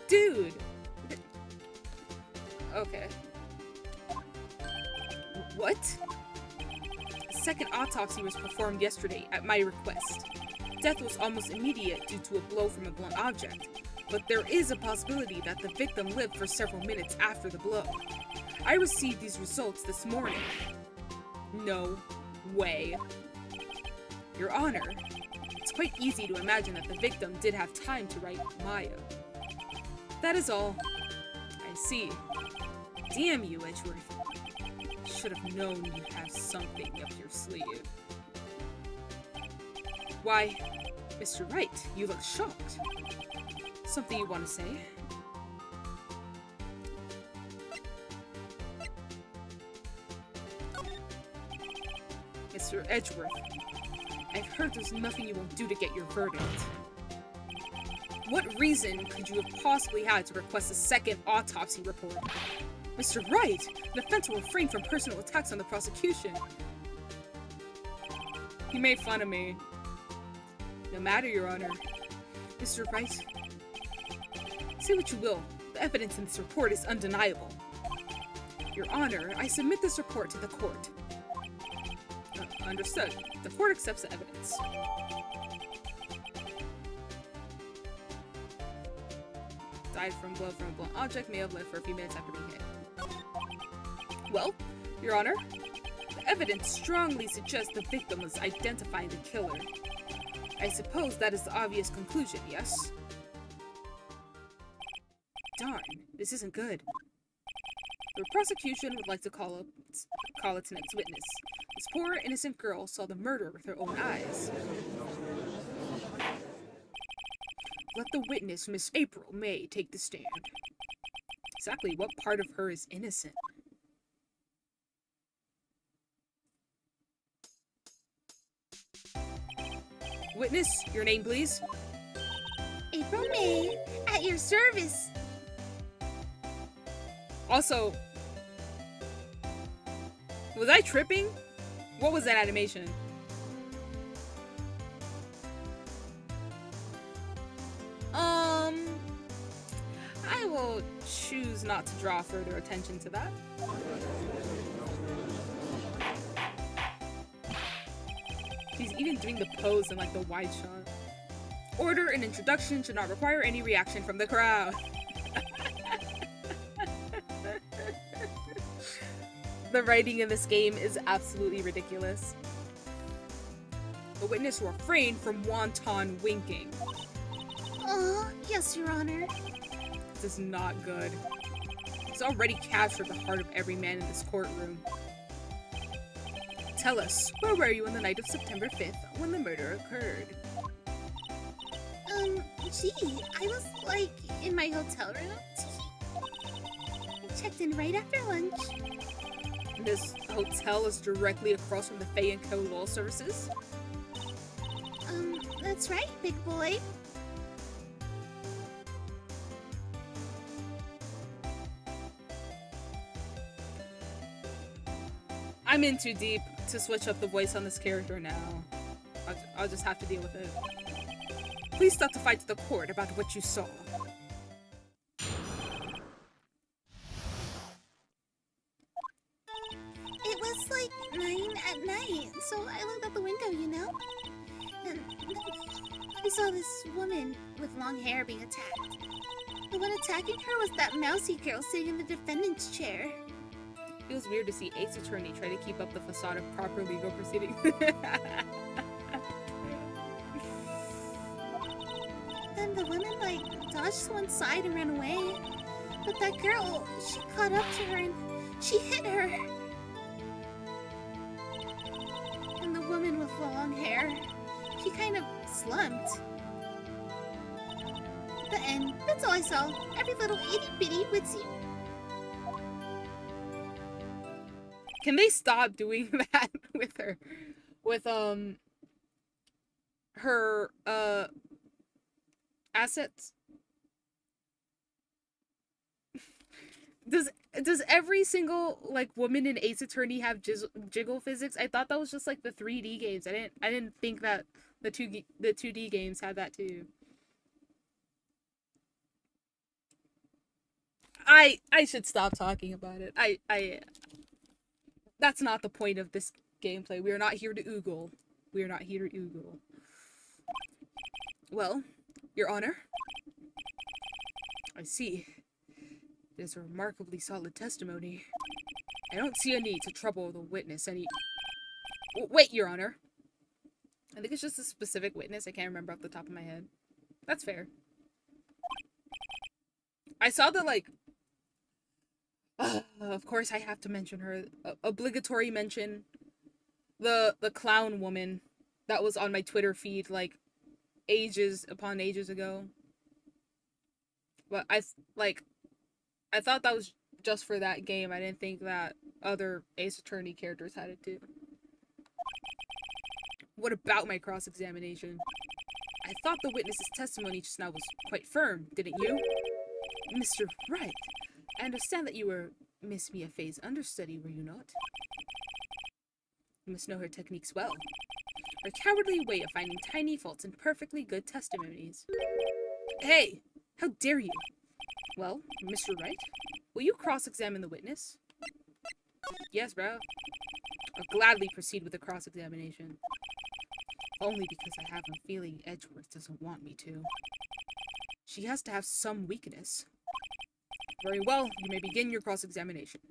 Dude. Okay. What? A second autopsy was performed yesterday at my request. Death was almost immediate due to a blow from a blunt object, but there is a possibility that the victim lived for several minutes after the blow. I received these results this morning. No way. Your Honor, it's quite easy to imagine that the victim did have time to write Maya. That is all. I see. Damn you, Edgeworth. Should have known you'd have something up your sleeve. Why, Mr. Wright, you look shocked. Something you want to say? Mr. Edgeworth, I've heard there's nothing you won't do to get your verdict. What reason could you have possibly had to request a second autopsy report? Mr. Wright, the defense will refrain from personal attacks on the prosecution. He made fun of me. No matter, Your Honor. Mr. Wright, say what you will, the evidence in this report is undeniable. Your Honor, I submit this report to the court. Understood. The court accepts the evidence. Died from blow from a blunt object, may have lived for a few minutes after being hit. Well, Your Honor, the evidence strongly suggests the victim was identifying the killer. I suppose that is the obvious conclusion, yes? Darn, this isn't good. The prosecution would like to call its next witness. This poor, innocent girl saw the murder with her own eyes. Let the witness, Miss April May, take the stand. Exactly what part of her is innocent? Witness, your name, please. April May, at your service. Also, was I tripping? What was that animation? I will choose not to draw further attention to that. He's even doing the pose in like the wide shot. Order and introduction should not require any reaction from the crowd. The writing in this game is absolutely ridiculous. The witness will refrain from wanton winking. Oh, yes, Your Honor. This is not good. He's already captured the heart of every man in this courtroom. Tell us, where were you on the night of September 5th when the murder occurred? Gee, I was, like, in my hotel room. I checked in right after lunch. This hotel is directly across from the Fay & Co. Law Services? That's right, big boy. I'm in too deep to switch up the voice on this character now. I'll just have to deal with it. Please stop the fight to the court about what you saw. It was like 9 at night, so I looked out the window, you know? And I saw this woman with long hair being attacked. The one attacking her was that mousy girl sitting in the defendant's chair. Feels weird to see Ace Attorney try to keep up the facade of proper legal proceedings. Then the woman, like, dodged to one side and ran away. But that girl, she caught up to her and she hit her. And the woman with long hair, she kind of slumped. The end. That's all I saw. Every little itty-bitty witsy. Can they stop doing that with her? With, her, assets? Does every single, like, woman in Ace Attorney have jiggle physics? I thought that was just like the 3D games. I didn't think that the 2D games had that too. I should stop talking about it. That's not the point of this gameplay. We are not here to oogle. We are not here to oogle. Well, Your Honor, I see. It is a remarkably solid testimony. I don't see a need to trouble the witness any... Wait, Your Honor. I think it's just a specific witness. I can't remember off the top of my head. That's fair. I saw the, like... of course I have to mention her. Obligatory mention. The clown woman that was on my Twitter feed, like, ages upon ages ago. But I thought that was just for that game. I didn't think that other Ace Attorney characters had it too. What about my cross-examination? I thought the witness's testimony just now was quite firm, didn't you? Mr. Wright, I understand that you were Miss Mia Fey's understudy, were you not? You must know her techniques well. Her cowardly way of finding tiny faults in perfectly good testimonies. Hey! How dare you! Well, Mr. Wright, will you cross-examine the witness? Yes, bro. I'll gladly proceed with the cross-examination. Only because I have a feeling Edgeworth doesn't want me to. She has to have some weakness. Very well, you may begin your cross-examination.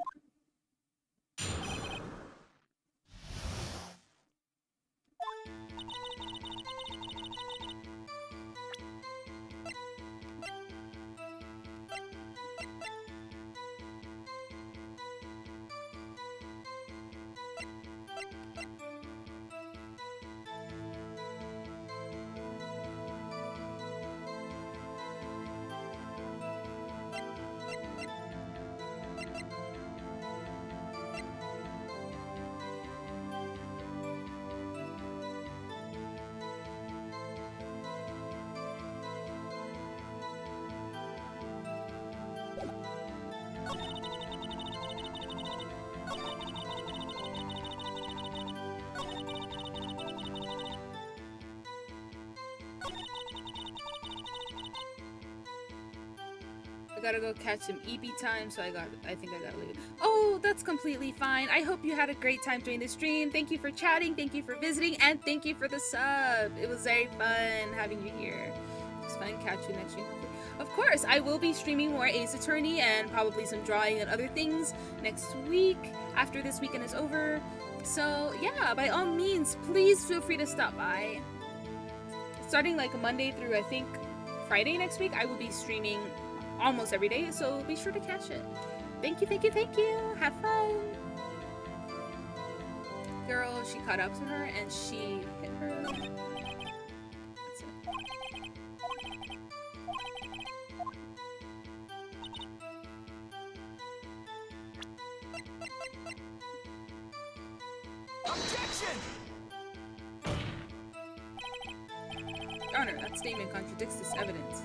Gotta go catch some EP time, so I think I gotta leave. Oh, that's completely fine. I hope you had a great time during the stream. Thank you for chatting, thank you for visiting, and thank you for the sub. It was very fun having you here. It's fun. Catch you next stream. Of course, I will be streaming more Ace Attorney and probably some drawing and other things next week after this weekend is over. So yeah, by all means, please feel free to stop by. Starting like Monday through I think Friday next week, I will be streaming almost every day, so be sure to catch it. Thank you, thank you, thank you. Have fun. Girl, she caught up to her and she hit her. That's it. Objection! Your Honor, that statement contradicts this evidence.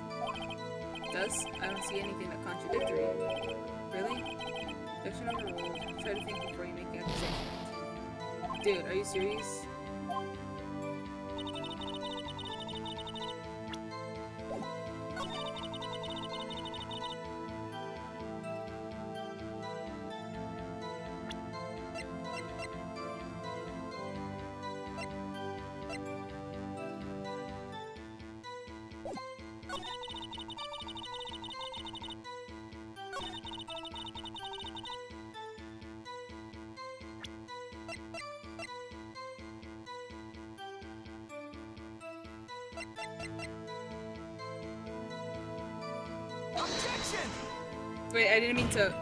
It does? I don't see anything that contradictory. Really? Objection overruled. Try to think before you make the accusation. Dude, are you serious? Objection! Wait, I didn't mean to.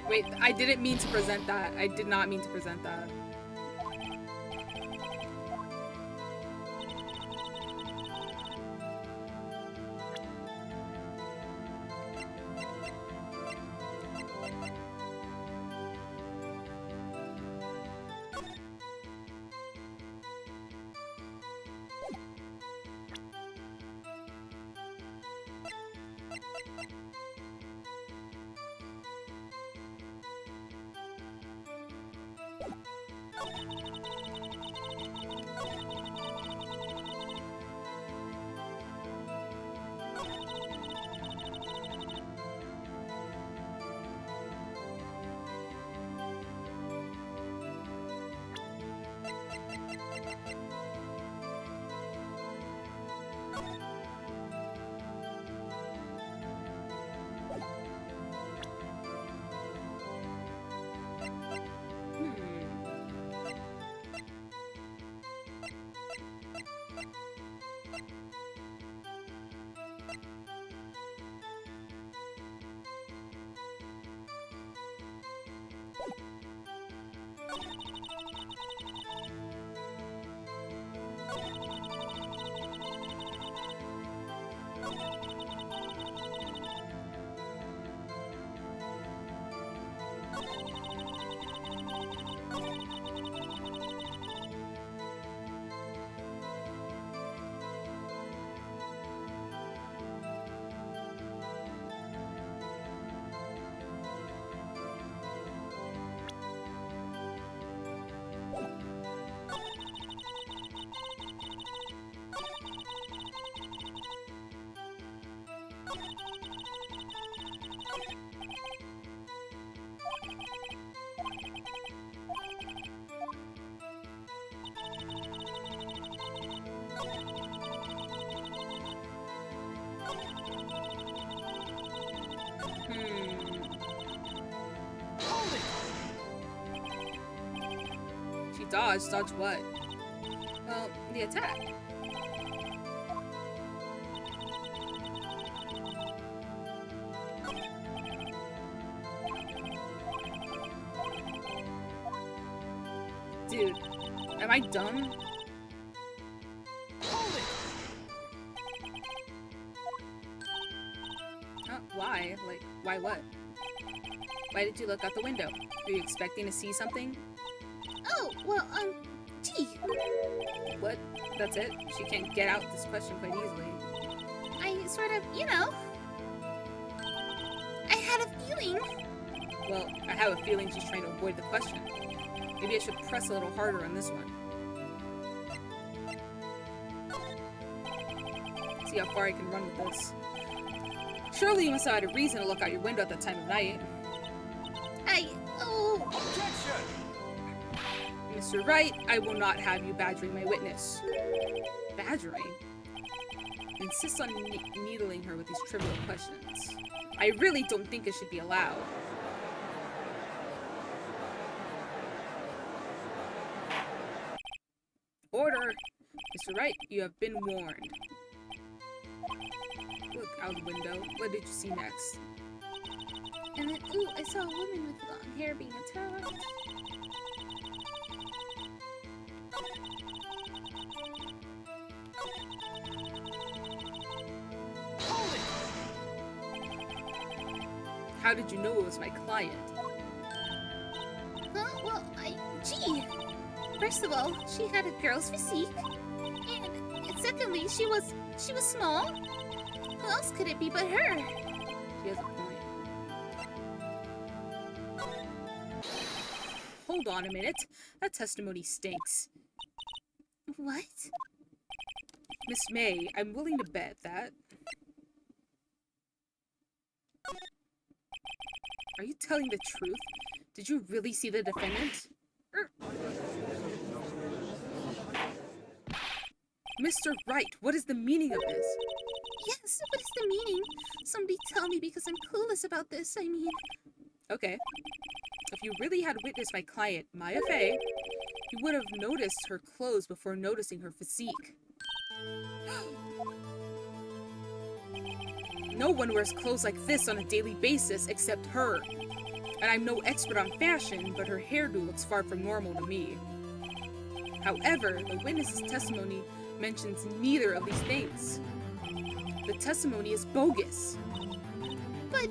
Wait, I didn't mean to present that. I did not mean to present that. She dodged. Dodge what? Well, the attack. Dude, am I dumb? Why? Like, why what? Why did you look out the window? Were you expecting to see something? Oh, well, gee. What? That's it? She can't get out this question quite easily. I sort of, I had a feeling. Well, I have a feeling she's trying to avoid the question. Maybe I should press a little harder on this one. See how far I can run with this. Surely you must have had a reason to look out your window at that time of night. Objection! Mr. Wright, I will not have you badgering my witness. Badgering? Insists on needling her with these trivial questions. I really don't think it should be allowed. Order! Mr. Wright, you have been warned. Look out the window. What did you see next? And then, ooh, I saw a woman with long hair being attacked. Hold it! How did you know it was my client? Huh? Well, gee. First of all, she had a girl's physique. And secondly, she was small. Who else could it be but her? She has a point. Hold on a minute. That testimony stinks. What? Miss May, I'm willing to bet that... Are you telling the truth? Did you really see the defendant? Mr. Wright, what is the meaning of this? Yes, what is the meaning? Somebody tell me because I'm clueless about this, I mean... Okay. If you really had witnessed my client, Maya Fey, you would have noticed her clothes before noticing her physique. No one wears clothes like this on a daily basis except her. And I'm no expert on fashion, but her hairdo looks far from normal to me. However, the witness's testimony mentions neither of these things. The testimony is bogus. But...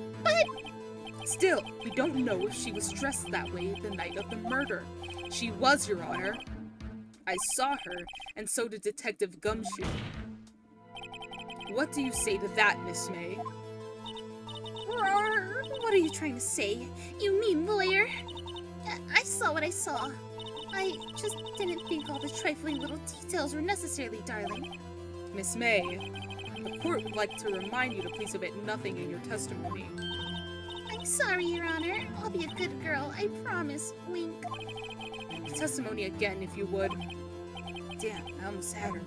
Still, we don't know if she was dressed that way the night of the murder. She was, Your Honor. I saw her, and so did Detective Gumshoe. What do you say to that, Miss May? Roar! What are you trying to say? You mean lawyer? I saw what I saw. I just didn't think all the trifling little details were necessary, darling. Miss May, the court would like to remind you to please omit nothing in your testimony. I'm sorry, Your Honor. I'll be a good girl, I promise. Wink. Testimony again, if you would. Damn, I almost had her.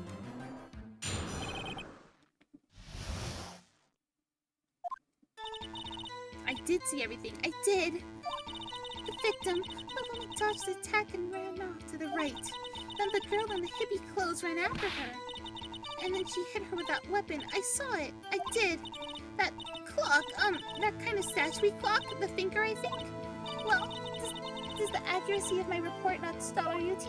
I did see everything. I did. The victim, the woman dodged the attack and ran off to the right. Then the girl in the hippie clothes ran after her. And then she hit her with that weapon. I saw it. I did. That clock, that kind of statue clock, the thinker, I think. Well, does the accuracy of my report not stall you, Tee?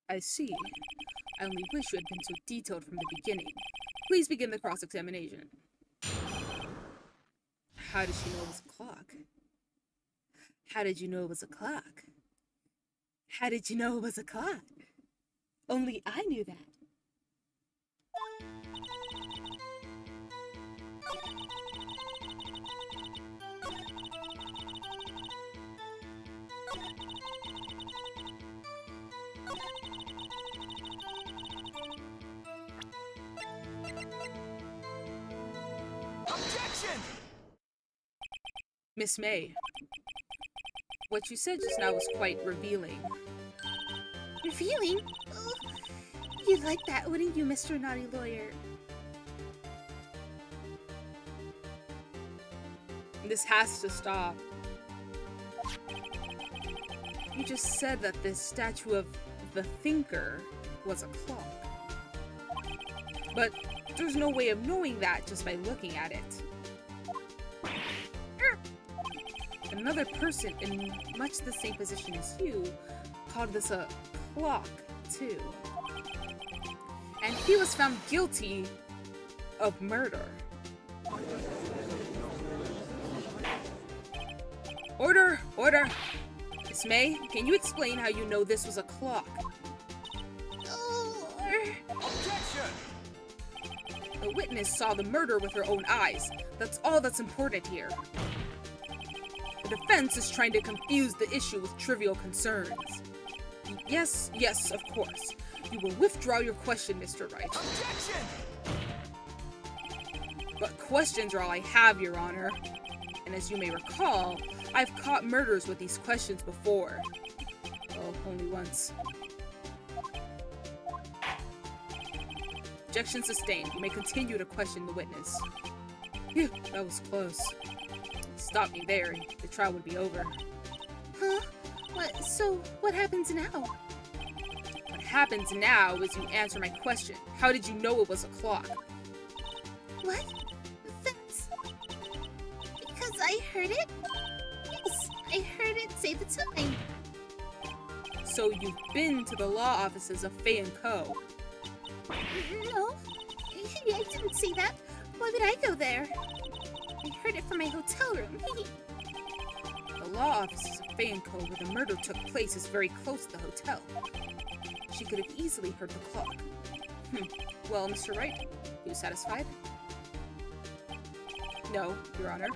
I see. I only wish you had been so detailed from the beginning. Please begin the cross-examination. How did she know it was a clock? How did you know it was a clock? How did you know it was a clock? Only I knew that. Objection! Miss May, what you said just now was quite revealing. Revealing? Oh, you'd like that, wouldn't you, Mr. Naughty Lawyer? This has to stop. You just said that this statue of the thinker was a clock. But there's no way of knowing that just by looking at it. Another person in much the same position as you called this a clock, too. And he was found guilty of murder. Order! Order! Miss May, can you explain how you know this was a clock? Oh, Objection! The witness saw the murder with her own eyes. That's all that's important here. The defense is trying to confuse the issue with trivial concerns. Yes, yes, of course. You will withdraw your question, Mr. Wright. Objection! But questions are all I have, Your Honor. And as you may recall, I've caught murders with these questions before. Oh, only once. Objection sustained. You may continue to question the witness. Phew, that was close. Stop me there, and the trial would be over. huh? So, what happens now? What happens now is you answer my question. How did you know it was a clock? What? That's... because I heard it? Yes, I heard it say the time. So you've been to the law offices of Fay & Co. No, I didn't see that. Why would I go there? I heard it from my hotel room. The law offices of Fay & Co. where the murder took place is very close to the hotel. She could have easily heard the clock. Well, Mr. Wright, you satisfied? No, Your Honor.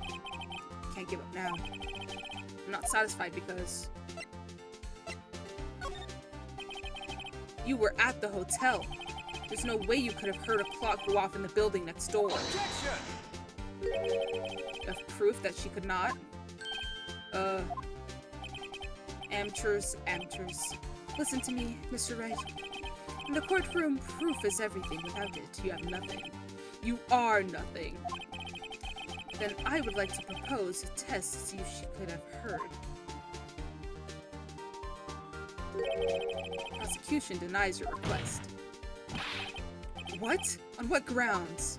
Can't give up now. I'm not satisfied because... you were at the hotel. There's no way you could have heard a clock go off in the building next door. Objection! You have proof that she could not? Amateurs. Listen to me, Mr. Wright. In the courtroom, proof is everything. Without it, you have nothing. You are nothing. Then I would like to propose a test to see if she could have heard. Prosecution denies your request. What? On what grounds?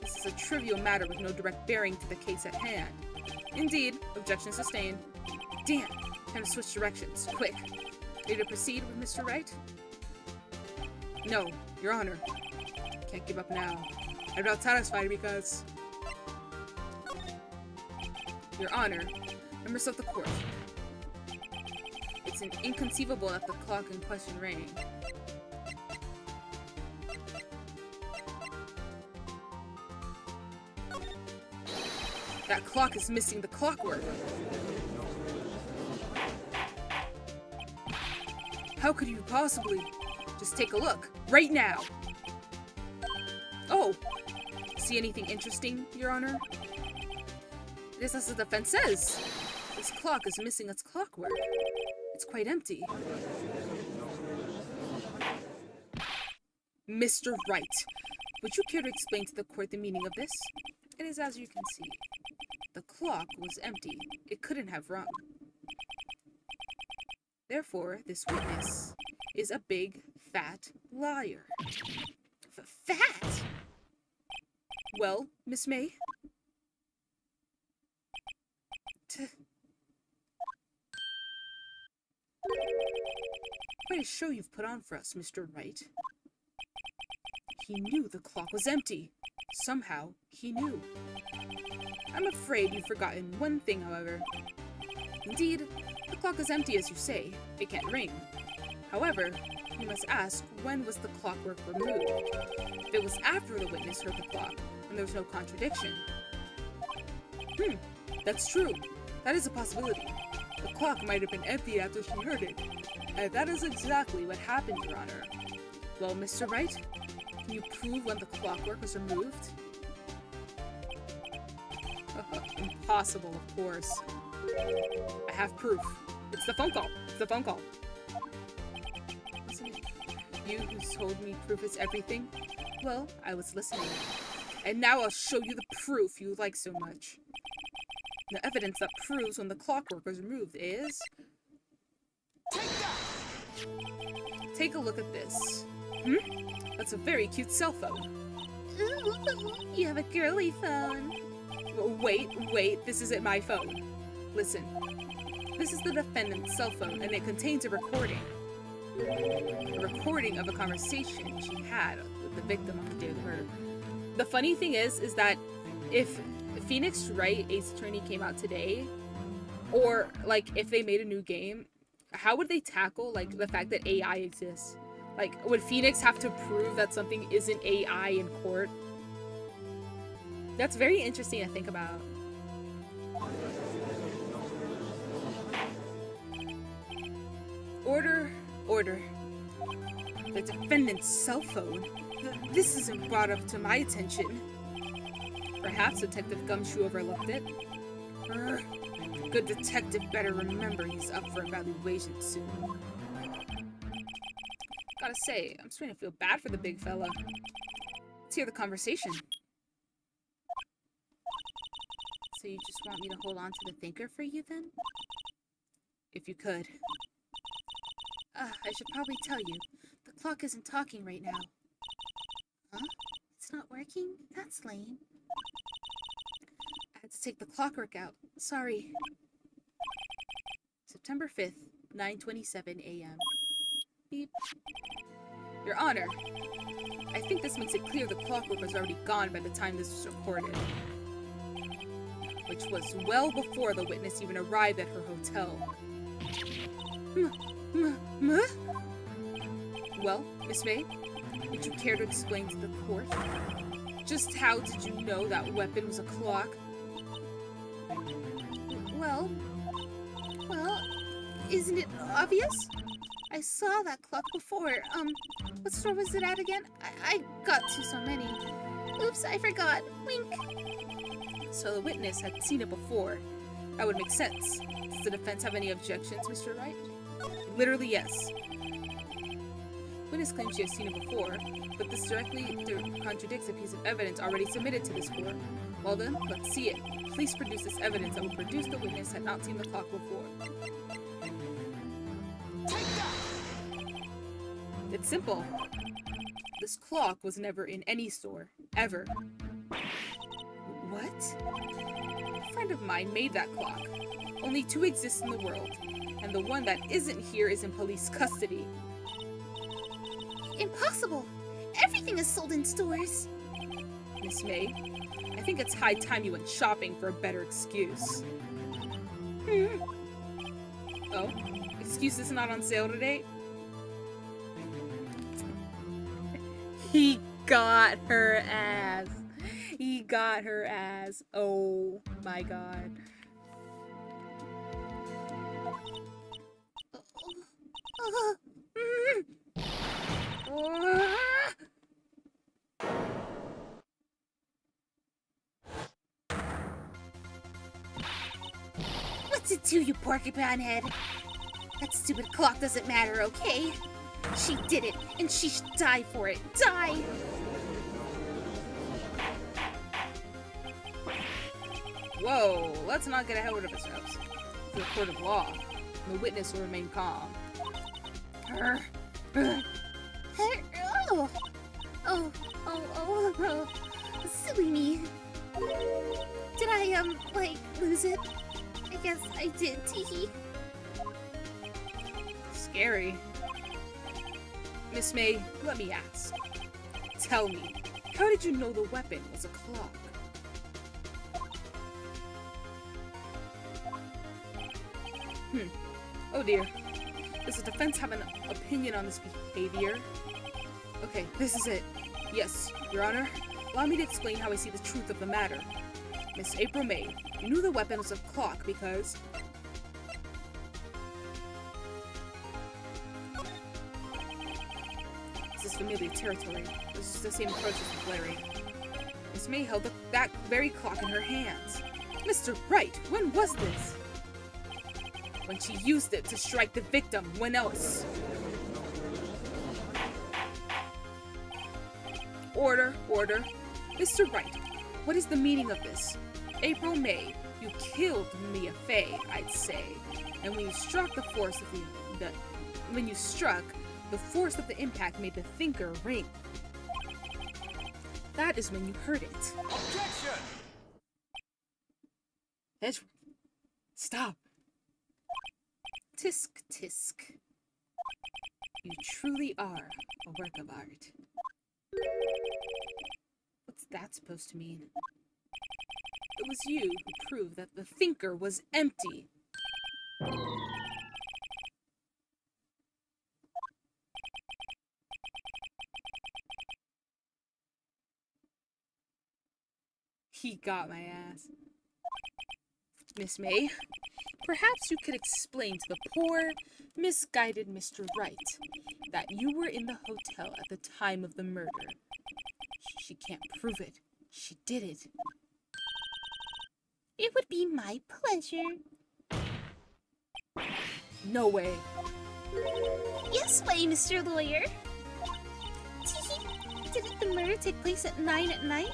This is a trivial matter with no direct bearing to the case at hand. Indeed, objection sustained. Damn, time to switch directions, quick. Ready to proceed with Mr. Wright? No, Your Honor. Can't give up now. I'm not satisfied because... Your Honor, members of the court. It's inconceivable that the clock in question rang. That clock is missing the clockwork. How could you possibly? Just take a look, right now. Oh, see anything interesting, Your Honor? It is as the defense says. This clock is missing its clockwork. It's quite empty. Mr. Wright, would you care to explain to the court the meaning of this? It is as you can see. The clock was empty. It couldn't have rung. Therefore, this witness is a big, fat liar. Fat? Well, Miss May? Quite a show you've put on for us, Mr. Wright. He knew the clock was empty. Somehow, he knew. I'm afraid you've forgotten one thing, however. Indeed, the clock is empty as you say. It can't ring. However, you must ask, when was the clockwork removed? If it was after the witness heard the clock, then there was no contradiction. That's true. That is a possibility. The clock might have been empty after she heard it. And that is exactly what happened, Your Honor. Well, Mr. Wright, can you prove when the clockwork was removed? Impossible, of course. I have proof. It's the phone call. It's the phone call. Wasn't it you who told me proof is everything? Well, I was listening. And now I'll show you the proof you like so much. The evidence that proves when the clockwork was removed is... Take that! Take a look at this. That's a very cute cell phone. Ooh, you have a girly phone. Wait, this isn't my phone. Listen, this is the defendant's cell phone, and it contains a recording. A recording of a conversation she had with the victim on the day of the murder. The funny thing is that if Phoenix Wright Ace Attorney came out today, or like if they made a new game, how would they tackle like the fact that AI exists? Like, would Phoenix have to prove that something isn't AI in court? That's very interesting to think about. Order. The defendant's cell phone? This isn't brought up to my attention. Perhaps Detective Gumshoe overlooked it. Good detective better remember he's up for evaluation soon. Gotta say, I'm starting to feel bad for the big fella. Let's hear the conversation. So you just want me to hold on to the thinker for you then? If you could. I should probably tell you. The clock isn't talking right now. Huh? It's not working? That's lame. I had to take the clockwork out. Sorry. September 5th, 9:27 a.m. Beep. Your Honor, I think this makes it clear the clockwork was already gone by the time this was recorded, which was well before the witness even arrived at her hotel. Well, Miss May, would you care to explain to the court? Just how did you know that weapon was a clock? Well, isn't it obvious? I saw that clock before. What store was it at again? I got to so many. Oops, I forgot. Wink. So the witness had seen it before. That would make sense. Does the defense have any objections, Mr. Wright? Literally, yes. Witness claims she has seen it before, but this directly contradicts a piece of evidence already submitted to this court. Well then, let's see it. Please produce this evidence that will produce the witness had not seen the clock before. It's simple. This clock was never in any store, ever. What? A friend of mine made that clock. Only 2 exist in the world, and the one that isn't here is in police custody. Impossible! Everything is sold in stores. Miss May, I think it's high time you went shopping for a better excuse. Oh? Excuse is not on sale today? He got her ass. He got her ass. Oh my god. What's it to you, porcupine head? That stupid clock doesn't matter, okay? She did it, and she should die for it. Die! Whoa, let's not get ahead of ourselves. It's a court of law. The witness will remain calm. Oh, silly me. Did I, lose it? I guess I did, teehee. Scary. Miss May, let me ask. Tell me, how did you know the weapon was a clock? Oh dear. Does the defense have an opinion on this behavior? Okay, this is it. Yes, Your Honor, allow me to explain how I see the truth of the matter. Miss April May, you knew the weapon was a clock because... This is familiar territory. This is the same approach as with Larry. Miss May held that very clock in her hands. Mr. Wright, when was this? When she used it to strike the victim. When else? Order, order. Mr. Wright, what is the meaning of this? April May, you killed Mia Fey, I'd say. And when you struck the force of the force of the impact made the thinker ring. That is when you heard it. Objection! Edgewood, stop. Tisk, tisk. You truly are a work of art. What's that supposed to mean? It was you who proved that the thinker was empty. He got my ass. Miss May, perhaps you could explain to the poor, misguided Mr. Wright that you were in the hotel at the time of the murder. She can't prove it. She did it. It would be my pleasure. No way. Yes way, Mr. Lawyer. Teehee. Didn't the murder take place at 9 at night?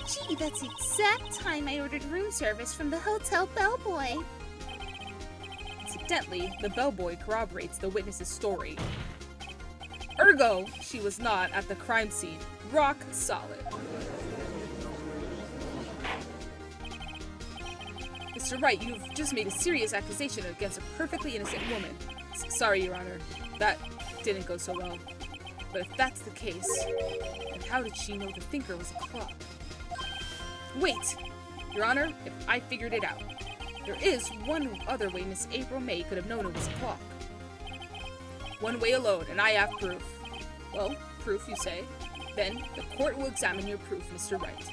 Gee, that's the exact time I ordered room service from the hotel bellboy. Incidentally, the bellboy corroborates the witness's story. Ergo, she was not at the crime scene. Rock solid. Mr. Wright, you've just made a serious accusation against a perfectly innocent woman. Sorry, Your Honor. That didn't go so well. But if that's the case, then how did she know the thinker was a clock? Wait! Your Honor, if I figured it out. There is one other way Miss April May could have known it was a clock. One way alone, and I have proof. Well, proof, you say? Then the court will examine your proof, Mr. Wright.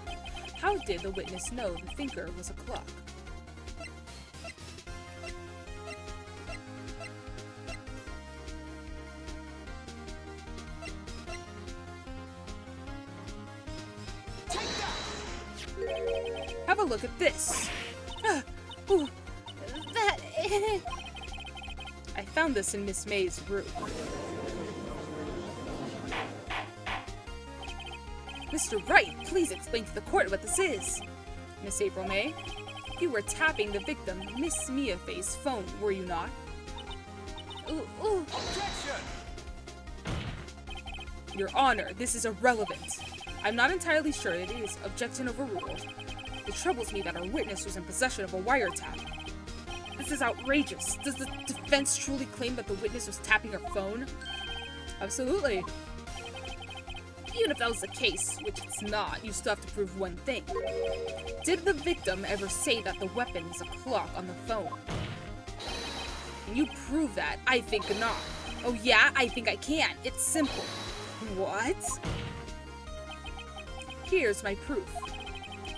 How did the witness know the thinker was a clock? Have a look at this. Ooh, that... I found this in Miss May's room. Mr. Wright, please explain to the court what this is. Miss April May, you were tapping the victim, Miss Mia Faye's phone, were you not? Ooh. Objection! Your Honor, this is irrelevant. I'm not entirely sure it is objection overruled. It troubles me that our witness was in possession of a wiretap. This is outrageous. Does the defense truly claim that the witness was tapping her phone? Absolutely. Even if that was the case, which it's not, you still have to prove one thing. Did the victim ever say that the weapon is a clock on the phone? Can you prove that? I think not. Oh yeah, I think I can. It's simple. What? Here's my proof.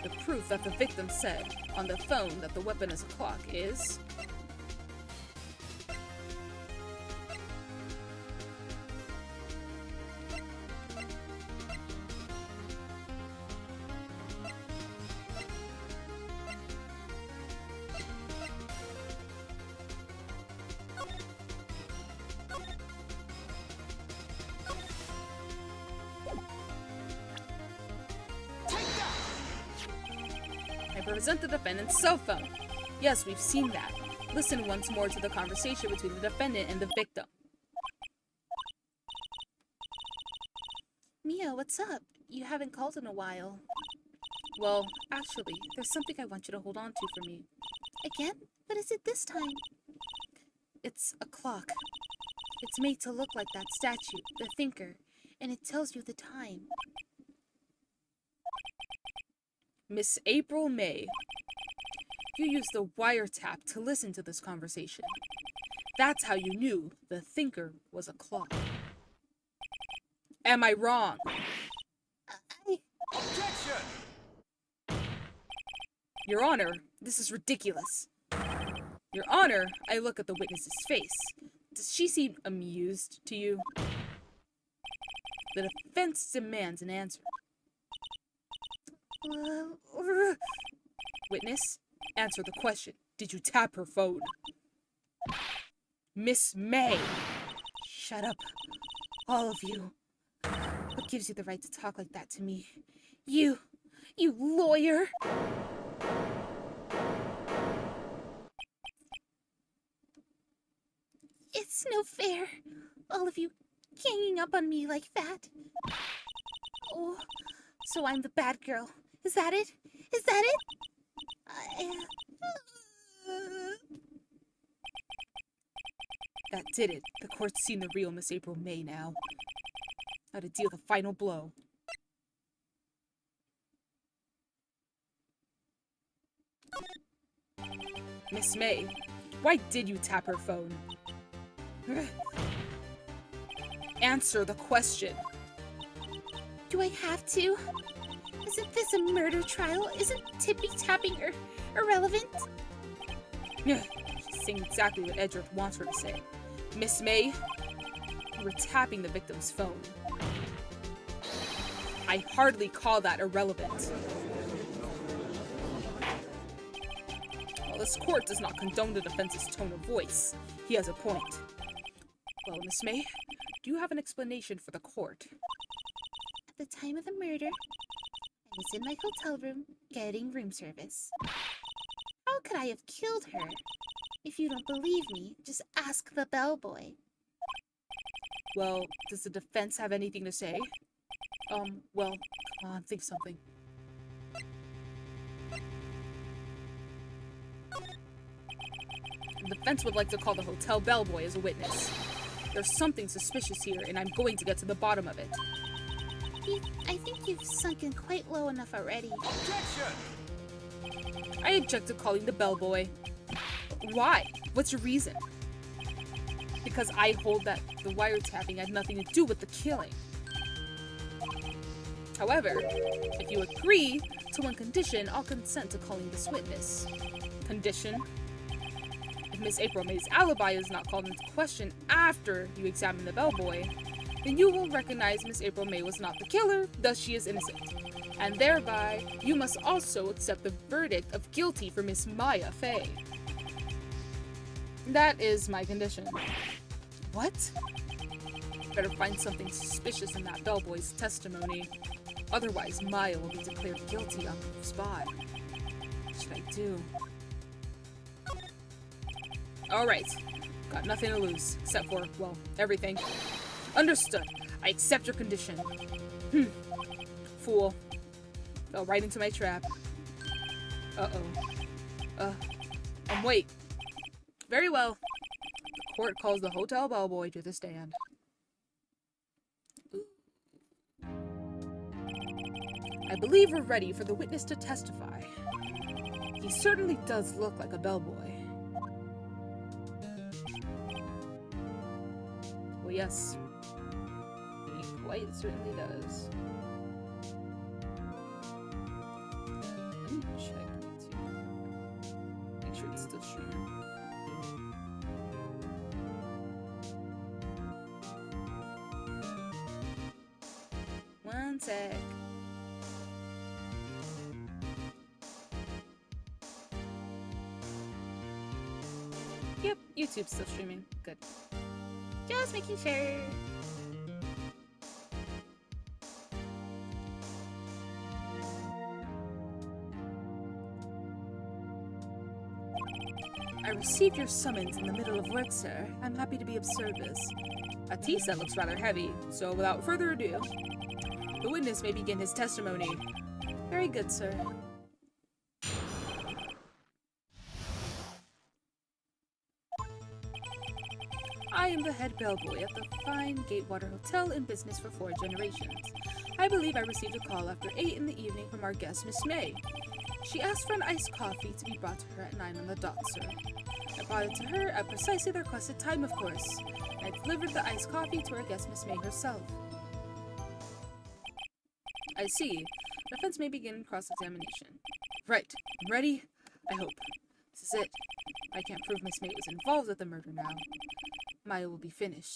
The proof that the victim said on the phone that the weapon is a clock is... I represent the defendant's cell phone. Yes, we've seen that. Listen once more to the conversation between the defendant and the victim. Mia, what's up? You haven't called in a while. Well, actually, there's something I want you to hold on to for me. Again? What is it this time? It's a clock. It's made to look like that statue, the thinker, and it tells you the time. Miss April May, you used the wiretap to listen to this conversation. That's how you knew the thinker was a clock. Am I wrong? Objection! Your Honor, this is ridiculous. Your Honor, I look at the witness's face. Does she seem amused to you? The defense demands an answer. Witness, answer the question. Did you tap her phone? Miss May! Shut up, all of you. What gives you the right to talk like that to me? You lawyer! It's no fair. All of you ganging up on me like that. Oh, so I'm the bad girl. Is that it? Is that it? That did it. The court's seen the real Miss April May now. How to deal the final blow. Miss May, why did you tap her phone? Answer the question. Do I have to? Isn't this a murder trial? Isn't tippy-tapping irrelevant? She's saying exactly what Edgeworth wants her to say. Miss May, you were tapping the victim's phone. I hardly call that irrelevant. Well, this court does not condone the defense's tone of voice. He has a point. Well, Miss May, do you have an explanation for the court? At the time of the murder, I was in my hotel room getting room service. How could I have killed her? If you don't believe me, just ask the bellboy. Well, does the defense have anything to say? Well, come on, think of something. The defense would like to call the hotel bellboy as a witness. There's something suspicious here, and I'm going to get to the bottom of it. I think you've sunken quite low enough already. Objection! I object to calling the bellboy. Why? What's your reason? Because I hold that the wiretapping had nothing to do with the killing. However, if you agree to one condition, I'll consent to calling this witness. Condition? If Miss April May's alibi is not called into question after you examine the bellboy, then you will recognize Miss April May was not the killer, thus she is innocent. And thereby, you must also accept the verdict of guilty for Miss Maya Fey. That is my condition. What? Better find something suspicious in that bellboy's testimony. Otherwise, Maya will be declared guilty on the spot. What should I do? Alright. Got nothing to lose, except for, well, everything. Understood. I accept your condition. Fool. Fell right into my trap. Uh-oh. Wait. Very well. The court calls the hotel bellboy to the stand. Ooh. I believe we're ready for the witness to testify. He certainly does look like a bellboy. Well, yes. He quite certainly does. Let me check YouTube. Make sure it's still streaming. One sec. Yep, YouTube's still streaming. Good. Just making sure. I received your summons in the middle of work, sir. I'm happy to be of service. A tea set looks rather heavy, so without further ado, the witness may begin his testimony. Very good, sir. I am the head bellboy at the fine Gatewater Hotel in business for 4 generations. I believe I received a call after 8 in the evening from our guest, Miss May. She asked for an iced coffee to be brought to her at 9 on the dot, sir. I brought it to her at precisely the requested time, of course. I delivered the iced coffee to our guest, Miss May herself. I see. Defense may begin cross-examination. Right. I'm ready? I hope. This is it. I can't prove Miss May was involved with the murder now. Maya will be finished.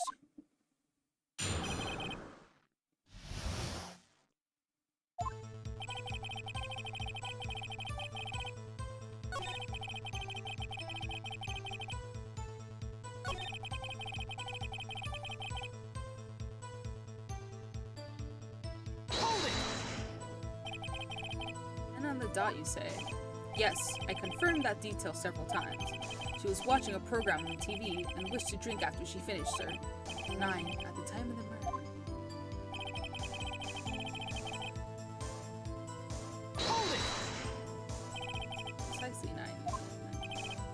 And on the dot, you say? Yes, I confirmed that detail several times. She was watching a program on the TV and wished to drink after she finished, sir. 9 at the time of the murder. Precisely 9.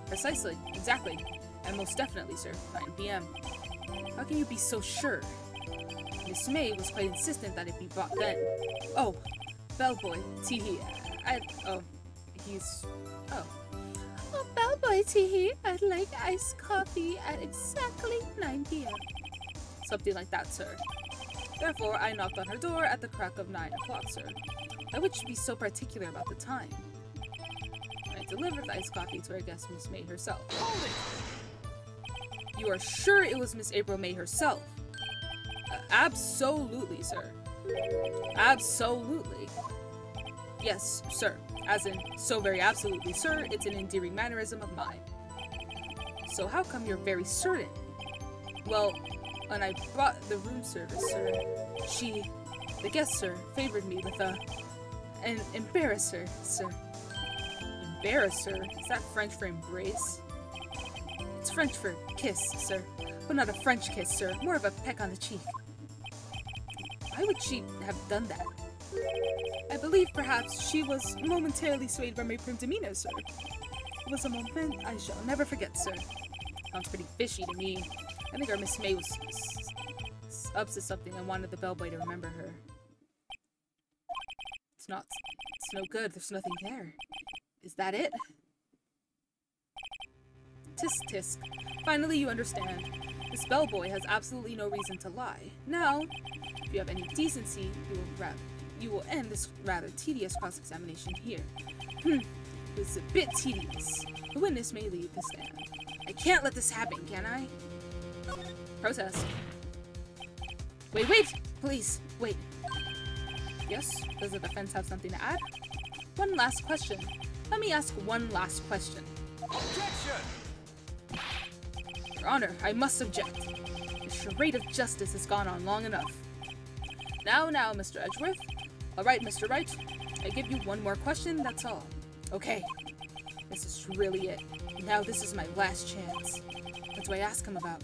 Precisely, exactly. And most definitely, sir. 9 p.m. How can you be so sure? Miss May was quite insistent that it be bought then. Oh, bellboy, Teehee. Oh, bellboy Teehee, I'd like iced coffee at exactly 9 p.m. Something like that, sir. Therefore, I knocked on her door at the crack of 9 o'clock, sir. Why would she be so particular about the time? I delivered the iced coffee to our guest, Miss May herself. Hold it! You are sure it was Miss April May herself? Absolutely, sir. Absolutely. Yes, sir. As in, so very absolutely, sir, it's an endearing mannerism of mine. So how come you're very certain? Well, when I brought the room service, sir, the guest, sir, favored me with an embarrasser, sir. Embarrasser? Is that French for embrace? It's French for kiss, sir. But not a French kiss, sir. More of a peck on the cheek. Why would she have done that? I believe perhaps she was momentarily swayed by my prim demeanor, sir. It was a moment I shall never forget, sir. Sounds pretty fishy to me. I think our Miss May was up to something and wanted the bellboy to remember her. It's no good. There's nothing there. Is that it? Tisk tisk. Finally you understand. This bellboy has absolutely no reason to lie. Now, if you have any decency, you will end this rather tedious cross-examination here. It's a bit tedious. The witness may leave the stand. I can't let this happen, can I? Protest. Wait, please, wait. Yes? Does the defense have something to add? One last question. Let me ask one last question. Objection! Your Honor, I must object. The charade of justice has gone on long enough. Now, Mr. Edgeworth. Alright, Mr. Wright. I give you one more question, that's all. Okay. This is really it. Now this is my last chance. What do I ask him about?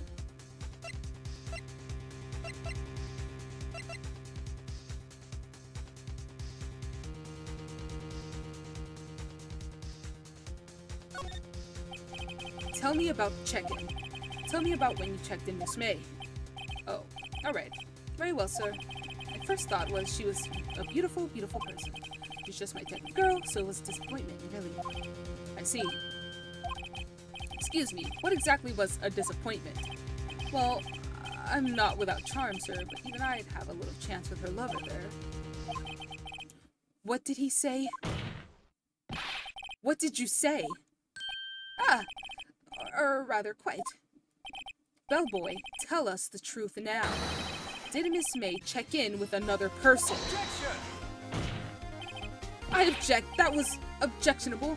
Tell me about check-in. Tell me about when you checked in Miss May. Oh, alright. Very well, sir. My first thought was she was a beautiful, beautiful person. She's just my type of girl, so it was a disappointment, really. I see. Excuse me, what exactly was a disappointment? Well, I'm not without charm, sir, but even I'd have a little chance with her lover there. What did he say? What did you say? Ah! Or rather, quite. Bellboy, tell us the truth now. Did Miss May check in with another person? Objection! I object. That was objectionable.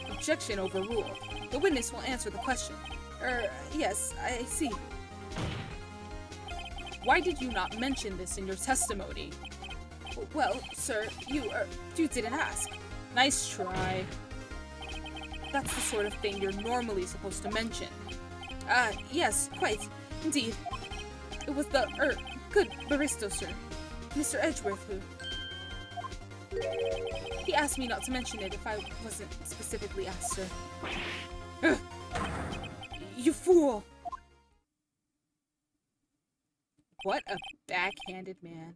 Objection overruled. The witness will answer the question. Yes, I see. Why did you not mention this in your testimony? Well, sir, you didn't ask. Nice try. That's the sort of thing you're normally supposed to mention. Yes, quite. Indeed. It was the, good baristo, sir. Mr. Edgeworth, who... He asked me not to mention it if I wasn't specifically asked, sir. Ugh. You fool! What a backhanded man.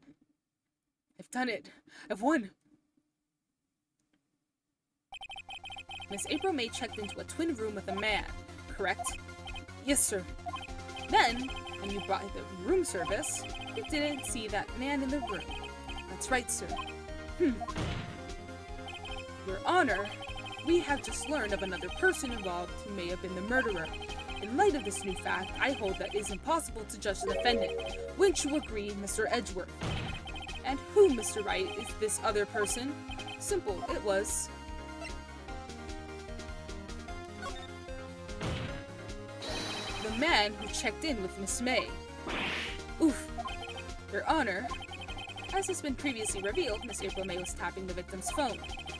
I've done it. I've won. Miss April May checked into a twin room with a man, correct? Yes, sir. Then, when you brought the room service, you didn't see that man in the room. That's right, sir. Your Honor, we have just learned of another person involved who may have been the murderer. In light of this new fact, I hold that it is impossible to judge the defendant. Wouldn't you agree, Mr. Edgeworth? And who, Mr. Wright, is this other person? Simple, it was... the man who checked in with Miss May. Oof. Your Honor, as has been previously revealed, Miss April May was tapping the victim's phone,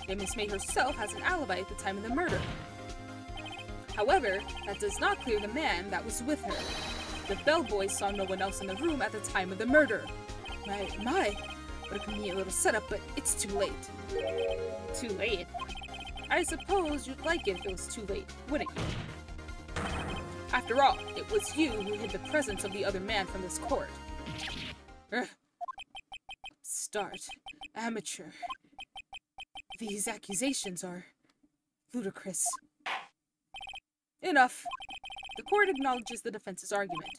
yet Miss May herself has an alibi at the time of the murder. However, that does not clear the man that was with her. The bellboy saw no one else in the room at the time of the murder. My, what a convenient little setup, but it's too late. Too late? I suppose you'd like it if it was too late, wouldn't you? After all, it was you who hid the presence of the other man from this court. Upstart. Amateur. These accusations are ludicrous. Enough. The court acknowledges the defense's argument.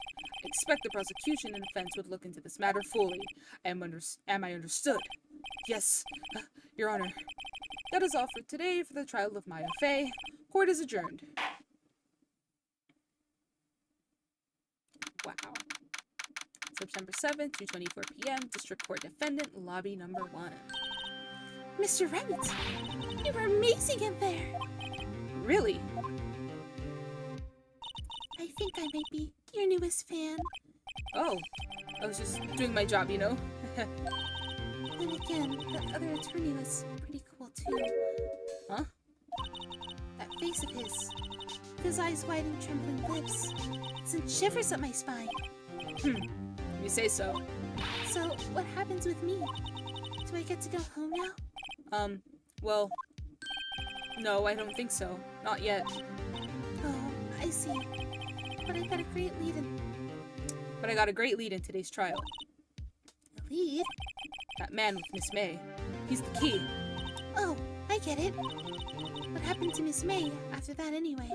I expect the prosecution and defense would look into this matter fully. Am I understood? Yes, Your Honor. That is all for today for the trial of Maya Fey. Court is adjourned. Wow. September 7th, 2:24 p.m. District Court Defendant, Lobby Number 1. Mr. Wright, you were amazing in there. Really? I think I might be your newest fan. Oh, I was just doing my job, you know? Then again, the other attorney was pretty cool too. Huh? That face of his. With his eyes wide and trembling lips. It sent shivers up my spine. You say so. So, what happens with me? Do I get to go home now? Well, no, I don't think so. Not yet. Oh, I see. But I got a great lead in. But I got a great lead in today's trial. A lead? That man with Miss May. He's the key. Oh, I get it. What happened to Miss May after that anyway?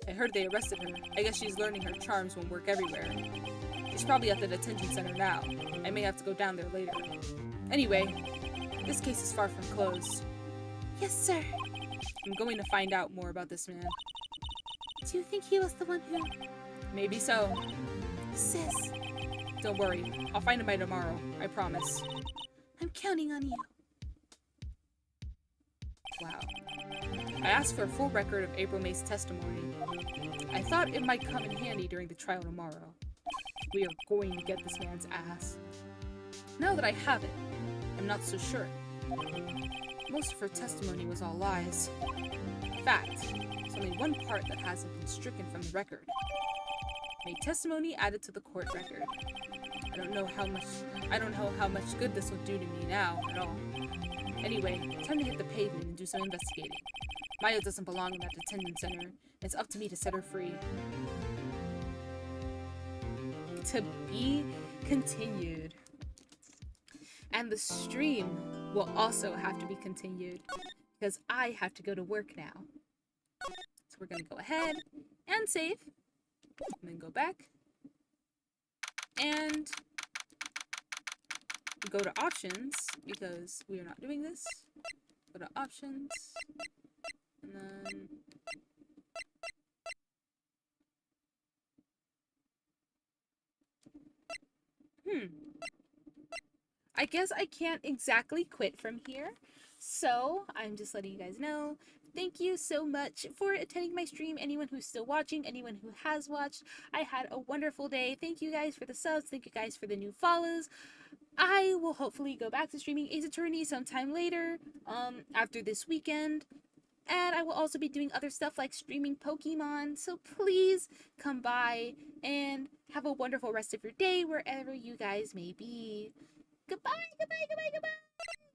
I heard they arrested her. I guess she's learning her charms won't work everywhere. She's probably at the detention center now. I may have to go down there later. Anyway, this case is far from closed. Yes, sir. I'm going to find out more about this man. Do you think he was the one who... Maybe so. Sis, Don't worry. I'll find him by tomorrow. I promise. I'm counting on you. Wow. I asked for a full record of April May's testimony. I thought it might come in handy during the trial tomorrow. We are going to get this man's ass. Now that I have it, I'm not so sure. Most of her testimony was all lies. In fact, there's only one part that hasn't been stricken from the record. May testimony added to the court record. I don't know how much good this will do to me now at all. Anyway, time to hit the pavement and do some investigating. Maya doesn't belong in that detention center, and it's up to me to set her free. To be continued. And the stream will also have to be continued because I have to go to work now. So we're going to go ahead and save and then go back and go to options because we are not doing this. Go to options and then I guess I can't exactly quit from here, so I'm just letting you guys know. Thank you so much for attending my stream. Anyone who's still watching, anyone who has watched, I had a wonderful day. Thank you guys for the subs. Thank you guys for the new follows. I will hopefully go back to streaming Ace Attorney sometime later, after this weekend. And I will also be doing other stuff like streaming Pokemon. So please come by and have a wonderful rest of your day wherever you guys may be. Goodbye, goodbye, goodbye, goodbye.